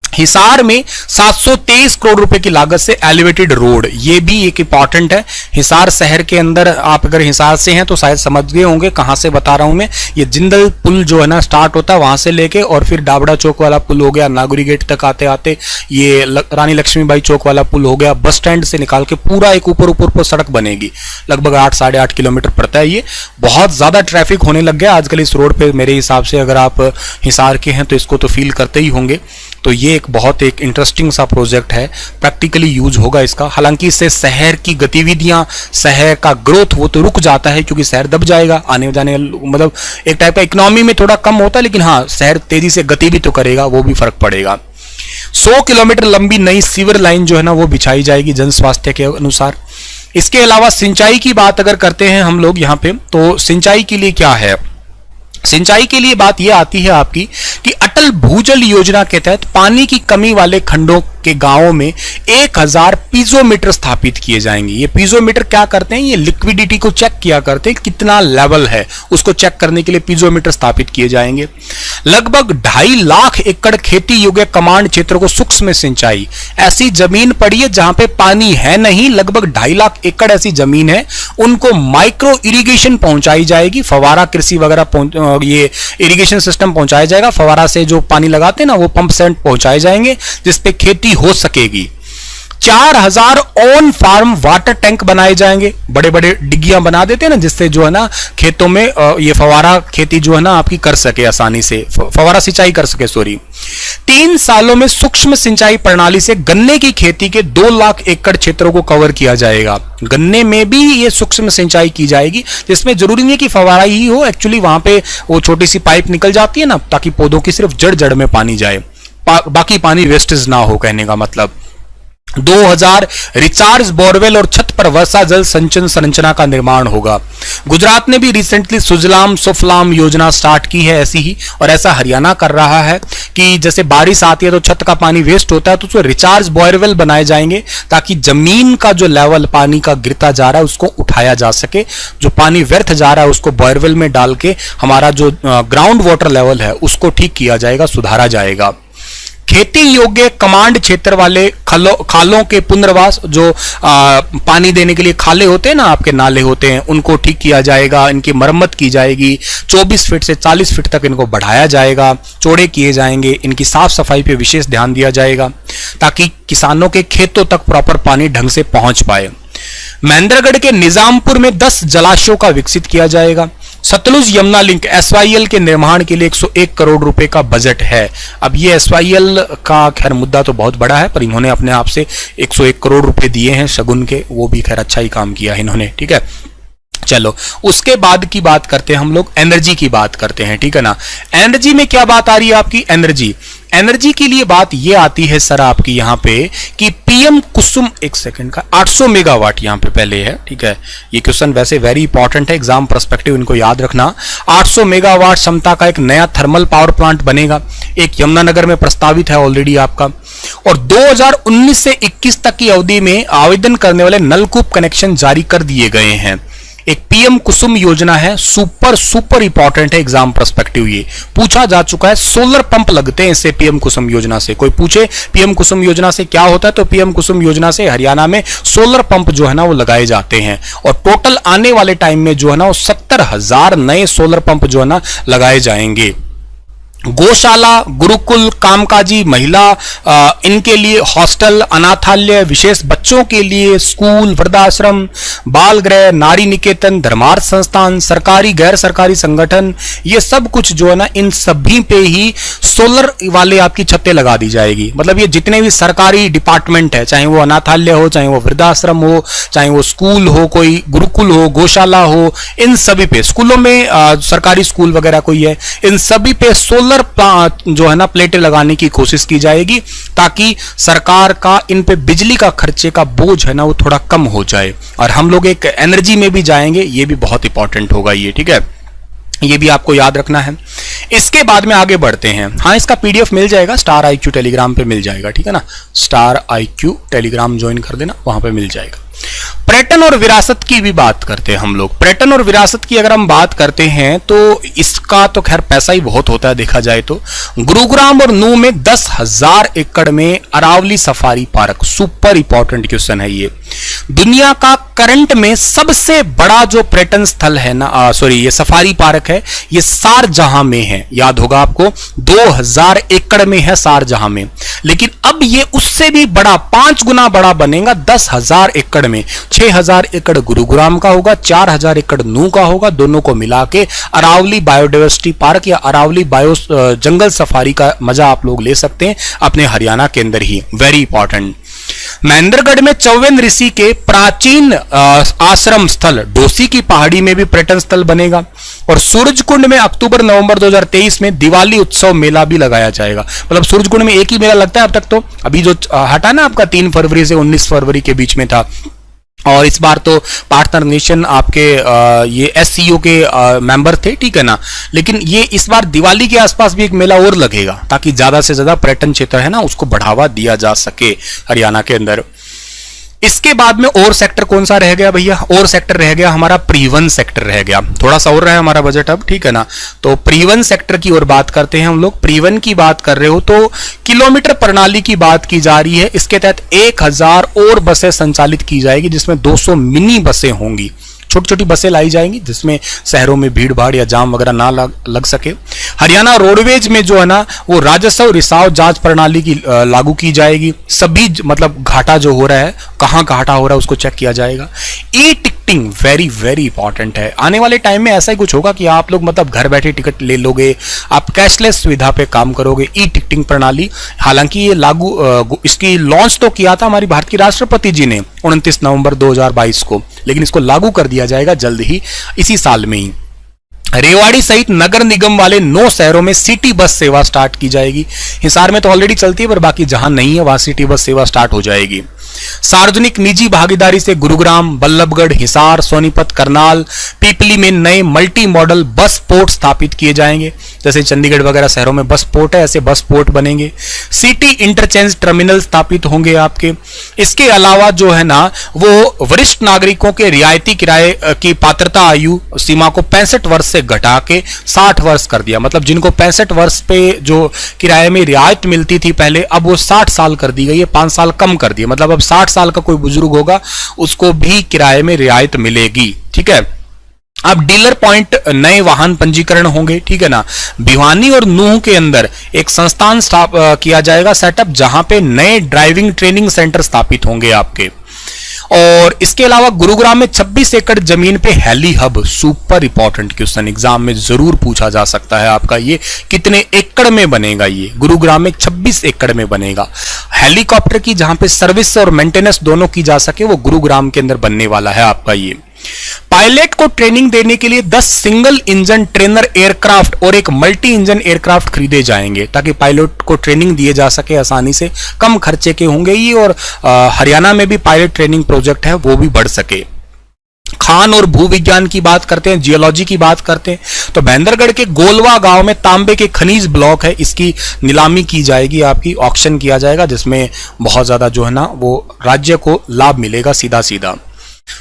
हिसार में 723 करोड़ रुपए की लागत से एलिवेटेड रोड, ये भी एक इंपॉर्टेंट है। हिसार शहर के अंदर, आप अगर हिसार से हैं तो शायद समझ गए होंगे कहां से बता रहा हूं मैं। ये जिंदल पुल जो है ना स्टार्ट होता है वहां से लेके और फिर डाबड़ा चौक वाला पुल हो गया, नागुरी गेट तक आते आते ये रानी लक्ष्मीबाई चौक वाला पुल हो गया, बस स्टैंड से निकाल के पूरा एक ऊपर सड़क बनेगी। लगभग 8-8.5 किलोमीटर पड़ता है। ये बहुत ज्यादा ट्रैफिक होने लग गया आजकल इस रोड पे, मेरे हिसाब से अगर आप हिसार के हैं तो इसको तो फील करते ही होंगे। तो ये एक बहुत एक इंटरेस्टिंग सा प्रोजेक्ट है, प्रैक्टिकली यूज होगा इसका। हालांकि इससे शहर की गतिविधियां, शहर का ग्रोथ वो तो रुक जाता है क्योंकि शहर दब जाएगा, आने जाने मतलब एक टाइप का इकोनॉमी में थोड़ा कम होता है, लेकिन हाँ शहर तेजी से गति भी तो करेगा, वो भी फर्क पड़ेगा। 100 किलोमीटर लंबी नई सीवर लाइन जो है ना वो बिछाई जाएगी जन स्वास्थ्य के अनुसार। इसके अलावा सिंचाई की बात अगर करते हैं हम लोग यहां पे, तो सिंचाई के लिए क्या है, सिंचाई के लिए बात यह आती है आपकी कि अटल भूजल योजना के तहत पानी की कमी वाले खंडों के गांवों में 1000 पीजोमीटर स्थापित किए जाएंगे। ये पीजोमीटर क्या करते हैं, ये लिक्विडिटी को चेक किया करते हैं, कितना लेवल है उसको चेक करने के लिए पीजोमीटर स्थापित किए जाएंगे। लगभग 2.5 लाख एकड़ खेती योग्य कमांड क्षेत्रों को सूक्ष्म सिंचाई, ऐसी जमीन पड़ी है जहां पे पानी है नहीं, लगभग 2.5 लाख एकड़ ऐसी जमीन है, उनको माइक्रो इरिगेशन पहुंचाई जाएगी, फवारा कृषि वगैरह ये इरिगेशन सिस्टम पहुंचाया जाएगा, फवारा से जो पानी लगाते हैं ना वो पंप सेट पहुंचाए जाएंगे जिसपे खेती हो सकेगी। 4000 ऑन फार्म वाटर टैंक बनाए जाएंगे, बड़े बड़े डिग्गियां बना देते हैं ना जिससे जो है ना खेतों में ये फवारा खेती जो है ना आपकी कर सके, आसानी से फवारा सिंचाई कर सके। 3 सालों में सूक्ष्म सिंचाई प्रणाली से गन्ने की खेती के 2 लाख एकड़ क्षेत्रों को कवर किया जाएगा। गन्ने में भी ये सूक्ष्म सिंचाई की जाएगी, जिसमें जरूरी नहीं है कि फवारा ही हो, एक्चुअली वहां पे वो छोटी सी पाइप निकल जाती है ना ताकि पौधों की सिर्फ जड़ जड़ में पानी जाए, बाकी पानी वेस्टेज ना हो, कहने का मतलब। 2000 रिचार्ज बोरवेल और छत पर वर्षा जल संचयन संरचना का निर्माण होगा। गुजरात ने भी रिसेंटली सुजलाम सुफलाम योजना स्टार्ट की है ऐसी ही, और ऐसा हरियाणा कर रहा है कि जैसे बारिश आती है तो छत का पानी वेस्ट होता है तो उसमें रिचार्ज बोरवेल बनाए जाएंगे ताकि जमीन का जो लेवल पानी का गिरता जा रहा है उसको उठाया जा सके, जो पानी व्यर्थ जा रहा है उसको बोरवेल में डाल के हमारा जो ग्राउंड वाटर लेवल है उसको ठीक किया जाएगा, सुधारा जाएगा। खेती योग्य कमांड क्षेत्र वाले खालों के पुनर्वास, जो पानी देने के लिए खाले होते हैं ना आपके, नाले होते हैं, उनको ठीक किया जाएगा, इनकी मरम्मत की जाएगी, 24 फीट से 40 फीट तक इनको बढ़ाया जाएगा, चौड़े किए जाएंगे, इनकी साफ सफाई पे विशेष ध्यान दिया जाएगा ताकि किसानों के खेतों तक प्रॉपर पानी ढंग से पहुंच पाए। महेंद्रगढ़ के निजामपुर में 10 जलाशयों का विकसित किया जाएगा। सतलुज यमुना लिंक SYL के निर्माण के लिए 101 करोड़ रुपए का बजट है। अब ये SYL का खैर मुद्दा तो बहुत बड़ा है, पर इन्होंने अपने आप से 101 करोड़ रुपए दिए हैं शगुन के, वो भी खैर अच्छा ही काम किया है इन्होंने, ठीक है। चलो उसके बाद की बात करते हैं हम लोग, एनर्जी की बात करते हैं, ठीक है ना। एनर्जी में क्या बात आ रही है आपकी, एनर्जी के लिए बात ये आती है सर आपकी यहां पे कि पीएम कुसुम, एक सेकंड का 800 मेगावाट यहां पे पहले है, ठीक है। ये क्वेश्चन वैसे वेरी इंपॉर्टेंट है, एग्जाम पर्सपेक्टिव, इनको याद रखना। 800 मेगावाट क्षमता का एक नया थर्मल पावर प्लांट बनेगा, एक यमुनानगर में प्रस्तावित है ऑलरेडी आपका, और 2019 से 21 तक की अवधि में आवेदन करने वाले नलकूप कनेक्शन जारी कर दिए गए हैं। एक पीएम कुसुम योजना है, सुपर इंपॉर्टेंट है, एग्जाम पर्सपेक्टिव ये पूछा जा चुका है। सोलर पंप लगते हैं इससे, पीएम कुसुम योजना से। कोई पूछे पीएम कुसुम योजना से क्या होता है, तो पीएम कुसुम योजना से हरियाणा में सोलर पंप जो है ना वो लगाए जाते हैं, और टोटल आने वाले टाइम में जो है ना वो 70,000 नए सोलर पंप जो है ना लगाए जाएंगे। गौशाला, गुरुकुल, कामकाजी महिला, इनके लिए हॉस्टल, अनाथालय, विशेष बच्चों के लिए स्कूल, वृद्धाश्रम, बाल गृह, नारी निकेतन, धर्मार्थ संस्थान, सरकारी गैर सरकारी संगठन, ये सब कुछ जो है ना इन सभी पे ही सोलर वाले आपकी छतें लगा दी जाएगी। मतलब ये जितने भी सरकारी डिपार्टमेंट है, चाहे वो अनाथालय हो, चाहे वो वृद्धाश्रम हो, चाहे वो स्कूल हो, कोई गुरुकुल हो, गौशाला हो, इन सभी पे, स्कूलों में सरकारी स्कूल वगैरह कोई है, इन सभी पे सोलर जो है ना प्लेटें लगाने की कोशिश की जाएगी ताकि सरकार का इन पे बिजली का खर्चे का बोझ है ना वो थोड़ा कम हो जाए। और हम लोग एक एनर्जी में भी जाएंगे, ये भी बहुत इंपॉर्टेंट होगा ये, ठीक है, ये भी आपको याद रखना है। इसके बाद में आगे बढ़ते हैं। हाँ, इसका पीडीएफ मिल जाएगा, स्टार IQ टेलीग्राम पे मिल जाएगा, ठीक है ना। स्टार IQ टेलीग्राम ज्वाइन कर देना, वहां पे मिल जाएगा। पर्यटन और विरासत की भी बात करते हैं हम लोग। पर्यटन और विरासत की अगर हम बात करते हैं तो इसका तो खैर पैसा ही बहुत होता है देखा जाए तो। गुरुग्राम और नूह में 10,000 एकड़ में Aravalli safari park, super important question है ये। दुनिया का करंट में सबसे बड़ा जो पर्यटन स्थल है ना, ये सफारी पार्क है, ये शारजाह में है, याद होगा आपको, 2000 एकड़ में है शारजाह में। लेकिन अब ये उससे भी बड़ा, 5 गुना बड़ा बनेगा 10,000 एकड़ में। 6,000 एकड़ गुरुग्राम का होगा, 4,000 एकड़ नूह का होगा, दोनों को मिला के अरावली बायोडाइवर्सिटी पार्क या अरावली बायो जंगल सफारी का मजा आप लोग ले सकते हैं अपने हरियाणा के अंदर ही, वेरी इंपॉर्टेंट। महेंद्रगढ़ में चौवन ऋषि के प्राचीन आश्रम स्थल डोसी की पहाड़ी में भी पर्यटन स्थल बनेगा, और सूरजकुंड में अक्टूबर नवंबर 2023 में दिवाली उत्सव मेला भी लगाया जाएगा। मतलब सूरजकुंड में एक ही मेला लगता है अब तक, तो अभी जो हटा ना आपका 3 फरवरी से 19 फरवरी के बीच में था, और इस बार तो पार्टनर नेशन आपके ये SCO के मेंबर थे, ठीक है ना। लेकिन ये इस बार दिवाली के आसपास भी एक मेला और लगेगा ताकि ज्यादा से ज्यादा पर्यटन क्षेत्र है ना उसको बढ़ावा दिया जा सके हरियाणा के अंदर। इसके बाद में और सेक्टर कौन सा रह गया भैया? और सेक्टर रह गया हमारा परिवहन सेक्टर रह गया। थोड़ा सा और रहा है हमारा बजट अब, ठीक है ना। तो परिवहन सेक्टर की ओर बात करते हैं हम लोग। परिवहन की बात कर रहे हो तो किलोमीटर प्रणाली की बात की जा रही है। इसके तहत 1000 और बसें संचालित की जाएगी, जिसमें 200 मिनी बसें होंगी, छोटी छोटी बसें लाई जाएंगी जिसमें शहरों में भीड़ भाड़ या जाम वगैरह ना लग सके। हरियाणा रोडवेज में जो है ना वो राजस्व रिसाव जांच प्रणाली की लागू की जाएगी। सभी मतलब घाटा जो हो रहा है, कहां घाटा हो रहा है उसको चेक किया जाएगा। E ticketing very very important है। आने वाले टाइम में ऐसा ही कुछ होगा कि आप लोग मतलब घर बैठे टिकट ले लोगे, आप कैशलेस सुविधा पे काम करोगे। ई टिकटिंग प्रणाली, हालांकि ये लागू इसकी लॉन्च तो किया था हमारी भारत की राष्ट्रपति जी ने 29 नवंबर 2022 को, लेकिन इसको लागू कर दिया जाएगा जल्द ही, इसी साल में ही। रेवाड़ी सहित नगर निगम वाले 9 शहरों में सिटी बस सेवा स्टार्ट की जाएगी। हिसार में तो ऑलरेडी चलती है, पर बाकी जहां नहीं है वहां सिटी बस सेवा स्टार्ट हो जाएगी। सार्वजनिक निजी भागीदारी से गुरुग्राम, बल्लभगढ़, हिसार, सोनीपत, करनाल, पीपली में नए मल्टी मॉडल बस पोर्ट स्थापित किए जाएंगे। जैसे चंडीगढ़ वगैरह शहरों में बस पोर्ट है, ऐसे बस पोर्ट बनेंगे। सिटी इंटरचेंज टर्मिनल स्थापित होंगे आपके। इसके अलावा जो है ना वो वरिष्ठ नागरिकों के रियायती किराए की पात्रता आयु सीमा को 65 वर्ष से घटा के 60 वर्ष कर दिया। मतलब जिनको 65 वर्ष पे जो किराए में रियायत मिलती थी पहले, अब वो 60 साल कर दी गई है, 5 साल कम कर दिया। मतलब अब 60 साल का कोई बुजुर्ग होगा उसको भी किराए में रियायत मिलेगी, ठीक है। अब डीलर पॉइंट नए वाहन पंजीकरण होंगे, ठीक है ना। भिवानी और नूह के अंदर एक संस्थान किया जाएगा सेटअप, जहां पे नए ड्राइविंग ट्रेनिंग सेंटर स्थापित होंगे आपके। और इसके अलावा गुरुग्राम में 26 एकड़ जमीन पे heli hub, super important question exam में जरूर पूछा जा सकता है आपका, ये कितने एकड़ में बनेगा? ये गुरुग्राम में 26 एकड़ में बनेगा। हेलीकॉप्टर की जहां पे सर्विस और मेंटेनेंस दोनों की जा सके वो गुरुग्राम के अंदर बनने वाला है आपका ये। पायलट को ट्रेनिंग देने के लिए 10 सिंगल इंजन ट्रेनर एयरक्राफ्ट और एक मल्टी इंजन एयरक्राफ्ट खरीदे जाएंगे ताकि पायलट को ट्रेनिंग दिए जा सके आसानी से, कम खर्चे के होंगे ये। और हरियाणा में भी पायलट ट्रेनिंग प्रोजेक्ट है वो भी बढ़ सके। खान और भू विज्ञान की बात करते हैं, जियोलॉजी की बात करते हैं, तो बहंदरगढ़ के गोलवा गांव में तांबे के खनिज ब्लॉक है, इसकी नीलामी की जाएगी, आपकी ऑक्शन किया जाएगा, जिसमें बहुत ज्यादा जो है ना वो राज्य को लाभ मिलेगा सीधा सीधा।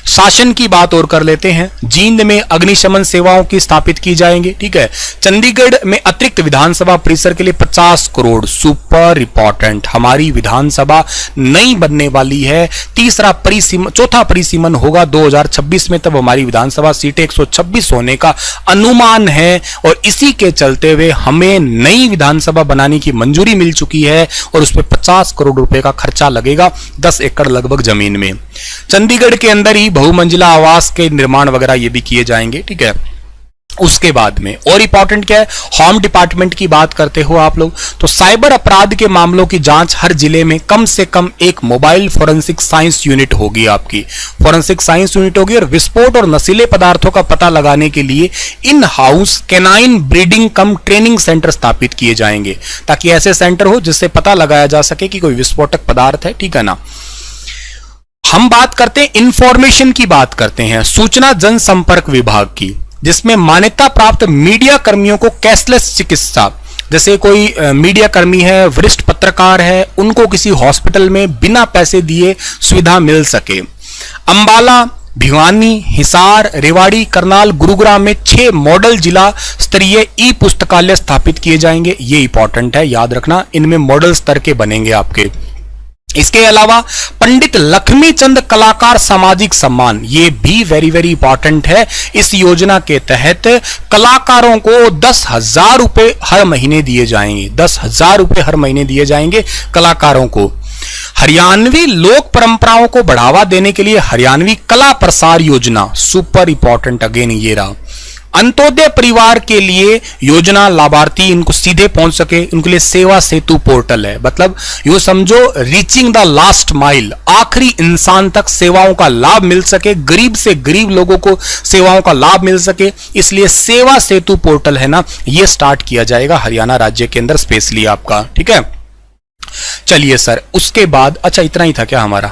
शासन की बात और कर लेते हैं। जींद में अग्निशमन सेवाओं की स्थापित की जाएंगे, ठीक है। चंडीगढ़ में अतिरिक्त विधानसभा परिसर के लिए 50 करोड़, सुपर इंपॉर्टेंट। हमारी विधानसभा नई बनने वाली है, चौथा परिसीमन होगा 2026 में, तब हमारी विधानसभा सीटें 126 होने का अनुमान है। और इसी के चलते हुए हमें नई विधानसभा बनाने की मंजूरी मिल चुकी है और उस पर 50 करोड़ रुपए का खर्चा लगेगा, 10 एकड़ लगभग जमीन में। चंडीगढ़ के अंदर ही बहुमंजिला आवास के निर्माण वगैरह ये भी किए जाएंगे, ठीक है। उसके बाद में और इंपॉर्टेंट क्या है, होम डिपार्टमेंट की बात करते हो आप लोग, तो साइबर अपराध के मामलों की जांच हर जिले में कम से कम एक मोबाइल फोरेंसिक साइंस यूनिट होगी, आपकी फोरेंसिक साइंस यूनिट होगी। और विस्फोट और नशीले पदार्थों का पता लगाने के लिए in house canine breeding come training centre स्थापित किए जाएंगे, ताकि ऐसे सेंटर हो जिससे पता लगाया जा सके कि कोई विस्फोटक पदार्थ है, ठीक है ना। हम बात करते हैं इंफॉर्मेशन की, बात करते हैं सूचना जनसंपर्क विभाग की, जिसमें मान्यता प्राप्त मीडिया कर्मियों को कैशलेस चिकित्सा, जैसे कोई मीडिया कर्मी है, वरिष्ठ पत्रकार है, उनको किसी हॉस्पिटल में बिना पैसे दिए सुविधा मिल सके। अंबाला, भिवानी, हिसार, रेवाड़ी, करनाल, गुरुग्राम में 6 मॉडल जिला स्तरीय ई पुस्तकालय स्थापित किए जाएंगे। ये इंपॉर्टेंट है, याद रखना, इनमें मॉडल स्तर के बनेंगे आपके। इसके अलावा पंडित लक्ष्मीचंद कलाकार सामाजिक सम्मान, ये भी वेरी वेरी इंपॉर्टेंट है। इस योजना के तहत कलाकारों को 10,000 रुपए हर महीने दिए जाएंगे, 10,000 रुपए हर महीने दिए जाएंगे कलाकारों को। हरियाणवी लोक परंपराओं को बढ़ावा देने के लिए हरियाणवी कला प्रसार योजना, सुपर इंपॉर्टेंट अगेन ये रहा। अंत्योदय परिवार के लिए योजना, लाभार्थी इनको सीधे पहुंच सके, उनके लिए सेवा सेतु पोर्टल है। मतलब यो समझो रीचिंग द लास्ट माइल, आखिरी इंसान तक सेवाओं का लाभ मिल सके, गरीब से गरीब लोगों को सेवाओं का लाभ मिल सके, इसलिए सेवा सेतु पोर्टल है ना, ये स्टार्ट किया जाएगा हरियाणा राज्य के अंदर स्पेशली आपका, ठीक है। चलिए सर, उसके बाद अच्छा इतना ही था क्या हमारा?